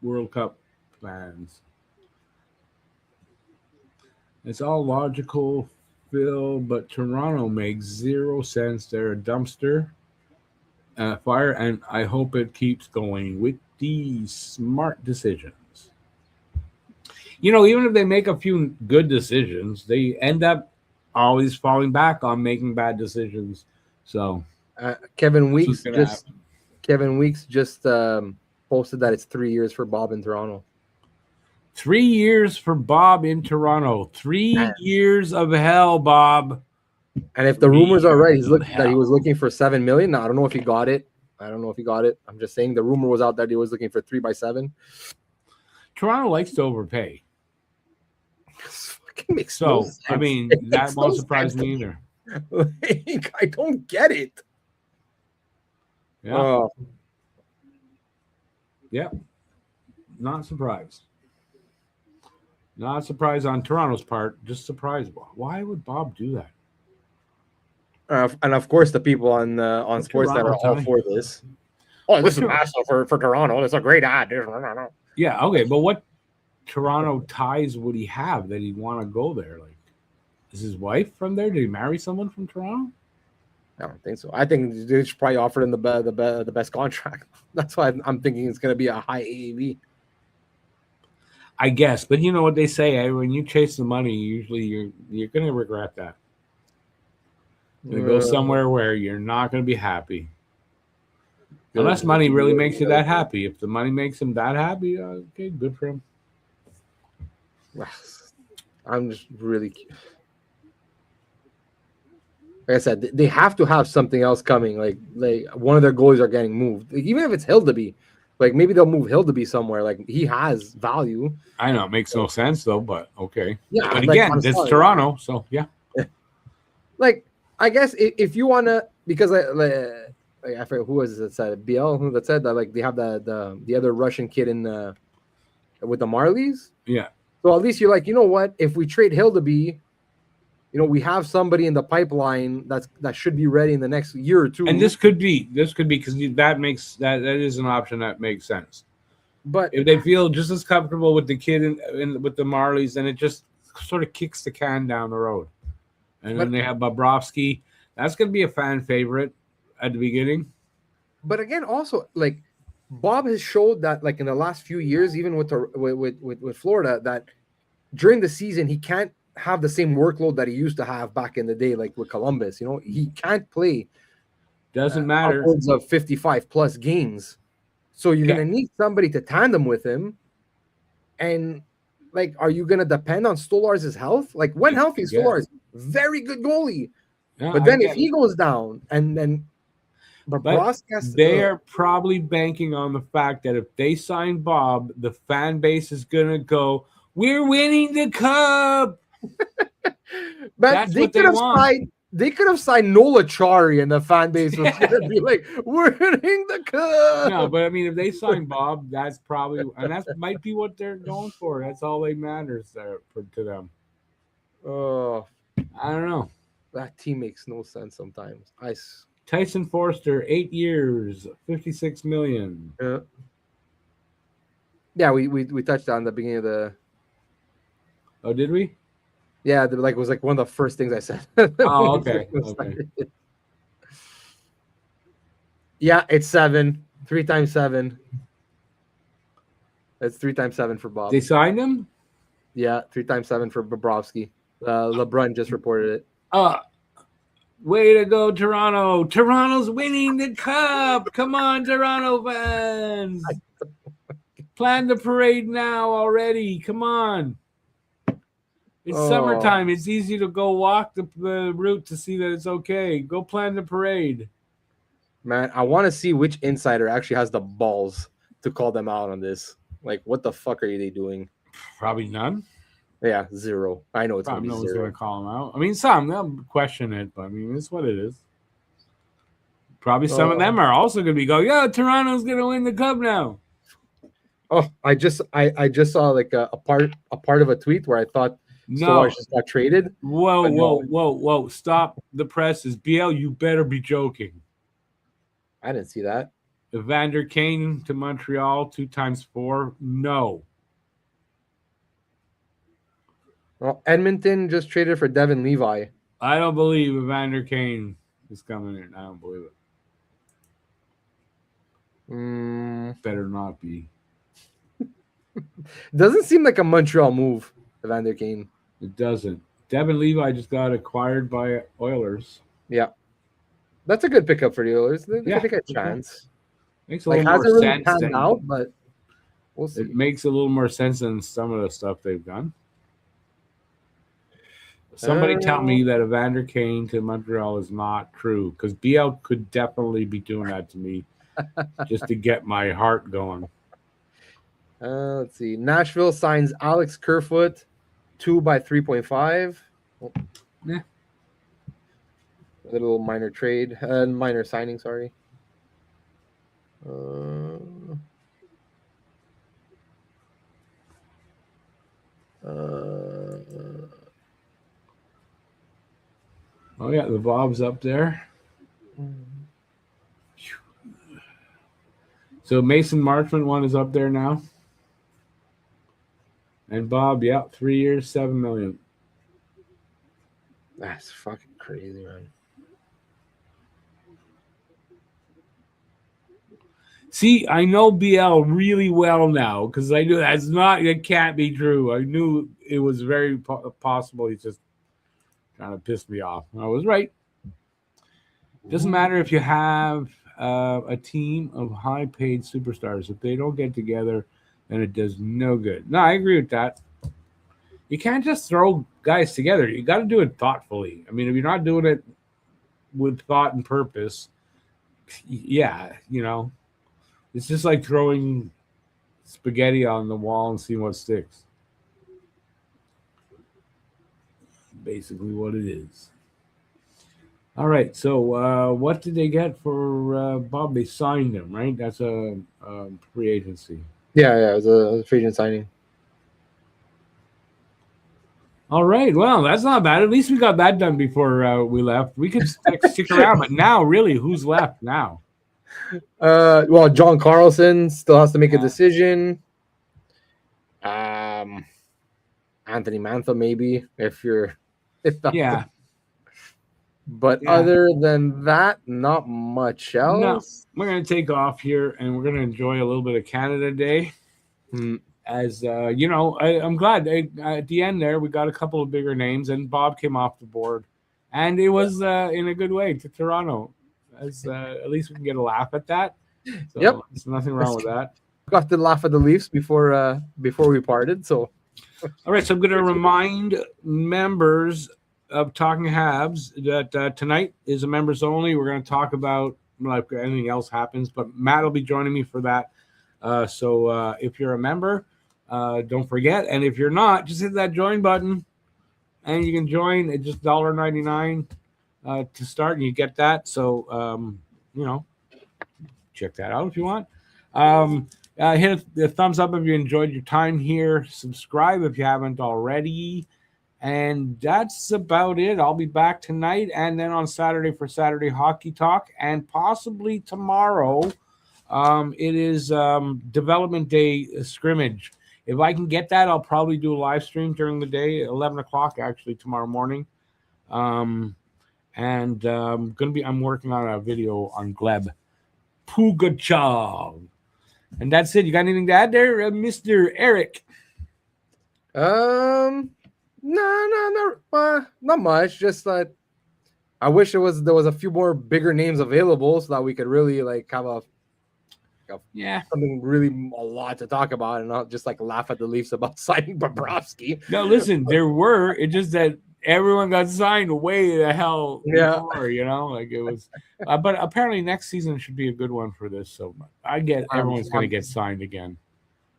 World Cup fans. It's all logical, Phil, but Toronto makes 0 sense. They're a dumpster fire, and I hope it keeps going with these smart decisions. Even if they make a few good decisions, they end up always falling back on making bad decisions. So Kevin Weeks just posted that it's 3 years for Bob in Toronto. 3 years for Bob in Toronto. 3 years of hell, Bob. And if the rumors are right, that he was looking for $7 million. Now, I don't know if he got it. I'm just saying the rumor was out that he was looking for 3 by 7. Toronto likes to overpay. Makes no sense. I mean, that won't surprise me either. Like, I don't get it. Yeah. Yeah. Not surprised. Not surprised on Toronto's part. Just surprised. Why would Bob do that? And of course, the people on sports that are all for this. Oh, this is massive for Toronto. It's a great ad. Yeah. Okay, but what Toronto ties would he have that he'd want to go there? Like, is his wife from there? Did he marry someone from Toronto? I don't think so. I think they should probably offer him the best contract. That's why I'm thinking it's going to be a high AAV. I guess, but you know what they say, when you chase the money, usually you're going to regret that. You go somewhere where you're not going to be happy. Unless money really makes you that happy. If the money makes him that happy, okay, good for him. I'm just really... Like I said, they have to have something else coming. Like one of their goalies are getting moved. Like, even if it's Hildeby. Like, maybe they'll move Hildeby somewhere. Like, he has value. I know. It makes no sense, though, but okay. Yeah. But again, it's Toronto, so yeah. Like, I guess if you want to, because I forget who was it that said it? BL, who that said that, like, they have the other Russian kid with the Marlies. Yeah. So at least you're like, you know what? If we trade Hildeby, we have somebody in the pipeline that should be ready in the next year or two. And this could be because that is an option that makes sense. But if they feel just as comfortable with the kid with the Marlies, then it just sort of kicks the can down the road. And then they have Bobrovsky. That's going to be a fan favorite at the beginning. But again, also, like, Bob has showed that, like, in the last few years, even with Florida, that during the season he can't have the same workload that he used to have back in the day, like with Columbus. He can't play. Doesn't matter. Upwards of 55 plus games. So you're gonna need somebody to tandem with him. And, like, are you gonna depend on Stolarz' health? Like, when healthy, Stolarz, very good goalie. Yeah, but then if he goes down and then they are probably banking on the fact that if they sign Bob, the fan base is gonna go, "We're winning the cup." But that's what they want. They could have signed Nola Chari, and the fan base was going to be like, "We're winning the cup." No, but I mean, if they sign Bob, that's probably, and that might be what they're going for. That's all that matters there to them. Oh, I don't know. That team makes no sense sometimes. Tyson Forster, 8 years, $56 million. Yeah, we touched on the beginning of the. Oh, did we? Yeah, like it was like one of the first things I said. Oh, okay. Yeah, it's 7. 3 times 7. That's 3 times 7 for Bob. They signed him? Yeah, 3 times 7 for Bobrovsky. LeBron just reported it. Way to go, Toronto. Toronto's winning the cup. Come on, Toronto fans. Plan the parade now already. Come on. It's summertime. It's easy to go walk the route to see that it's okay. Go plan the parade. Man, I want to see which insider actually has the balls to call them out on this. Like, what the fuck are they doing? Probably none. Yeah, 0. I know it's going to be 0. Going to call them out. I mean, some they'll question it, but I mean, it's what it is. Probably some of them are also going to be going, yeah, Toronto's going to win the cup now. Oh, I just saw like a part of a tweet where I thought Stolarz just got traded. Whoa! Stop the presses, BL. You better be joking. I didn't see that. Evander Kane to Montreal 2 times 4. No. Well, Edmonton just traded for Devin Levi. I don't believe Evander Kane is coming in. I don't believe it. Better not be. Doesn't seem like a Montreal move, Evander Kane. It doesn't. Devin Levi just got acquired by Oilers. Yeah. That's a good pickup for the Oilers. They take a chance. Makes a little more sense. Really panned out, but we'll see. It makes a little more sense than some of the stuff they've done. Somebody tell me that Evander Kane to Montreal is not true, because BL could definitely be doing that to me just to get my heart going. Let's see. Nashville signs Alex Kerfoot 2 by 3.5. Oh. Yeah. A little minor trade, minor signing, sorry. Oh yeah, the Bob's up there. So Mason Marchment one is up there now. And Bob, 3 years, $7 million. That's fucking crazy, man. See, I know BL really well now because I knew it can't be true. I knew it was very possible. He's just kind of pissed me off. I was right. Doesn't matter if you have a team of high-paid superstars. If they don't get together, then it does no good. No, I agree with that. You can't just throw guys together. You got to do it thoughtfully. I mean, if you're not doing it with thought and purpose, it's just like throwing spaghetti on the wall and seeing what sticks. Basically what it is. All right, so what did they get for Bob? They signed him, right? That's a free agency. Yeah, it was a free agent signing. All right, well, that's not bad. At least we got that done before we left. We could stick around, but now, really, who's left now? Well, John Carlson still has to make a decision. Anthony Mantha, maybe, if yeah. But other than that, not much else. No, we're going to take off here, and we're going to enjoy a little bit of Canada Day. As I'm glad at the end there we got a couple of bigger names, and Bob came off the board, and it was in a good way to Toronto. As at least we can get a laugh at that. So there's nothing wrong with that. Got to laugh at the Leafs before we parted. So, all right. So I'm going to remind members of Talking Habs that tonight is a members only. We're going to talk about like anything else happens, but Matt will be joining me for that. So if you're a member, don't forget, and if you're not, just hit that join button, and you can join at just $1.99 to start, and you get that. So check that out if you want. Hit a thumbs up if you enjoyed your time here. Subscribe if you haven't already. And that's about it. I'll be back tonight and then on Saturday for Saturday Hockey Talk, and possibly tomorrow. It is Development Day scrimmage. If I can get that, I'll probably do a live stream during the day, 11 o'clock actually tomorrow morning. I'm working on a video on Gleb Pugachev. And that's it. You got anything to add there, Mr. Eric? No, not much. Just that I wish there was a few more bigger names available so that we could really like have something really a lot to talk about and not just like laugh at the Leafs about signing Bobrovsky. No, listen, there were. It's just that everyone got signed way the hell more, like it was. But apparently next season should be a good one for this. So I get everyone's going to get signed again.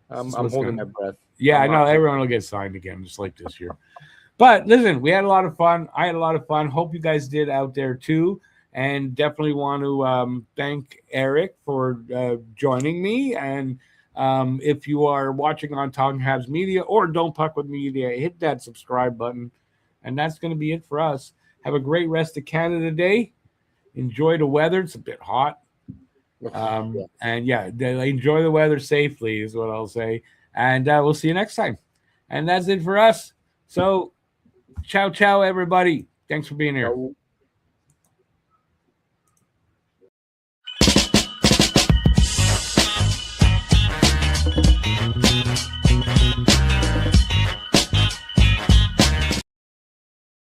I'm holding my breath. Yeah, I know everyone will get signed again, just like this year. But listen, we had a lot of fun. I had a lot of fun. Hope you guys did out there too. And definitely want to thank Eric for joining me. And if you are watching on Talking Habs Media or Don't Puck with Media, hit that subscribe button. And that's going to be it for us. Have a great rest of Canada Day. Enjoy the weather. It's a bit hot. And enjoy the weather safely is what I'll say. And we'll see you next time. And that's it for us. So, ciao, everybody. Thanks for being here.